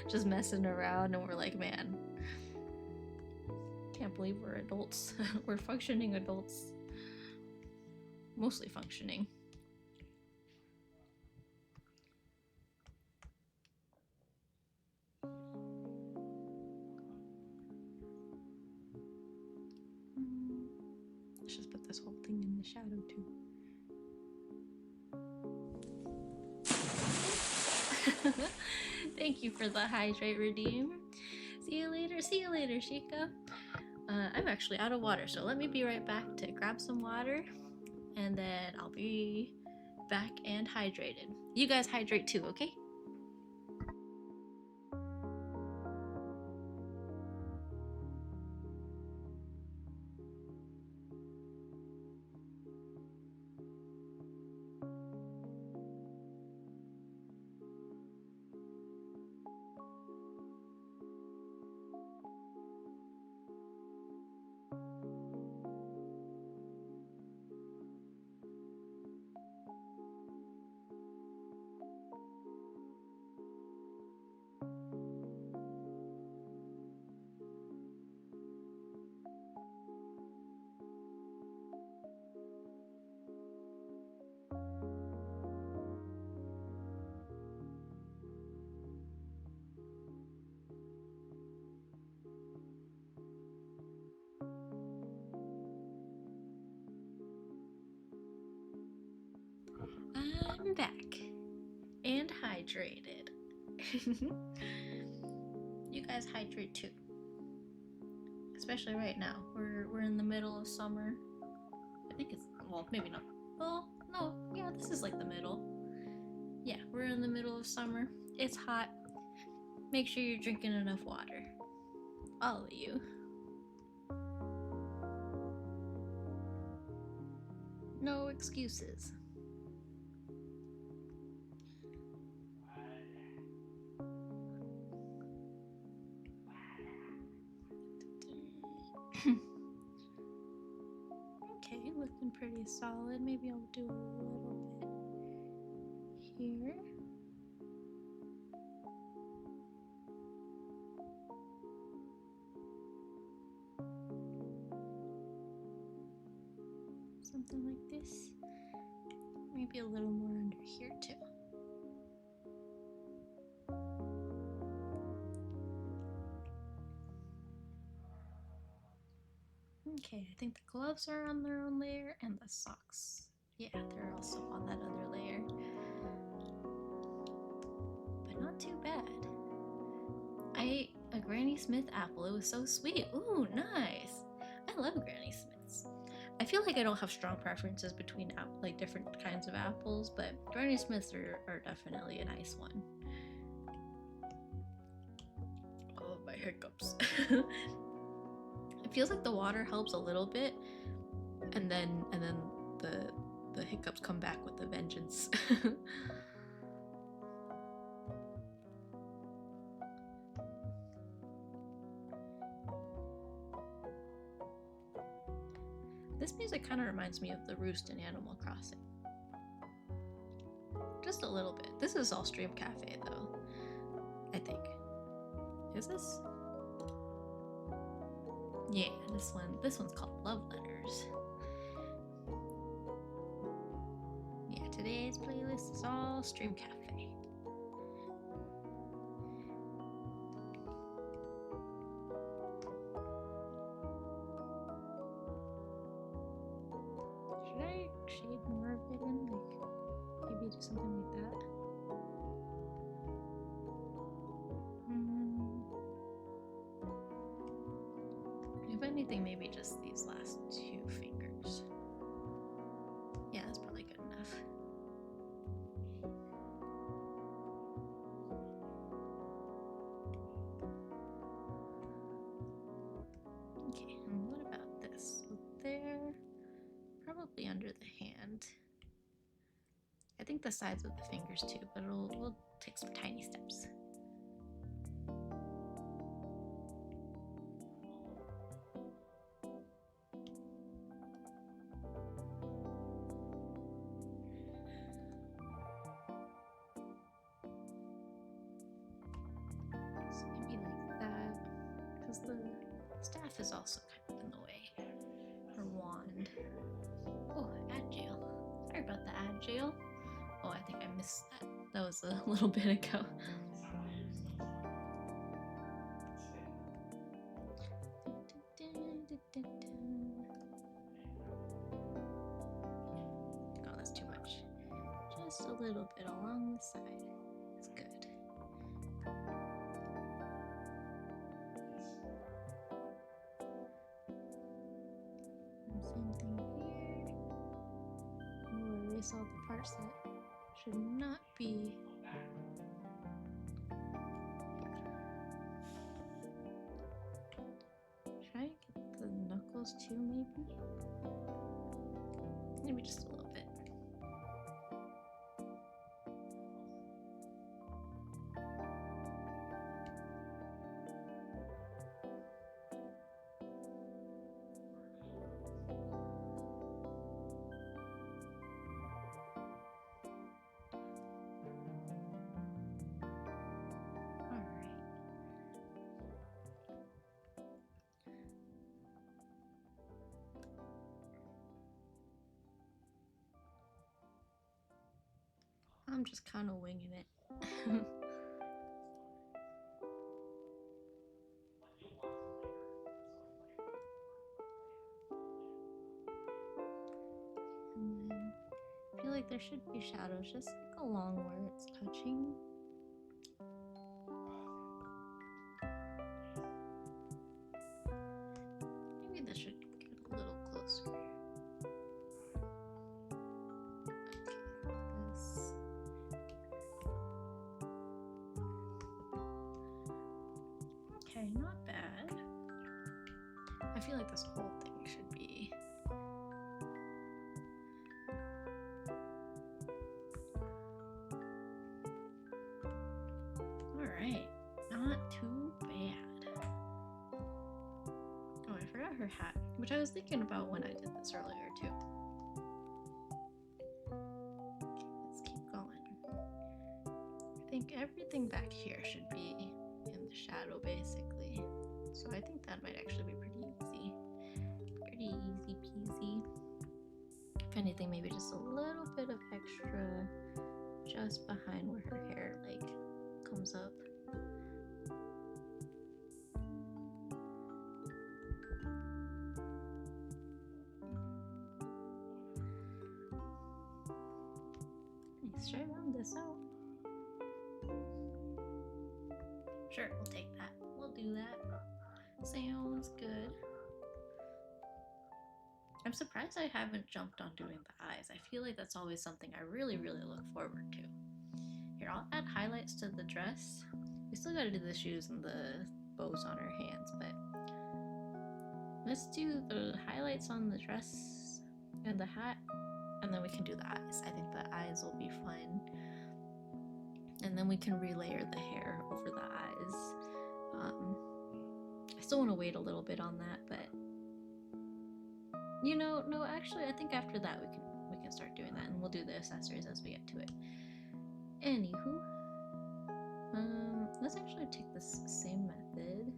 just messing around, and we're like, man, can't believe we're adults. We're functioning adults. Mostly functioning. Let's just put this whole thing in the shadow too. Thank you for the hydrate redeem. See you later, Shika. I'm actually out of water, so let me be right back to grab some water, and then I'll be back and hydrated. You guys hydrate too, okay? I'm back and hydrated. You guys hydrate too, especially right now. We're in the middle of summer. I think it's, well, maybe not. Well, no, yeah, this is like the middle. Yeah, we're in the middle of summer. It's hot. Make sure you're drinking enough water. All of you. No excuses. Okay, looking pretty solid. Maybe I'll do a little bit here. Something like this. Maybe a little more under here too. Okay, I think the gloves are on their own layer, and the socks. Yeah, they're also on that other layer. But not too bad. I ate a Granny Smith apple. It was so sweet. Ooh, nice. I love Granny Smiths. I feel like I don't have strong preferences between like different kinds of apples, but Granny Smiths are definitely a nice one. Oh, my hiccups. It feels like the water helps a little bit, and then the hiccups come back with a vengeance. This music kind of reminds me of the roost in Animal Crossing. Just a little bit. This is all Stream Cafe though, I think. Is this? Yeah, this one's called Love Letters. Yeah, today's playlist is all Stream Cafe. Should I shade more of it in? Like, maybe do something like that? If anything, maybe just these last two fingers. Yeah, that's probably good enough. Okay, and what about this? So there, probably under the hand. I think the sides of the fingers too, but we'll take some tiny steps. So maybe like that, because the staff is also kind of in the way. Her wand. Oh, ad jail. Sorry about the ad jail. Oh, I think I missed that. That was a little bit ago. just a little bit along the side. It's good. And same thing here. We'll erase all the parts that should not be. Should I get the knuckles too, maybe? Maybe just a little bit. I'm just kind of winging it. And then I feel like there should be shadows just like along where it's touching. Maybe this should get a little closer. Okay, not bad. I feel like this whole thing should be alright, not too bad. Oh, I forgot her hat, which I was thinking about when I did this earlier too. Okay, let's keep going. I think everything back here should be in the shadow basically. So I think that might actually be pretty easy. Pretty easy peasy. If anything, maybe just a little bit of extra just behind where her hair like comes up. Let's try round this out. Sure, we'll take that. We'll do that. Sounds good. I'm surprised I haven't jumped on doing the eyes. I feel like that's always something I really look forward to. Here, I'll add highlights to the dress. We still gotta do the shoes and the bows on her hands, but let's do the highlights on the dress and the hat, and then we can do the eyes. I think the eyes will be fun. And then we can relayer the hair over the eyes. I still want to wait a little bit on that, but you know, no, actually, I think after that we can start doing that, and we'll do the accessories as we get to it. Anywho, let's actually take this same method.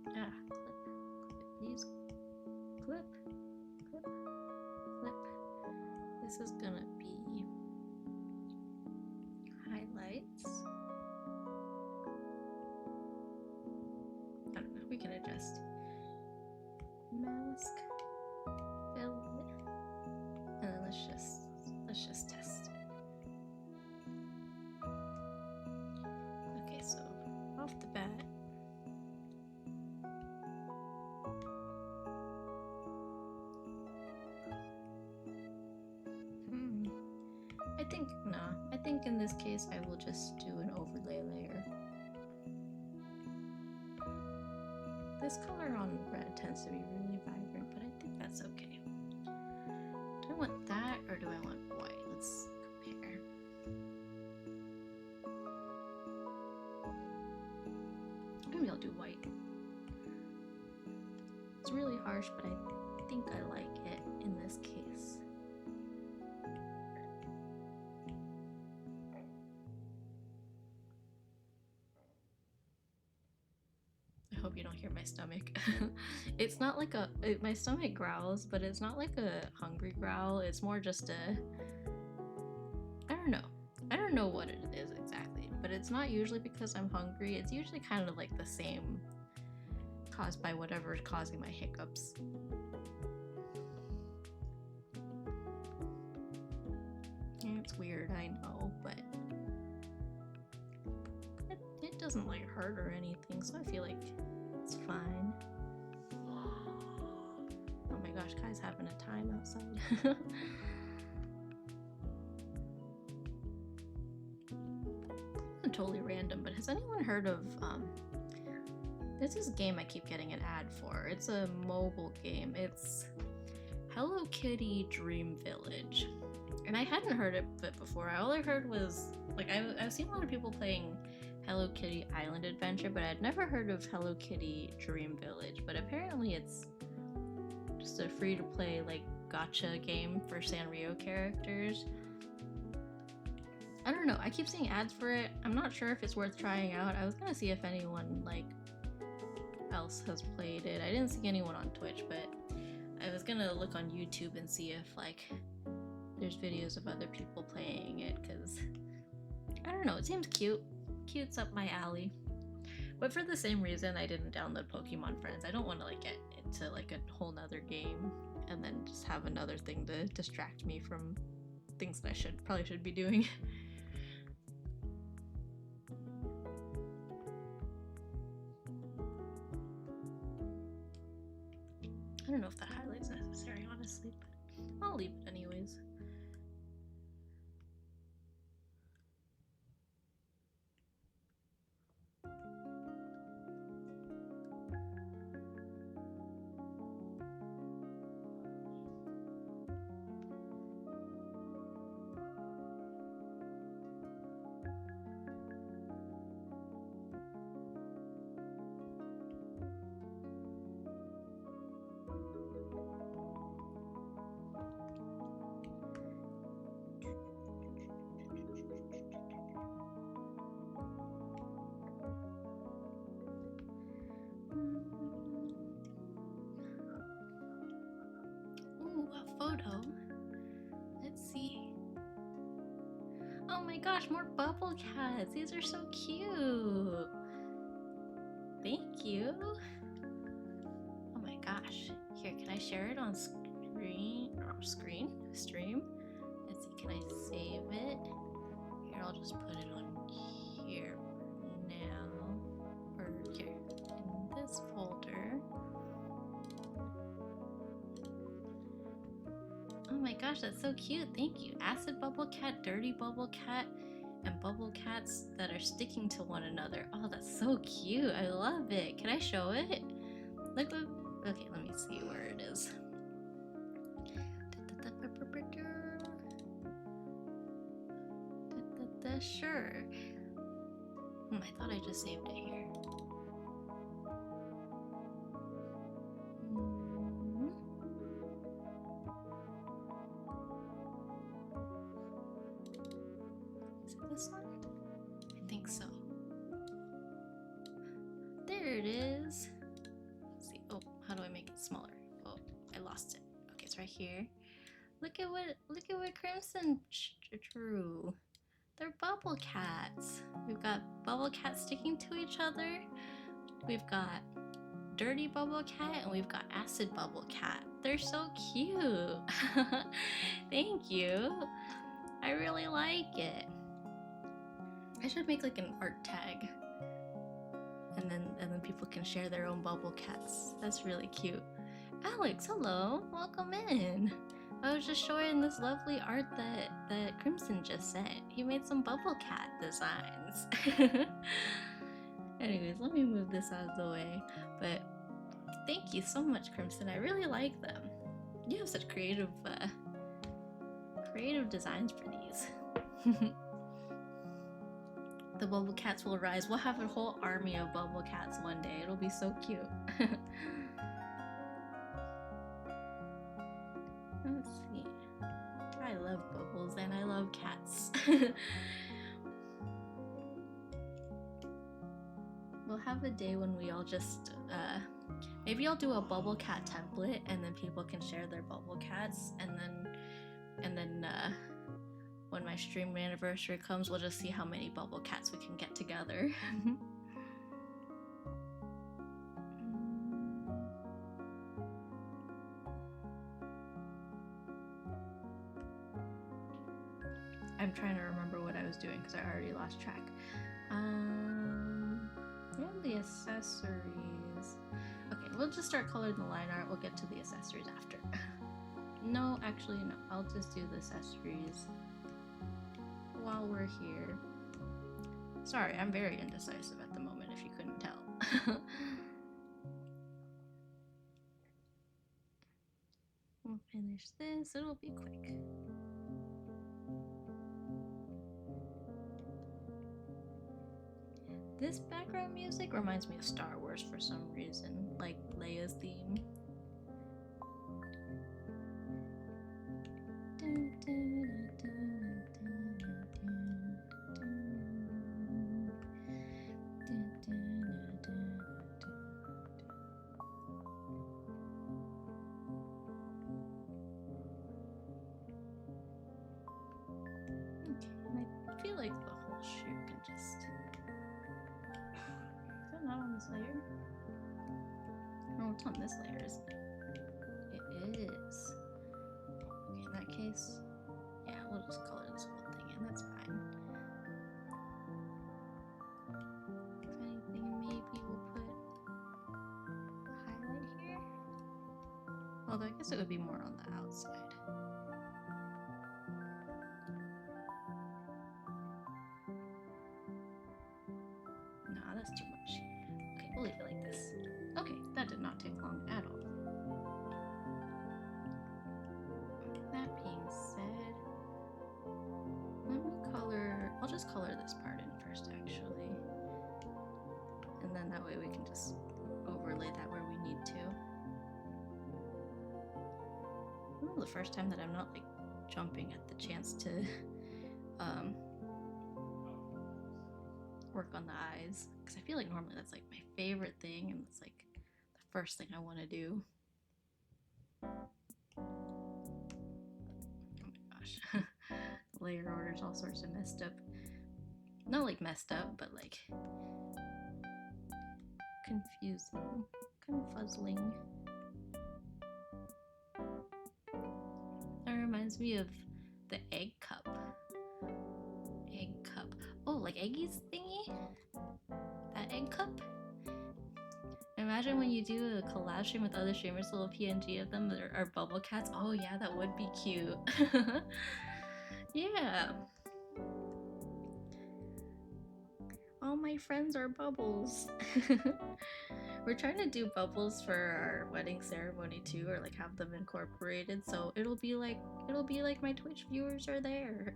Clip, please, clip. This is gonna be highlights. I don't know, we can adjust. Mask, fill it, and then let's just test. Okay, so off the bat, I think in this case I will just do an overlay layer. This color on red tends to be really vibrant, but I think that's okay. Do I want that or do I want white? Let's compare. Maybe I'll do white. It's really harsh, but I think I like it in this case. I hope you don't hear my stomach. It's not like my stomach growls, but it's not like a hungry growl. It's more just a, I don't know what it is exactly, but it's not usually because I'm hungry. It's usually kind of like the same, caused by whatever is causing my hiccups. hard, I know, but it doesn't like hurt or anything, so I feel like it's fine. Oh my gosh, Kai's having a time outside. Totally random, but has anyone heard of there's this game I keep getting an ad for. It's a mobile game. It's Hello Kitty Dream Village, and I hadn't heard of it before. All I heard was like I've seen a lot of people playing Hello Kitty Island Adventure, but I'd never heard of Hello Kitty Dream Village. But apparently it's just a free-to-play like gacha game for Sanrio characters. I don't know, I keep seeing ads for it. I'm not sure if it's worth trying out. I was gonna see if anyone like else has played it. I didn't see anyone on Twitch, but I was gonna look on YouTube and see if like there's videos of other people playing it, because I don't know, it seems cute. Cute's up my alley. But for the same reason I didn't download Pokemon Friends. I don't want to like get into like a whole nother game and then just have another thing to distract me from things that I probably should be doing. I don't know if that highlight's necessary, honestly, but I'll leave it anyways. Photo. Let's see. Oh my gosh, more bubble cats. These are so cute. Thank you. Oh my gosh. Here, can I share it on stream? Let's see, can I save it? Here, I'll just put it on here now. Or here, in this folder. Oh my gosh, that's so cute. Thank you. Acid bubble cat, dirty bubble cat, and bubble cats that are sticking to one another. Oh, that's so cute. I love it. Can I show it? Look, look. Okay, let me see where it is. Sure. I thought I just saved it here. Is it this one? I think so. There it is. Let's see. Oh, how do I make it smaller? Oh, I lost it. Okay, it's right here. Look at what Crimson drew. They're bubble cats. We've got bubble cats sticking to each other. We've got dirty bubble cat, and we've got acid bubble cat. They're so cute. Thank you. I really like it. I should make like an art tag, and then people can share their own bubble cats. That's really cute. Alex, hello. Welcome in. I was just showing this lovely art that Crimson just sent. He made some bubble cat designs. Anyways, let me move this out of the way. But thank you so much, Crimson. I really like them. You have such creative designs for these. The bubble cats will rise. We'll have a whole army of bubble cats one day. It'll be so cute. Let's see. I love bubbles and I love cats. We'll have a day when we all just maybe I'll do a bubble cat template, and then people can share their bubble cats, and then when my stream anniversary comes, we'll just see how many bubble cats we can get together. I'm trying to remember what I was doing because I already lost track. We have the accessories. Okay, we'll just start coloring the line art. We'll get to the accessories after. No, actually, no. I'll just do the accessories while we're here. Sorry, I'm very indecisive at the moment, if you couldn't tell. We'll finish this. It'll be quick. This background music reminds me of Star Wars for some reason, like Leia's theme. Okay, I feel like the whole shoe can just... Is that not on this layer? Oh, it's on this layer, isn't it? It is. Okay, in that case, yeah, we'll just color this whole thing in, that's fine. If anything, maybe we'll put a highlight here. Although I guess it would be more on the outside. Nah, that's too much. Okay, we'll leave it like this. Okay, that did not take long at all. That being said, let me color... I'll just color this part in first, actually. And then that way we can just overlay that where we need to. This is the first time that I'm not, like, jumping at the chance to work on the eyes. Because I feel like normally that's, like, my favorite thing, and it's, like, the first thing I want to do. Oh my gosh. Layer order's all sorts of messed up. Not, like, messed up, but, like, confusing. Kind of fuzzling. That reminds me of the egg cup. Egg cup. Oh, like Eggy's thingy? That egg cup? Imagine when you do a collab stream with other streamers, a little PNG of them that are bubble cats. Oh yeah, that would be cute. Yeah. All my friends are bubbles. We're trying to do bubbles for our wedding ceremony too, or like have them incorporated, so it'll be like my Twitch viewers are there.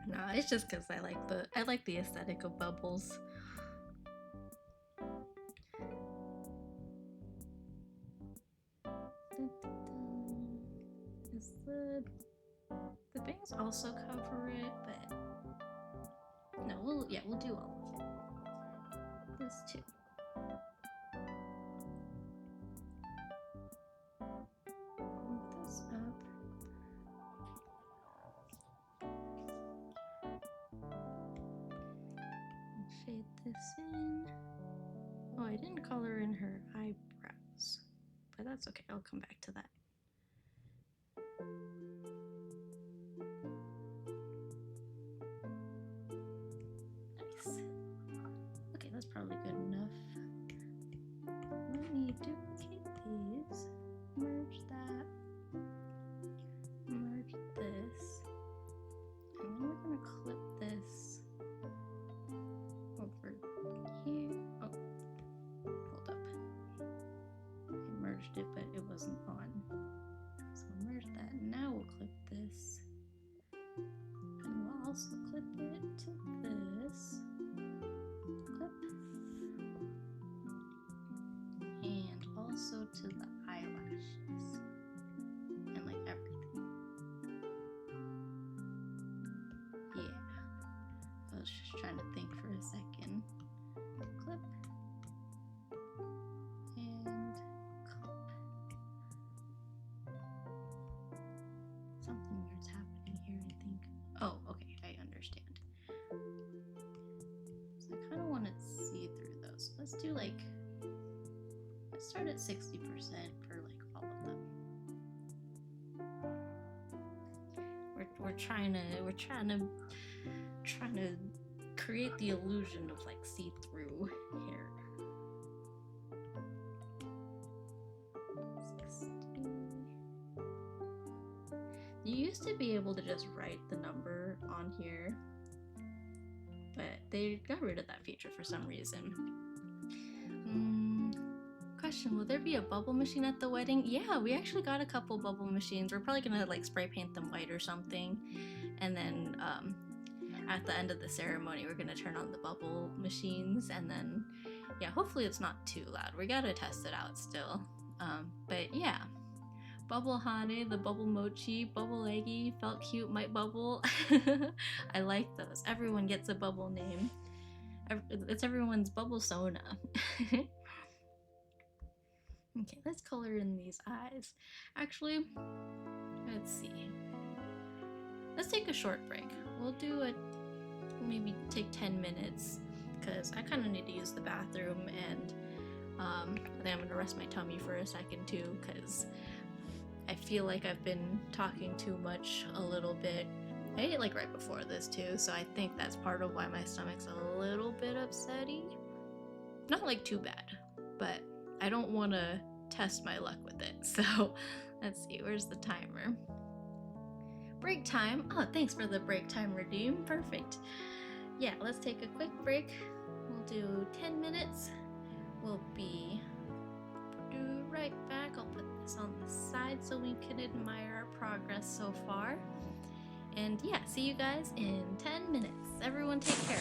No, it's just because I like the aesthetic of bubbles. Is the bangs also cover it, but no, we'll do all of it. This too. Move this up. Shade this in. Oh, I didn't color in her eyebrows, but that's okay. I'll come back to that. Nice. Okay, that's probably good enough. Let me duplicate these, merge that, merge this, and then we're gonna clip this over here. Oh, hold up. I merged it, but it wasn't on. So merge that. Now we'll clip this. And we'll also clip it to this. Clip. And also to the eyelashes. And like everything. Yeah. I was just trying to think for a second. Clip. And clip. Something weird's happening here, I think. Oh, okay, I understand. So I kind of want to see through those. Let's do like, let's start at 60% for like all of them. trying to create the illusion of like see-through hair. 60. You used to be able to just write the number on here, but they got rid of that feature for some reason. Question, will there be a bubble machine at the wedding? Yeah, we actually got a couple bubble machines. We're probably gonna like spray paint them white or something, and then at the end of the ceremony we're gonna turn on the bubble machines, and then yeah, hopefully it's not too loud. We gotta test it out still. But yeah, Bubble Hane, the bubble mochi, bubble eggy, felt cute, might bubble. I like those. Everyone gets a bubble name. It's everyone's bubble Sona. Okay, let's color in these eyes. Actually, let's see. Let's take a short break. We'll do maybe take 10 minutes because I kind of need to use the bathroom, and I think I'm gonna rest my tummy for a second too because I feel like I've been talking too much a little bit. I ate like right before this too, so I think that's part of why my stomach's a little bit upsetty. Not like too bad, but I don't want to test my luck with it. So let's see, where's the timer? Break time. Oh, thanks for the break time redeem. Perfect. Yeah, let's take a quick break. We'll do 10 minutes. We'll be right back. I'll put this on the side so we can admire our progress so far. And yeah, see you guys in 10 minutes. Everyone take care.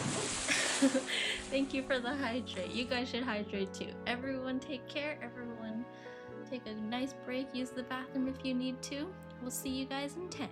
Thank you for the hydrate. You guys should hydrate too. Everyone take care. Everyone take a nice break. Use the bathroom if you need to. We'll see you guys in 10.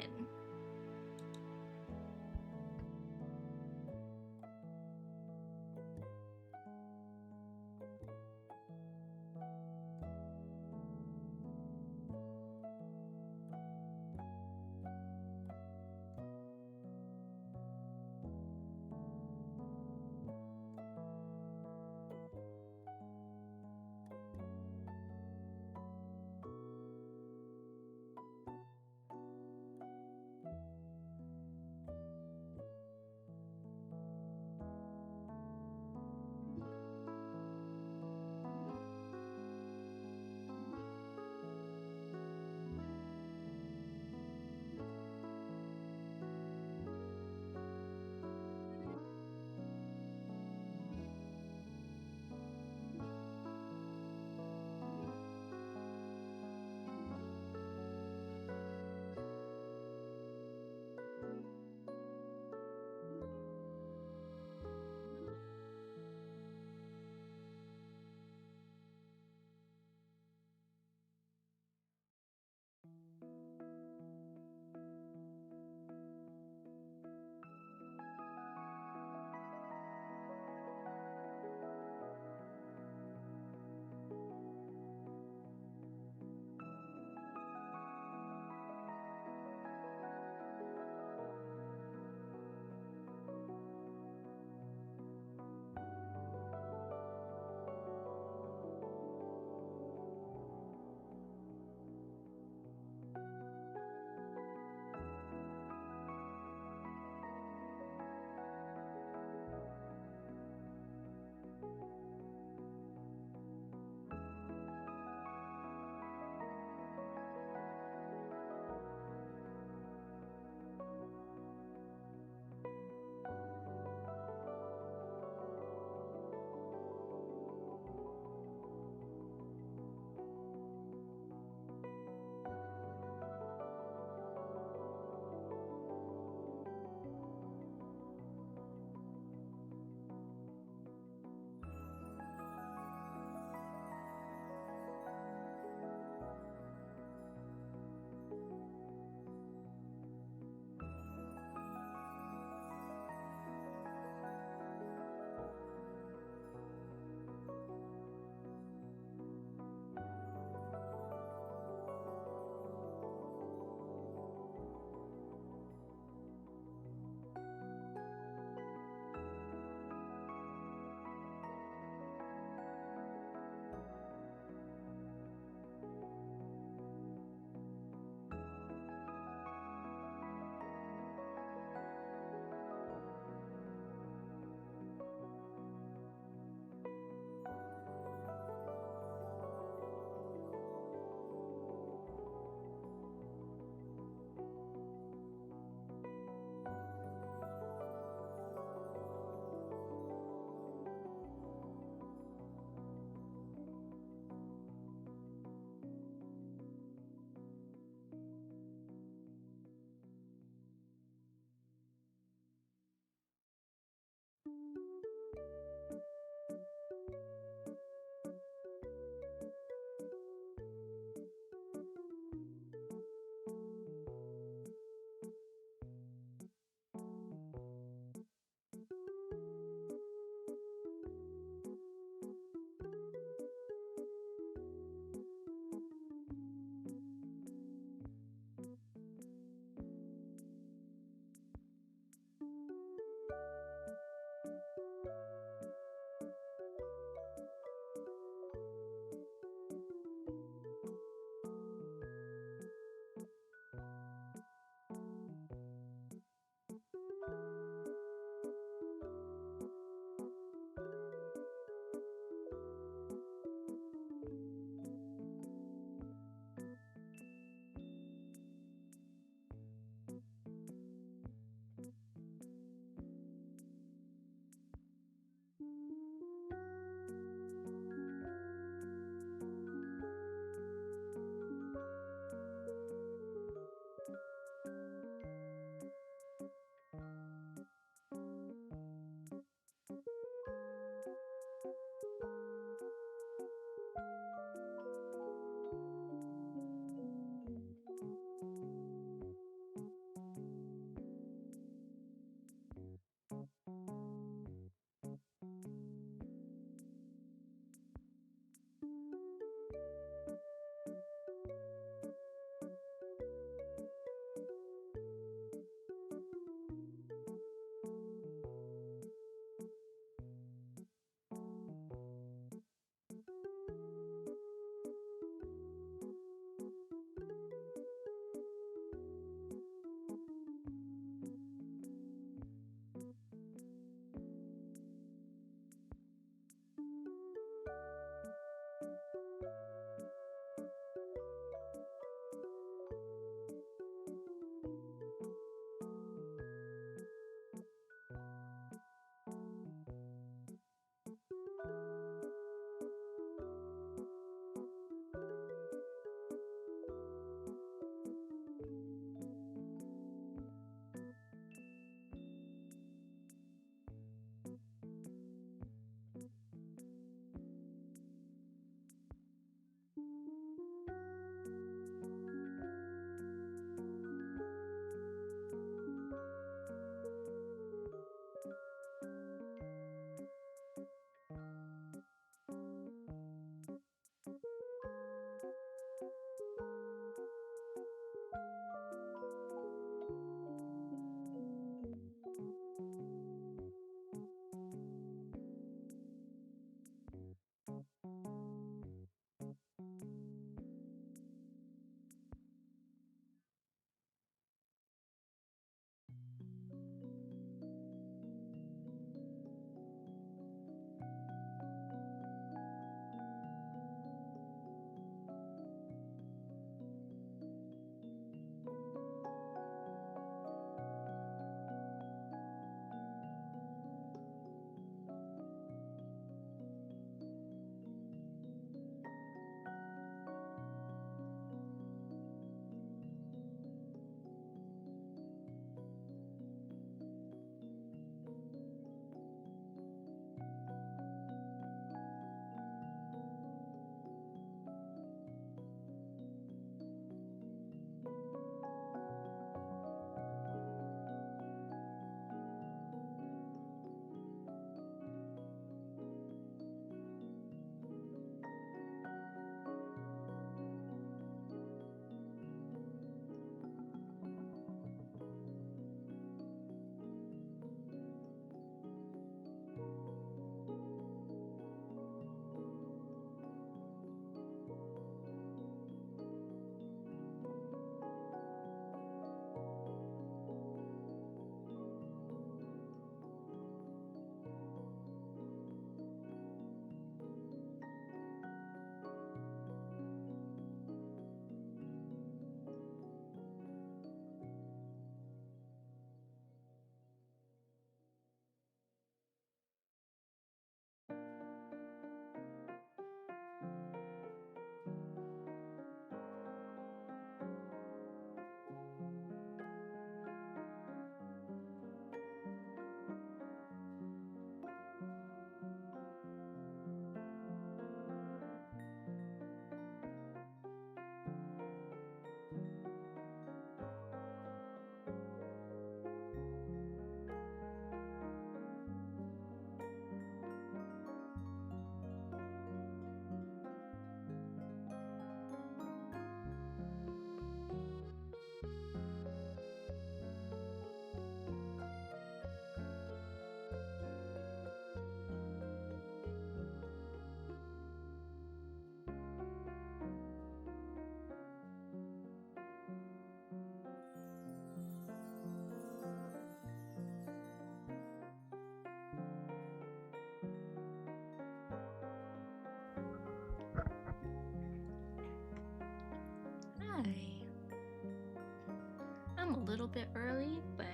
little bit early, but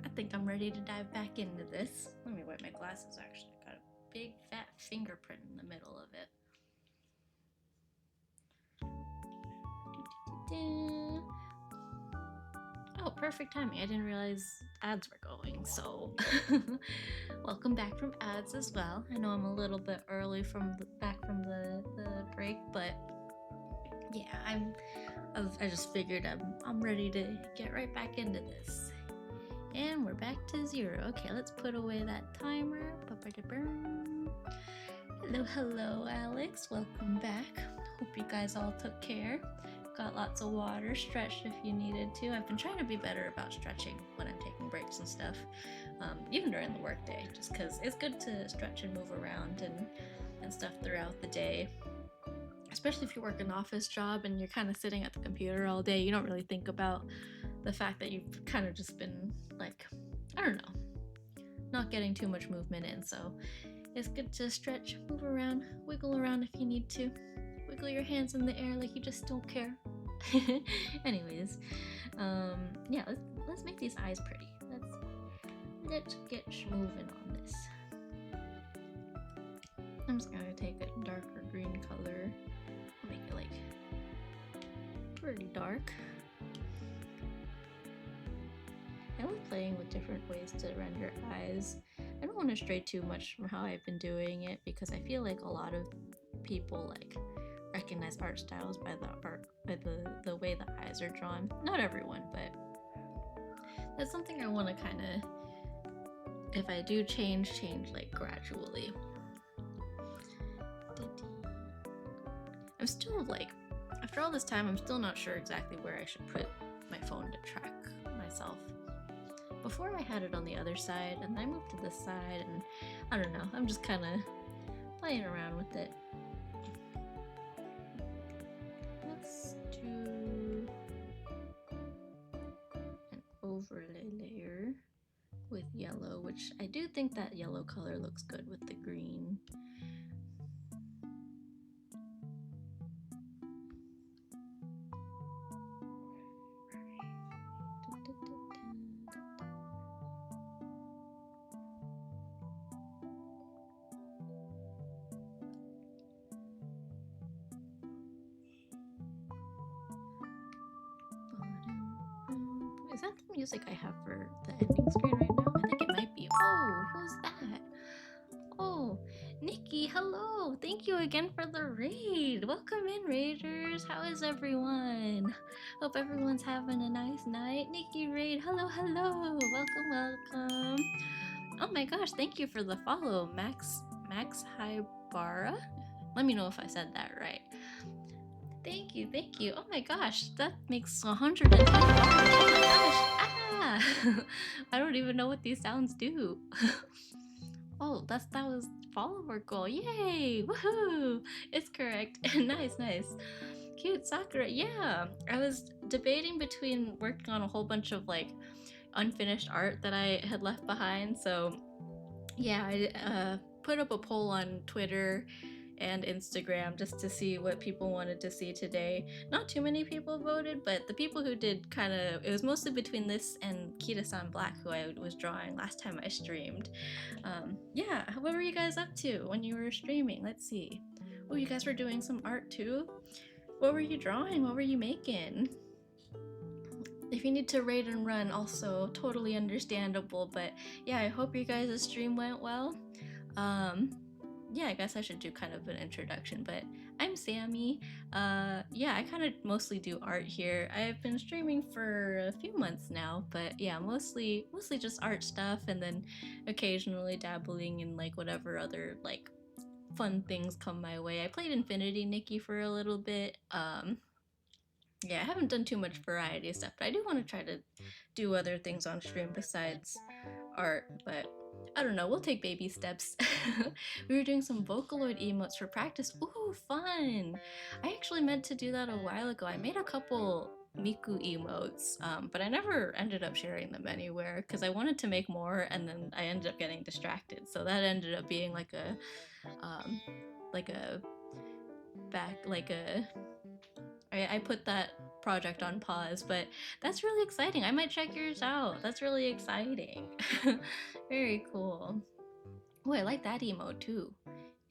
I think I'm ready to dive back into this. Let me wipe my glasses actually. Got a big fat fingerprint in the middle of it. Oh, perfect timing. I didn't realize ads were going, so welcome back from ads as well. I know I'm a little bit early back from the break, but yeah, I just figured I'm ready to get right back into this. And we're back to 0. Okay, let's put away that timer. Hello, Alex. Welcome back. Hope you guys all took care. Got lots of water. Stretched if you needed to. I've been trying to be better about stretching when I'm taking breaks and stuff, even during the workday, just because it's good to stretch and move around and stuff throughout the day. Especially if you work an office job and you're kind of sitting at the computer all day, you don't really think about the fact that you've kind of just been like, I don't know, not getting too much movement in. So it's good to stretch, move around, wiggle around if you need to. Wiggle your hands in the air like you just don't care. Anyways, yeah, let's make these eyes pretty. Let's get moving on this. I'm just gonna take a darker green color. I'll make it like pretty dark. I love playing with different ways to render eyes. I don't want to stray too much from how I've been doing it because I feel like a lot of people like recognize art styles by the way the eyes are drawn. Not everyone, but that's something I want to kind of, if I do change like gradually. I'm still like, after all this time, I'm still not sure exactly where I should put my phone to track myself. Before I had it on the other side, and I moved to this side, and I don't know, I'm just kind of playing around with it. Let's do an overlay layer with yellow, which I do think that yellow color looks good with the green. Is that the music I have for the ending screen right now? I think it might be. Oh, who's that? Oh, Nikki, hello! Thank you again for the raid! Welcome in, raiders! How is everyone? Hope everyone's having a nice night. Nikki raid, hello, hello! Welcome. Oh my gosh, thank you for the follow, Max Hybara? Let me know if I said that right. Thank you. Oh my gosh, that makes 110. Oh my gosh, ah! I don't even know what these sounds do. Oh, that was follower goal. Yay! Woohoo! It's correct. Nice. Cute Sakura. Yeah, I was debating between working on a whole bunch of like unfinished art that I had left behind. So yeah, I put up a poll on Twitter and Instagram just to see what people wanted to see today. Not too many people voted, but the people who did it was mostly between this and Kira-san Black, who I was drawing last time I streamed. Yeah, what were you guys up to when you were streaming? Let's see. Oh, you guys were doing some art too? What were you drawing? What were you making? If you need to raid and run, also totally understandable, but yeah, I hope you guys' stream went well. Yeah, I guess I should do kind of an introduction, but I'm Sammy. Yeah, I kind of mostly do art here. I've been streaming for a few months now, but yeah, mostly just art stuff, and then occasionally dabbling in like whatever other like fun things come my way. I played Infinity Nikki for a little bit. Yeah, I haven't done too much variety stuff, but I do want to try to do other things on stream besides art, but I don't know, we'll take baby steps. We were doing some Vocaloid emotes for practice. Ooh, fun! I actually meant to do that a while ago. I made a couple Miku emotes, but I never ended up sharing them anywhere because I wanted to make more and then I ended up getting distracted. So that ended up being like a I put that project on pause, but that's really exciting. I might check yours out. That's really exciting. Very cool. Oh, I like that emote too.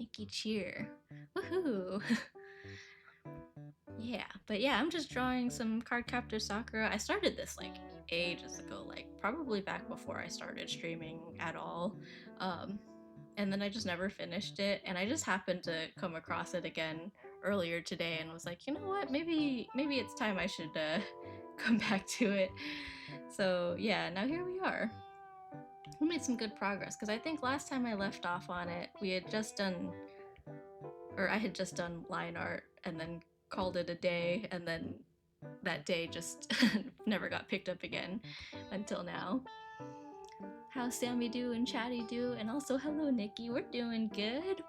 Nikki cheer. Woohoo! Yeah, but yeah, I'm just drawing some Cardcaptor Sakura. I started this like ages ago, like probably back before I started streaming at all. And then I just never finished it, and I just happened to come across it again earlier today and was like, you know what, maybe it's time I should come back to it. So yeah, now here we are. We made some good progress, because I think last time I left off on it, we had just done, or I had just done line art and then called it a day, and then that day just never got picked up again until now. How's Sammy do and Chatty do? And also hello Nikki, we're doing good.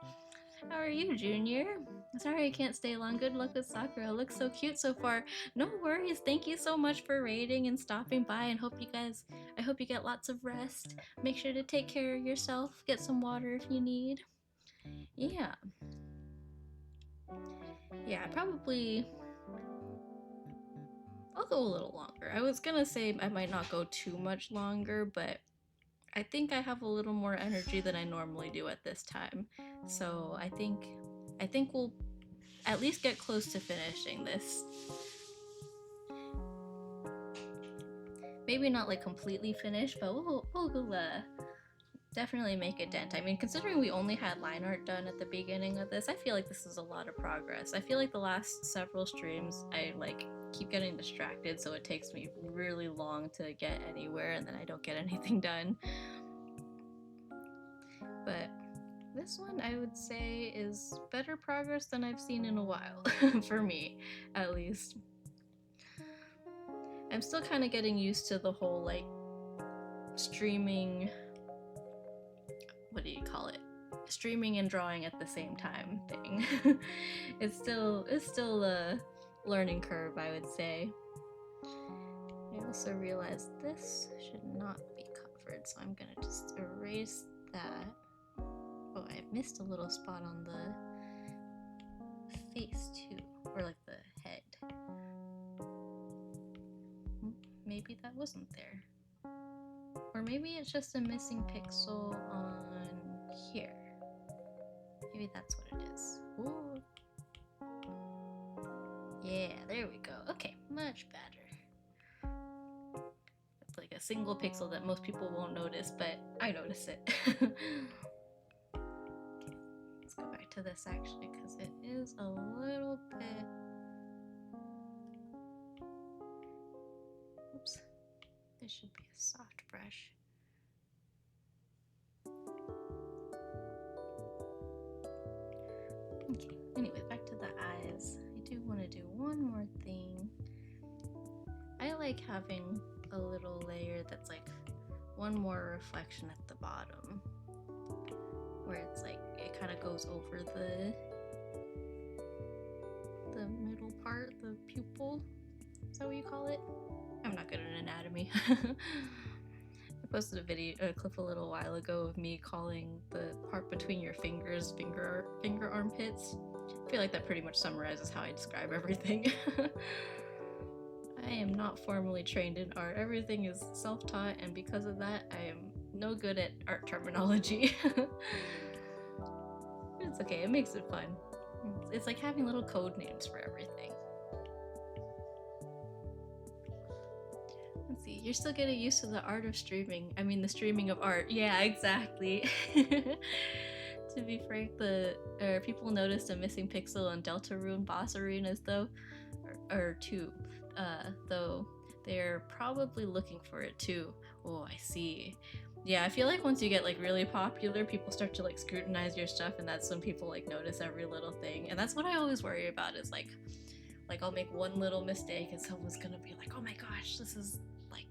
How are you, Junior? Sorry I can't stay long. Good luck with Sakura. Looks so cute so far. No worries. Thank you so much for raiding and stopping by, and I hope you get lots of rest. Make sure to take care of yourself. Get some water if you need. Yeah. Yeah, I'll go a little longer. I was gonna say I might not go too much longer, but I think I have a little more energy than I normally do at this time. So I think we'll at least get close to finishing this. Maybe not like completely finished, but we'll definitely make a dent. I mean, considering we only had line art done at the beginning of this, I feel like this is a lot of progress. I feel like the last several streams I like keep getting distracted, so it takes me really long to get anywhere, and then I don't get anything done. But this one I would say is better progress than I've seen in a while, for me at least. I'm still kind of getting used to the whole like streaming, what do you call it? Streaming and drawing at the same time thing. It's still a learning curve, I would say. I also realized this should not be covered, so I'm gonna just erase that. Oh, I missed a little spot on the face too, or like the head. Maybe that wasn't there. Or maybe it's just a missing pixel on here. Maybe that's what it is. Ooh. Yeah, there we go. Okay, much better. It's like a single pixel that most people won't notice, but I notice it. Okay, let's go back to this actually, because it is a little bit... Oops. This should be a soft brush. Okay, anyway, back to the eyes. I do want to do one more thing. I like having a little layer that's like one more reflection at the bottom, where it's like it kind of goes over the middle part, the pupil. Is that what you call it? I'm not good at anatomy. I posted a clip a little while ago of me calling the part between your fingers finger armpits. I feel like that pretty much summarizes how I describe everything. I am not formally trained in art. Everything is self-taught, and because of that, I am no good at art terminology. It's okay, it makes it fun. It's like having little code names for everything. Let's see, you're still getting used to the art of streaming. I mean, the streaming of art. Yeah, exactly. To be frank, people noticed a missing pixel in Deltarune boss arenas though, or two, though they're probably looking for it too. Oh, I see. Yeah, I feel like once you get like really popular, people start to like scrutinize your stuff, and that's when people like notice every little thing. And that's what I always worry about, is like I'll make one little mistake and someone's gonna be like, oh my gosh, this is like,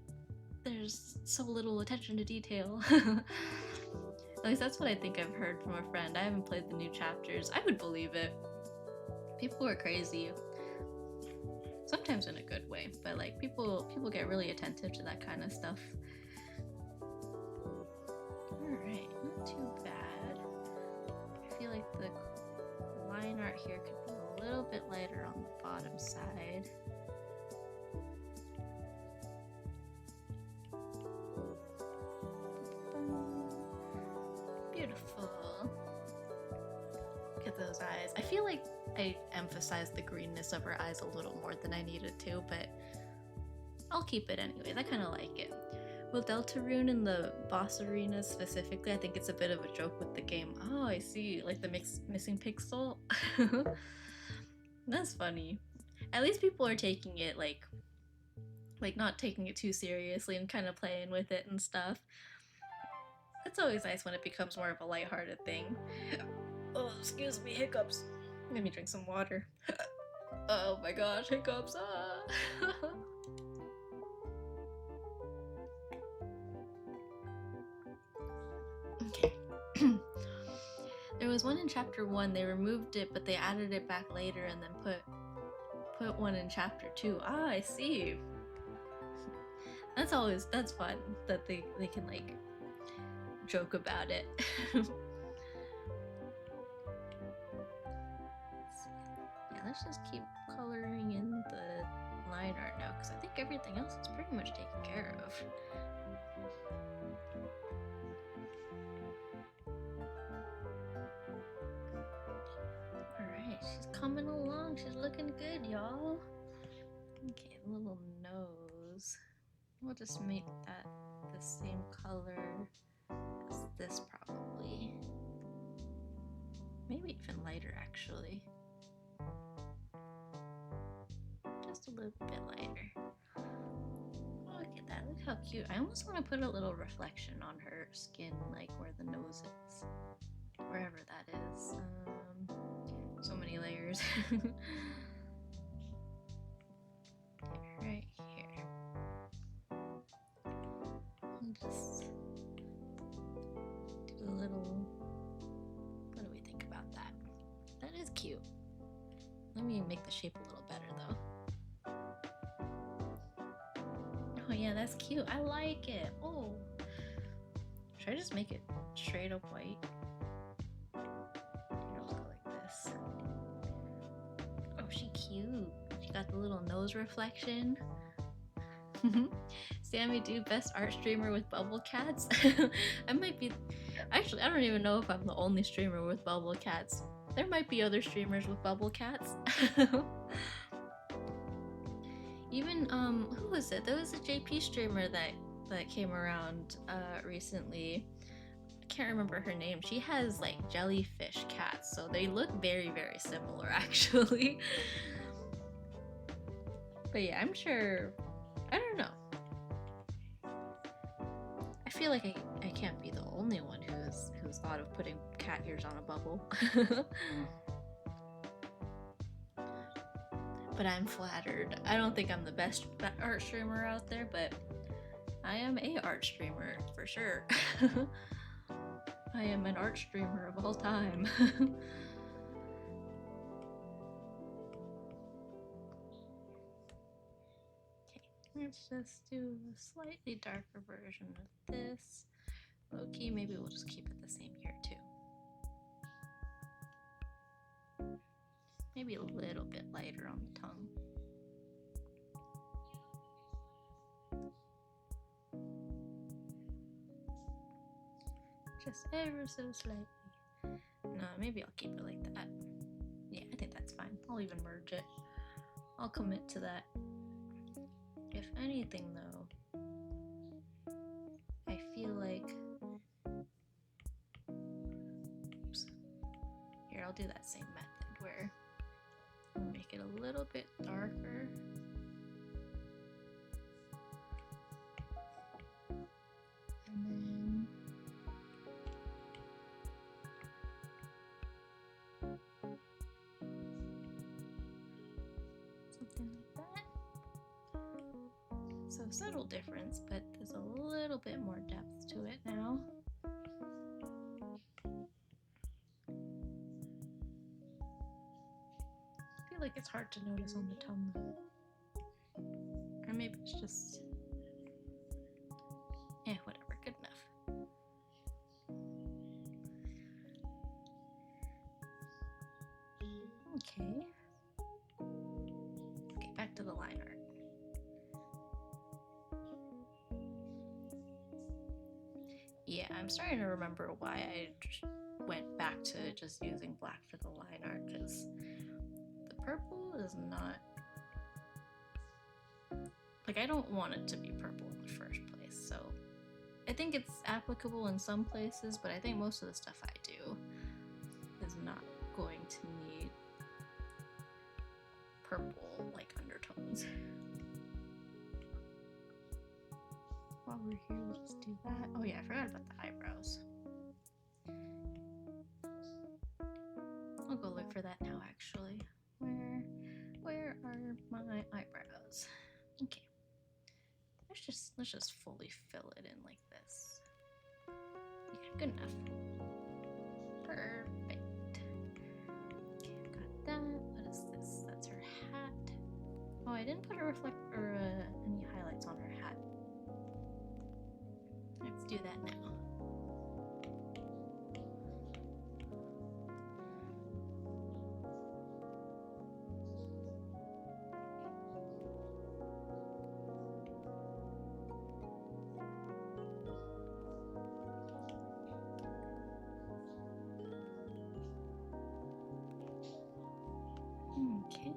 there's so little attention to detail. At least that's what I think I've heard from a friend. I haven't played the new chapters. I would believe it. People are crazy. Sometimes in a good way, but like people get really attentive to that kind of stuff. Alright, not too bad. I feel like the line art here could be a little bit lighter on the bottom. bottom side. Beautiful. Look at those eyes. I feel like I emphasized the greenness of her eyes a little more than I needed to, but I'll keep it anyways. I kind of like it. With Deltarune in the boss arena specifically, I think it's a bit of a joke with the game. Oh, I see, like the missing pixel. That's funny. At least people are taking it like not taking it too seriously and kind of playing with it and stuff. It's always nice when it becomes more of a lighthearted thing. Oh, excuse me, hiccups. Let me drink some water. Oh my gosh, hiccups. Ah. Okay. There was one in chapter 1, they removed it, but they added it back later and then put one in chapter 2. Ah, I see. That's fun that they can like joke about it. Yeah, let's just keep coloring in the line art now, because I think everything else is pretty much taken care of. Alright, she's coming along. She's looking good, y'all. Okay, little nose. We'll just make that the same color as this probably. Maybe even lighter actually. Just a little bit lighter. Look at that, look how cute. I almost want to put a little reflection on her skin, like where the nose is. Wherever that is. So many layers. Right here. I'll just do a little... What do we think about that? That is cute. Let me make the shape a little better though. Oh yeah, that's cute. I like it. Oh. Should I just make it straight up white? I'll just go like this. Oh, she cute. She got the little nose reflection. Sammy Do, best art streamer with bubble cats. I might be... Actually, I don't even know if I'm the only streamer with bubble cats. There might be other streamers with bubble cats. Even, who was it? There was a JP streamer that came around recently. I can't remember her name. She has like jellyfish cats, so they look very, very similar actually. But yeah, I'm sure... I don't know. I feel like I can't be the only one who's thought of putting cat ears on a bubble. But I'm flattered. I don't think I'm the best art streamer out there, but I am a art streamer for sure. I am an art streamer of all time. Let's just do a slightly darker version of this. Low-key, maybe we'll just keep it the same here too. Maybe a little bit lighter on the tongue. Just ever so slightly. No, maybe I'll keep it like that. Yeah, I think that's fine. I'll even merge it. I'll commit to that. If anything though, I feel like... Oops. Here, I'll do that same method where I'll make it a little bit darker. And then... something like that. So subtle difference, but there's a little bit more depth to it now. I feel like it's hard to notice on the tongue. Or maybe it's just... yeah, whatever, good enough. Okay. I'm starting to remember why I went back to just using black for the line art, because the purple is not... Like, I don't want it to be purple in the first place, so I think it's applicable in some places, but I think most of the stuff I do is not going to need purple, like, undertones. While we're here, we'll just do that. Oh yeah, I forgot about the eyebrows. I'll go look for that now, actually. Where are my eyebrows? Okay. Let's just fully fill it in like this. Yeah, good enough. Perfect. Okay, I've got that. What is this? That's her hat. Oh, I didn't put a any highlights on her hat. Let's do that now. Okay.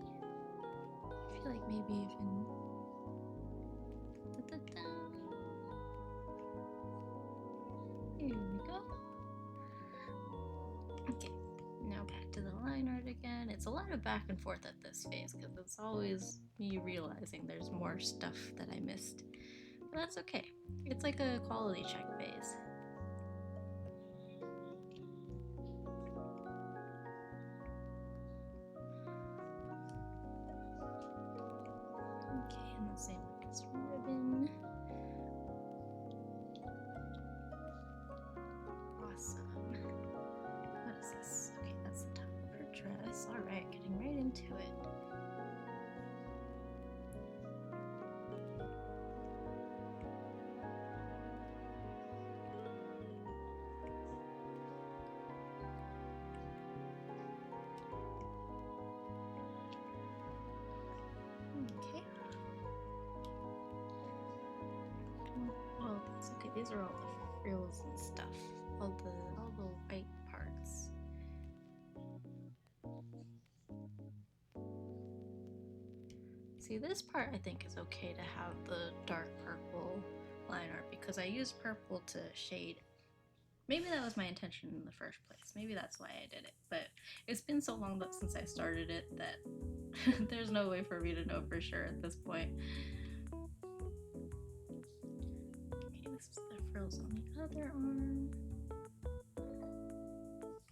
I feel like maybe even... Here we go. Okay, now back to the line art again. It's a lot of back and forth at this phase because it's always me realizing there's more stuff that I missed. But that's okay. It's like a quality check phase. Okay, and the same with this ribbon. Awesome. What is this? Okay, that's the top of her dress. Alright, getting right into it. Okay. All these. Okay, these are all the frills and stuff. All the white parts. See, this part I think is okay to have the dark purple line art because I used purple to shade. Maybe that was my intention in the first place. Maybe that's why I did it. But it's been so long since I started it that there's no way for me to know for sure at this point. Okay, this is the frills on the other arm.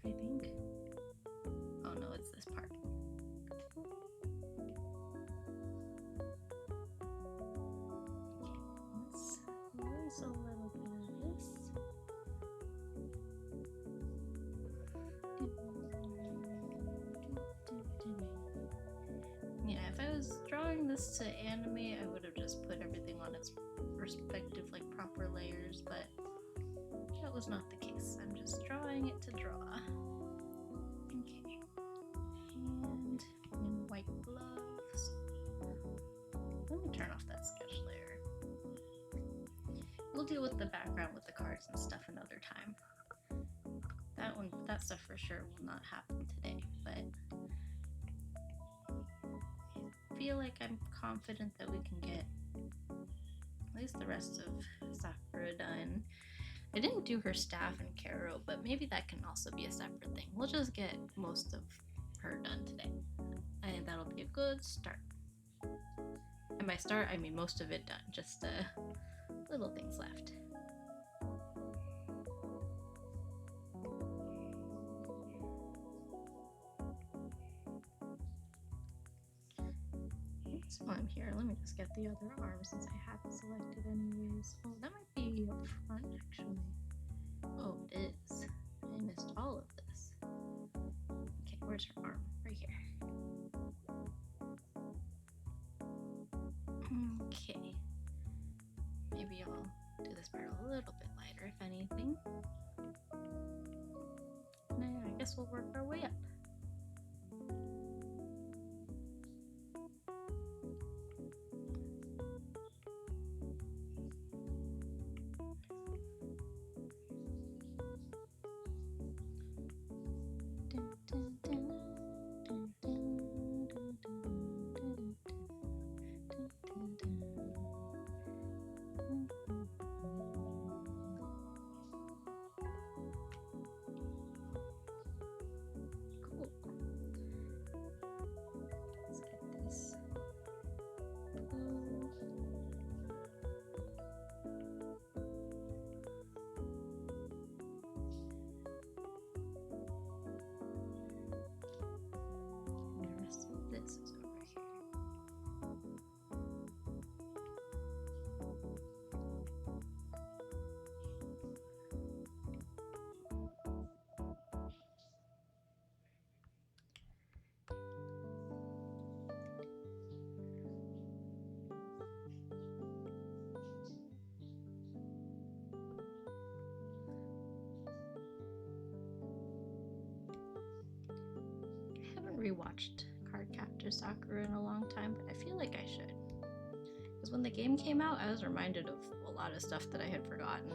I think. Oh no, it's this part. Okay, let's erase a little bit of this. Yeah, if I was drawing this to anime, I would have just put everything on its respective, like, proper layers, but that was not the case. I'm just drawing it to draw. Okay. And in white gloves. Let me turn off that sketch layer. We'll deal with the background with the cards and stuff another time. That stuff for sure will not happen today, but I feel like I'm confident that we can get at least the rest of Sakura done. I didn't do her staff and Karo, but maybe that can also be a separate thing. We'll just get most of her done today. I think that'll be a good start. And by start, I mean most of it done, just little things left. So while I'm here, let me just get the other arm since I have it selected anyways. Oh, that might be up front actually. Oh, it is. I missed all of this. Okay, where's her arm? Right here. Okay. Maybe I'll do this part a little bit lighter, if anything. And I guess we'll work our way up. rewatched Cardcaptor Sakura in a long time, but I feel like I should. Because when the game came out, I was reminded of a lot of stuff that I had forgotten.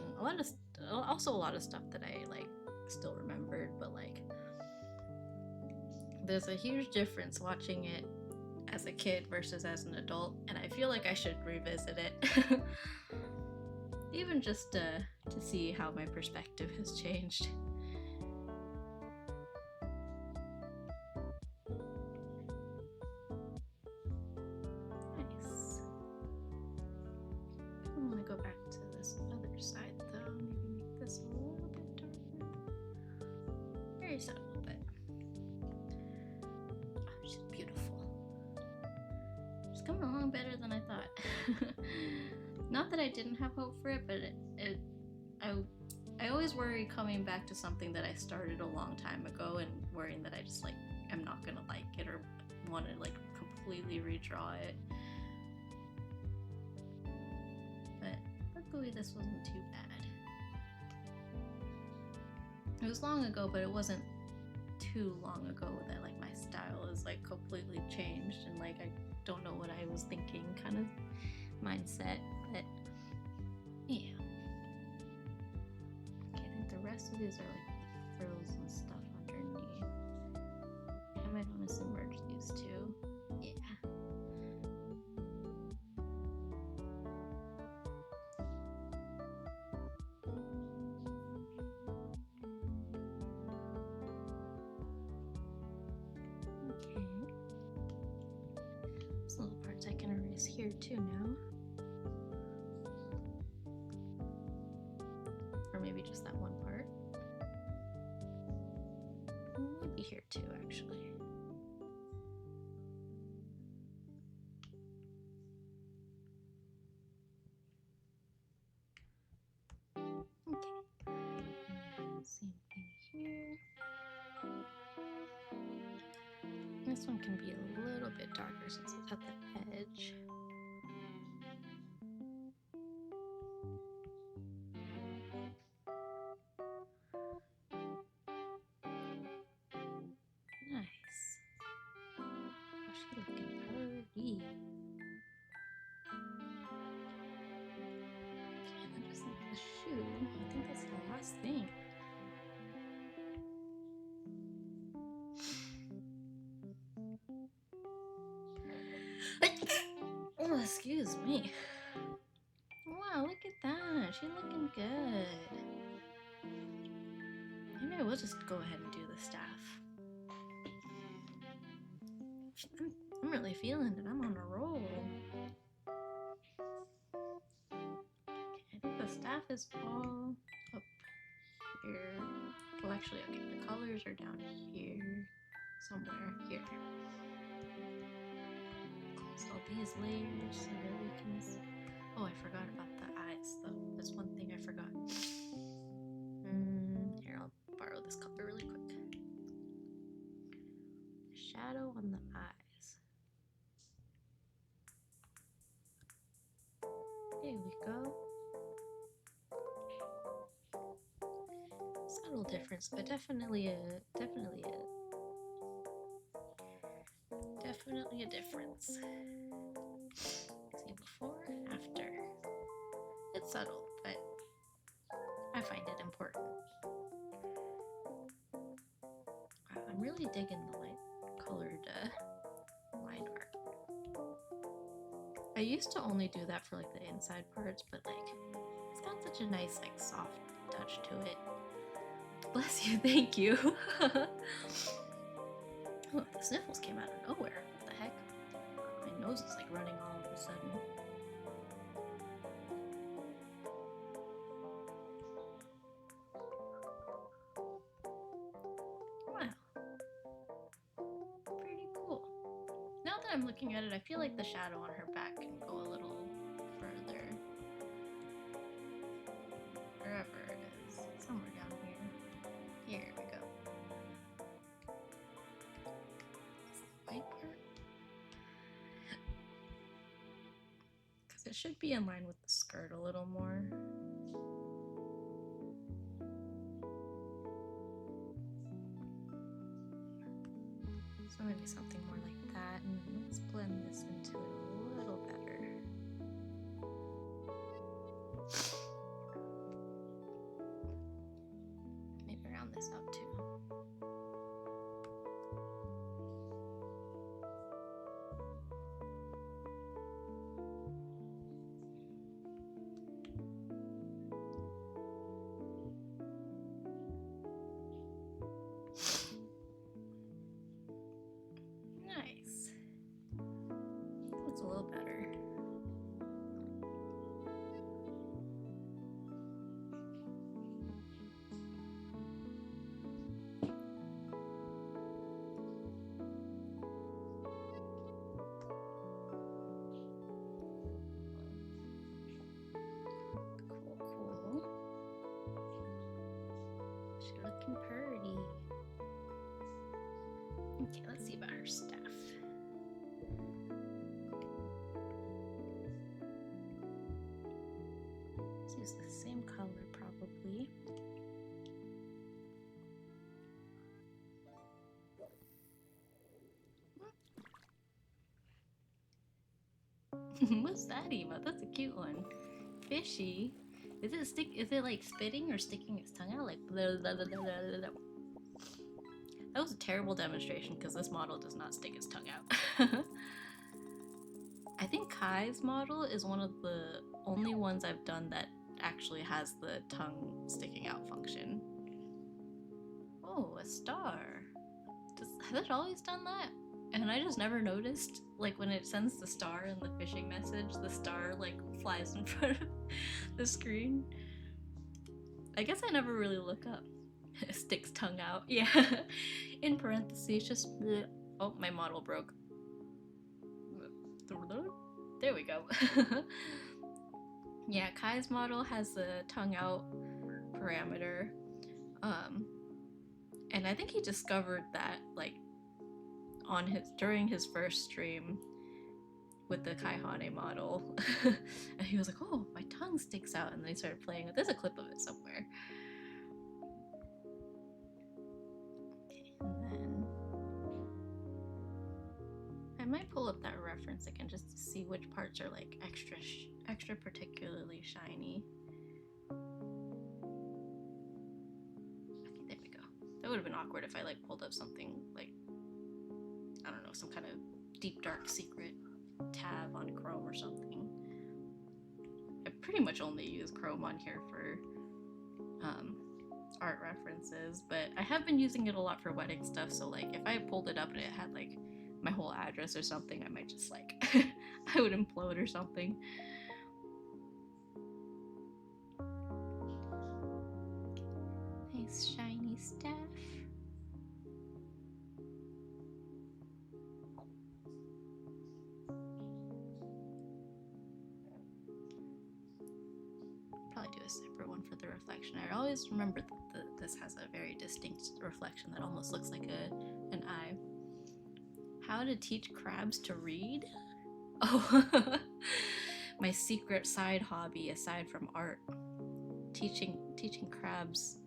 Also a lot of stuff that I like still remembered, but like there's a huge difference watching it as a kid versus as an adult, and I feel like I should revisit it. Even just to see how my perspective has changed. Nice. I'm gonna go back to this other side though. Maybe make this a little bit darker. Very subtle, but oh, she's beautiful. She's coming along better than I thought. Not that I didn't have hope for it, but I always worry coming back to something that I started a long time ago and worrying that I just like am not gonna like it or want to like completely redraw it. But luckily this wasn't too bad. It was long ago, but it wasn't too long ago that like my style is like completely changed and like I don't know what I was thinking kind of mindset. But yeah. Okay, I think the rest of these are like frills and stuff underneath. I might honestly merge these two. Yeah. Okay. These little parts I can erase here too now. Or maybe just that one part. Maybe here too, actually. Okay. Same thing here. This one can be a little bit darker since it's at the edge. Nice. Oh, she's looking pretty. Okay, and then just like the shoe. I think that's the last thing. Oh, excuse me. Wow, look at that. She's looking good. Maybe we'll just go ahead and do the staff. I'm really feeling it. I'm on a roll. Okay, I think the staff is all up here. Well, actually, okay, the colors are down here. Somewhere here. Close all these layers so that we can see. Oh, I forgot about the eyes though. That's one thing I forgot. Here, I'll borrow this color really quick. Shadow on the eyes. There we go. Subtle difference, but definitely a difference. See before, after. It's subtle, but I find it important. Wow, I'm really digging the light colored line art. I used to only do that for like the inside parts, but like it's got such a nice like soft touch to it. Bless you, thank you. Oh, the sniffles came out of nowhere. What the heck? My nose is like running all of a sudden. Wow. Pretty cool. Now that I'm looking at it, I feel like the shadow on her back can go a little further. Wherever it is. Somewhere down here. Here we go. White part? Because it should be in line with the skirt a little more. So maybe something more like that, and let's blend this into it a little better. Maybe round this out too. Nice. Looks a little better. Cool. She's looking pretty. Okay, let's see about her staff. Let's use the same color probably. What's that emote? That's a cute one. Fishy. Is it like spitting or sticking its tongue out? Like blah, blah, blah, blah, blah, blah. That was a terrible demonstration because this model does not stick its tongue out. I think Kai's model is one of the only ones I've done that actually has the tongue sticking out function. Oh, a star. Has it always done that? And I just never noticed, like when it sends the star in the phishing message, the star like flies in front of the screen. I guess I never really look up. Sticks tongue out. Yeah. In parentheses, just bleh. Oh, my model broke. There we go. Yeah, Kai's model has the tongue out parameter. And I think he discovered that like during his first stream with the Kaihane model. And he was like, oh, my tongue sticks out, and then he started playing it. There's a clip of it somewhere. And then I might pull up that reference again just to see which parts are like extra particularly shiny. Okay, there we go. That would have been awkward if I like pulled up something like, I don't know, some kind of deep dark secret tab on Chrome or something. I pretty much only use Chrome on here for art references, but I have been using it a lot for wedding stuff, so like if I pulled it up and it had like my whole address or something, I might just like I would implode or something. Nice shiny stuff. Probably do a separate one for the reflection. I always remember that this has a very distinct reflection that almost looks like an eye. How to teach crabs to read? Oh, my secret side hobby aside from art. Teaching crabs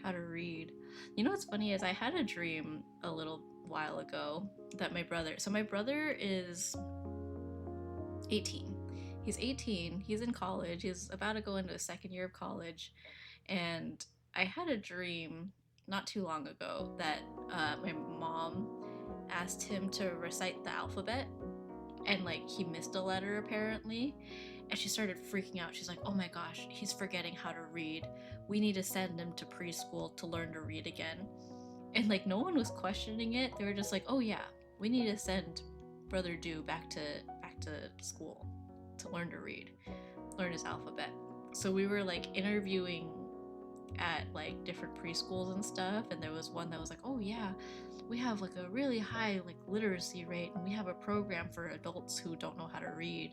how to read. You know what's funny is I had a dream a little while ago that my brother is 18. He's 18, he's in college, he's about to go into his second year of college, and I had a dream not too long ago that my mom asked him to recite the alphabet, and like he missed a letter apparently, and she started freaking out. She's like, oh my gosh, he's forgetting how to read. We need to send him to preschool to learn to read again. And like no one was questioning it. They were just like, oh yeah, we need to send Brother Dew back to school to learn to read, learn his alphabet. So we were like interviewing at like different preschools and stuff, and there was one that was like, oh yeah, we have like a really high like literacy rate, and we have a program for adults who don't know how to read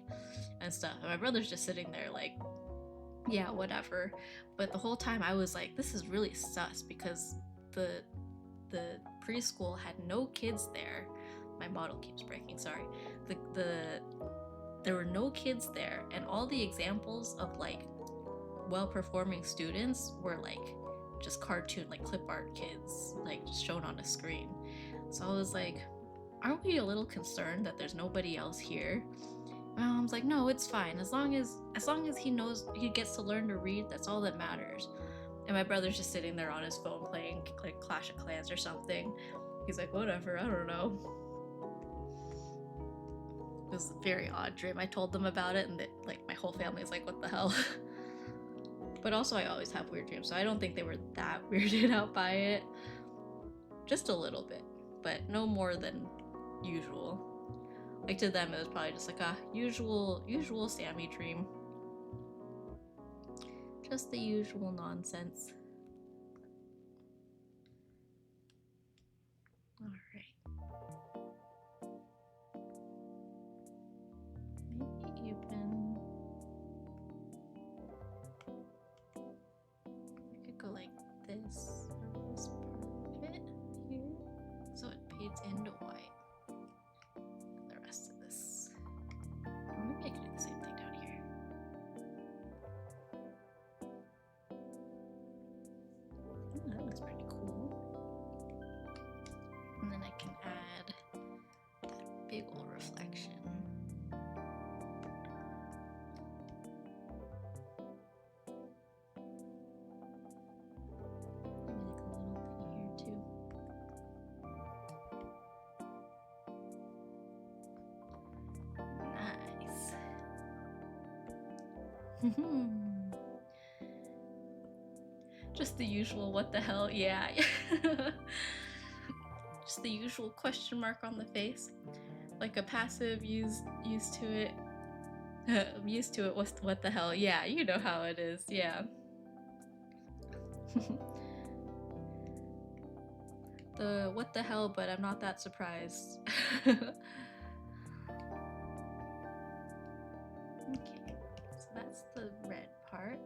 and stuff. And my brother's just sitting there like, yeah, whatever. But the whole time I was like, this is really sus, because the preschool had no kids there. My model keeps breaking, sorry. There were no kids there, and all the examples of like well-performing students were like just cartoon, like clip art kids, like just shown on a screen. So I was like, aren't we a little concerned that there's nobody else here? My mom's like, no, it's fine. As long as he knows, he gets to learn to read, that's all that matters. And my brother's just sitting there on his phone playing like Clash of Clans or something. He's like, whatever, I don't know. It was a very odd dream. I told them about it, and like my whole family's like, what the hell? But also, I always have weird dreams, so I don't think they were that weirded out by it. Just a little bit, but no more than usual. Like to them, it was probably just like a usual Sammy dream. Just the usual nonsense. Alright. Maybe even... I could go like this, or this part of it here, so it fades into white. The rest of this. Or maybe I could do the same thing down here. Oh, that looks pretty cool. And then I can add that big old reflection. Maybe like a little bit here too. Nice. Just the usual what the hell, yeah. Just the usual question mark on the face. Like a passive used to it. I'm used to it, what the hell, yeah, you know how it is, yeah. The what the hell, but I'm not that surprised. Okay, so that's the red part.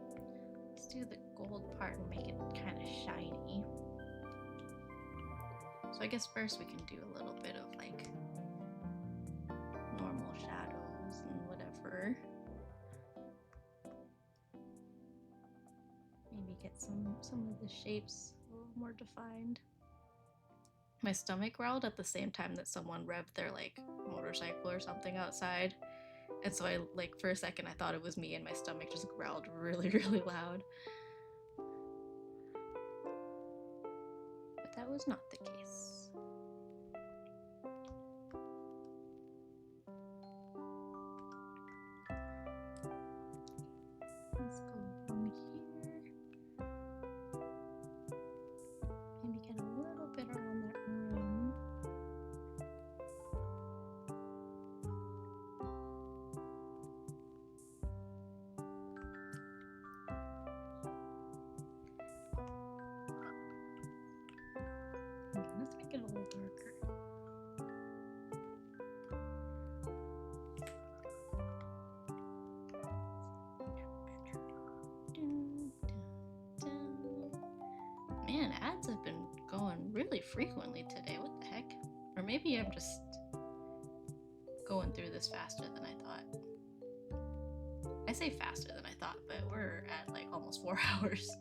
Let's do the gold part and make it kind of shiny. So I guess first we can do a little bit of like normal shadows and whatever. Maybe get some of the shapes a little more defined. My stomach growled at the same time that someone revved their like motorcycle or something outside. And so I, like, for a second I thought it was me, and my stomach just growled really, really loud. But that was not the case. Let's go from here. Maybe get a little bit around that rim. Let's make it a little darker. Man, ads have been going really frequently today. What the heck? Or maybe I'm just going through this faster than I thought. I say faster than I thought, but we're at like almost 4 hours.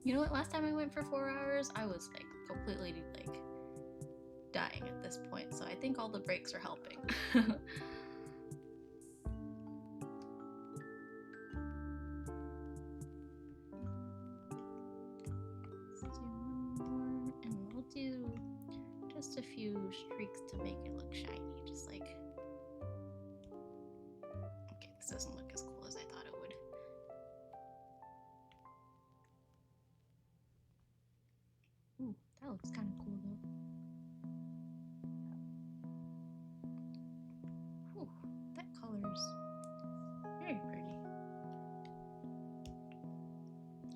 You know what? Last time I went for 4 hours, I was like completely like dying at this point. So I think all the breaks are helping. Let's do one more, and we'll do just a few streaks to make it look shiny. Just like, okay, this doesn't look as cool as I thought it would. Ooh, that looks kind of cool though. Ooh, that color's very pretty.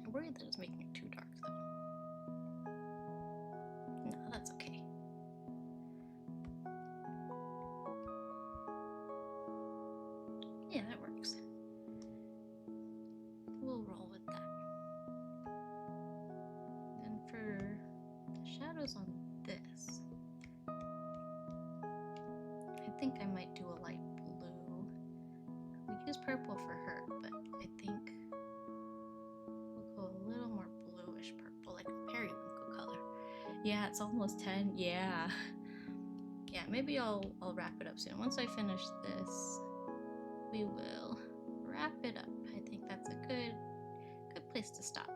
I'm worried that it's making it too dark though. No, that's okay. Yeah, that works. We'll roll with that. And for the shadows on this, I think I might do a light blue. We use purple for her, but I think we'll go a little more bluish purple, like a periwinkle color. Yeah, it's almost 10. Yeah. Yeah, maybe I'll wrap it up soon. Once I finish this, we will wrap it up. I think that's a good place to stop.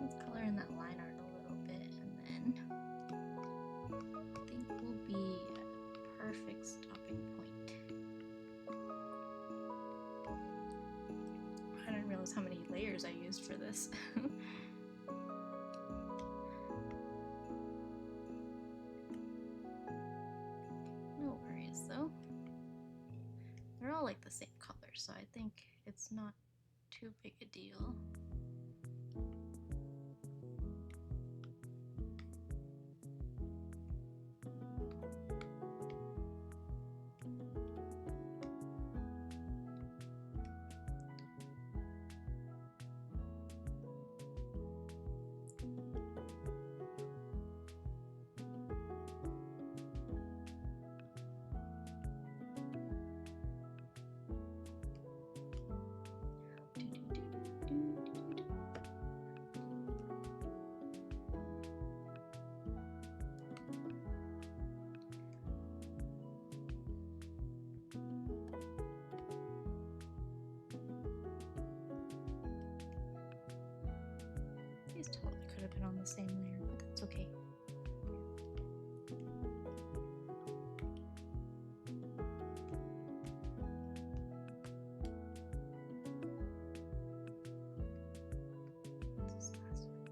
Let's color in that line art a little bit, and then I think we'll be at a perfect stopping point. I didn't realize how many layers I used for this. No worries though. They're all like the same color, so I think it's not too big a deal. These totally could have been on the same layer, but that's okay.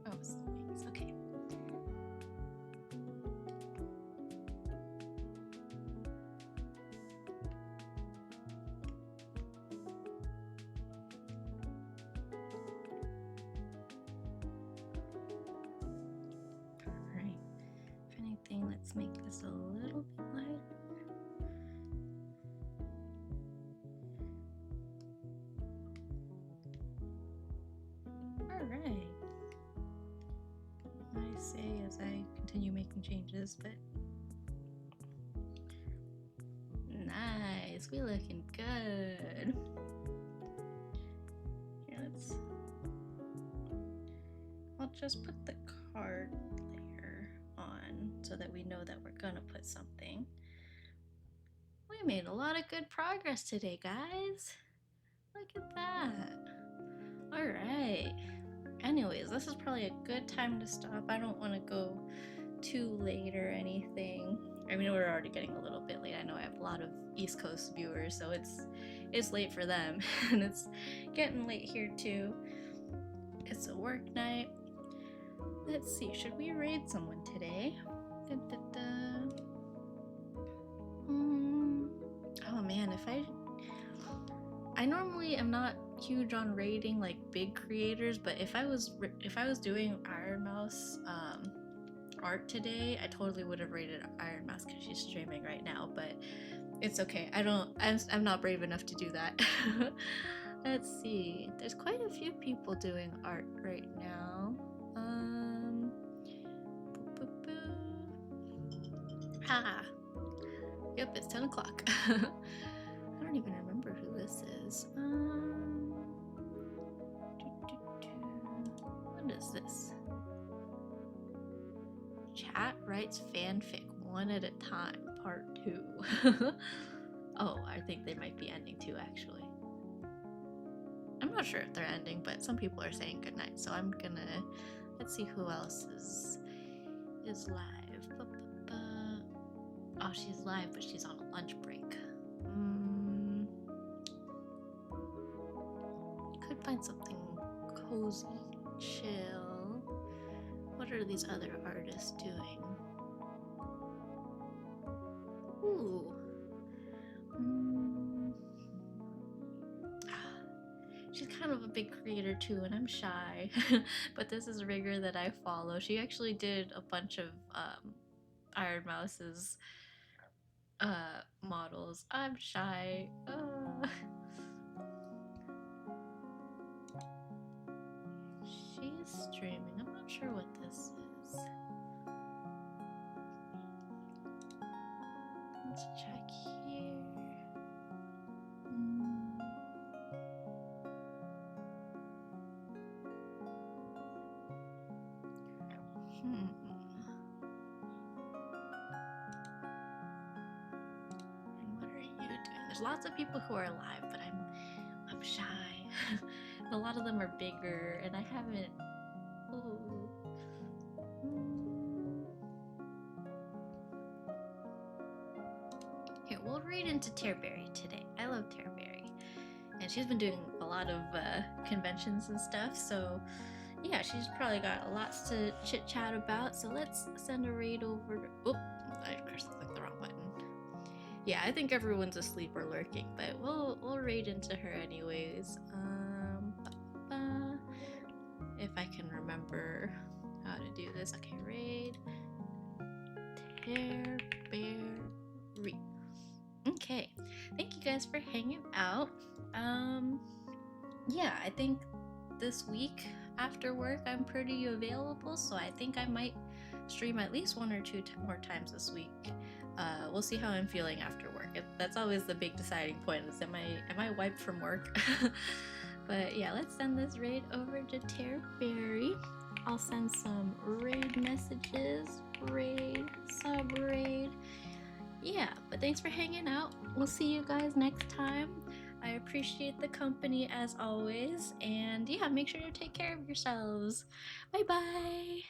Oh, it's the wings. Okay. Let's make this a little bit lighter. Alright. I say as I continue making changes, but nice, we looking good. Here, I'll just put the card layer on so that we know that we're gonna put something. We made a lot of good progress today, guys. Look at that. All right. Anyways, this is probably a good time to stop. I don't want to go too late or anything. I mean, we're already getting a little bit late. I know I have a lot of East Coast viewers, so it's late for them, and it's getting late here too. It's a work night. Let's see, should we raid someone today? Oh man, I normally am not huge on raiding like big creators, but if I was doing Iron Mouse art today, I totally would have raided Iron Mouse because she's streaming right now, but it's okay. I'm not brave enough to do that. Let's see, there's quite a few people doing art right now. Yep, it's 10 o'clock. I don't even remember who this is. What is this? Chat writes fanfic 1 at a time, part 2. Oh, I think they might be ending too, actually. I'm not sure if they're ending, but some people are saying goodnight, so I'm gonna... Let's see who else is live. Oh, she's live, but she's on a lunch break. Could find something cozy, chill. What are these other artists doing? Ooh. She's kind of a big creator too, and I'm shy. But this is Rigger that I follow. She actually did a bunch of Iron Mouse's models. I'm shy. She's streaming. I'm not sure what this is. Let's check here. And what are you doing? There's lots of people who are live, but I'm shy. A lot of them are bigger, and I haven't. Ooh. Here, we'll read into Tearberry today. I love Tearberry, and she's been doing a lot of conventions and stuff. So yeah, she's probably got lots to chit chat about. So let's send a raid over. Oh, I of course clicked the wrong button. Yeah, I think everyone's asleep or lurking, but we'll raid into her anyways. If I can remember how to do this. Okay, raid Tearberry. Okay, thank you guys for hanging out. Yeah, I think this week after work I'm pretty available, so I think I might stream at least 1 or 2 more times this week. We'll see how I'm feeling after work. That's always the big deciding point, is am I wiped from work? But yeah, let's send this raid over to Tearberry. I'll send some raid messages, raid, sub raid. Yeah, but thanks for hanging out. We'll see you guys next time. I appreciate the company as always, and yeah, make sure to take care of yourselves. Bye bye.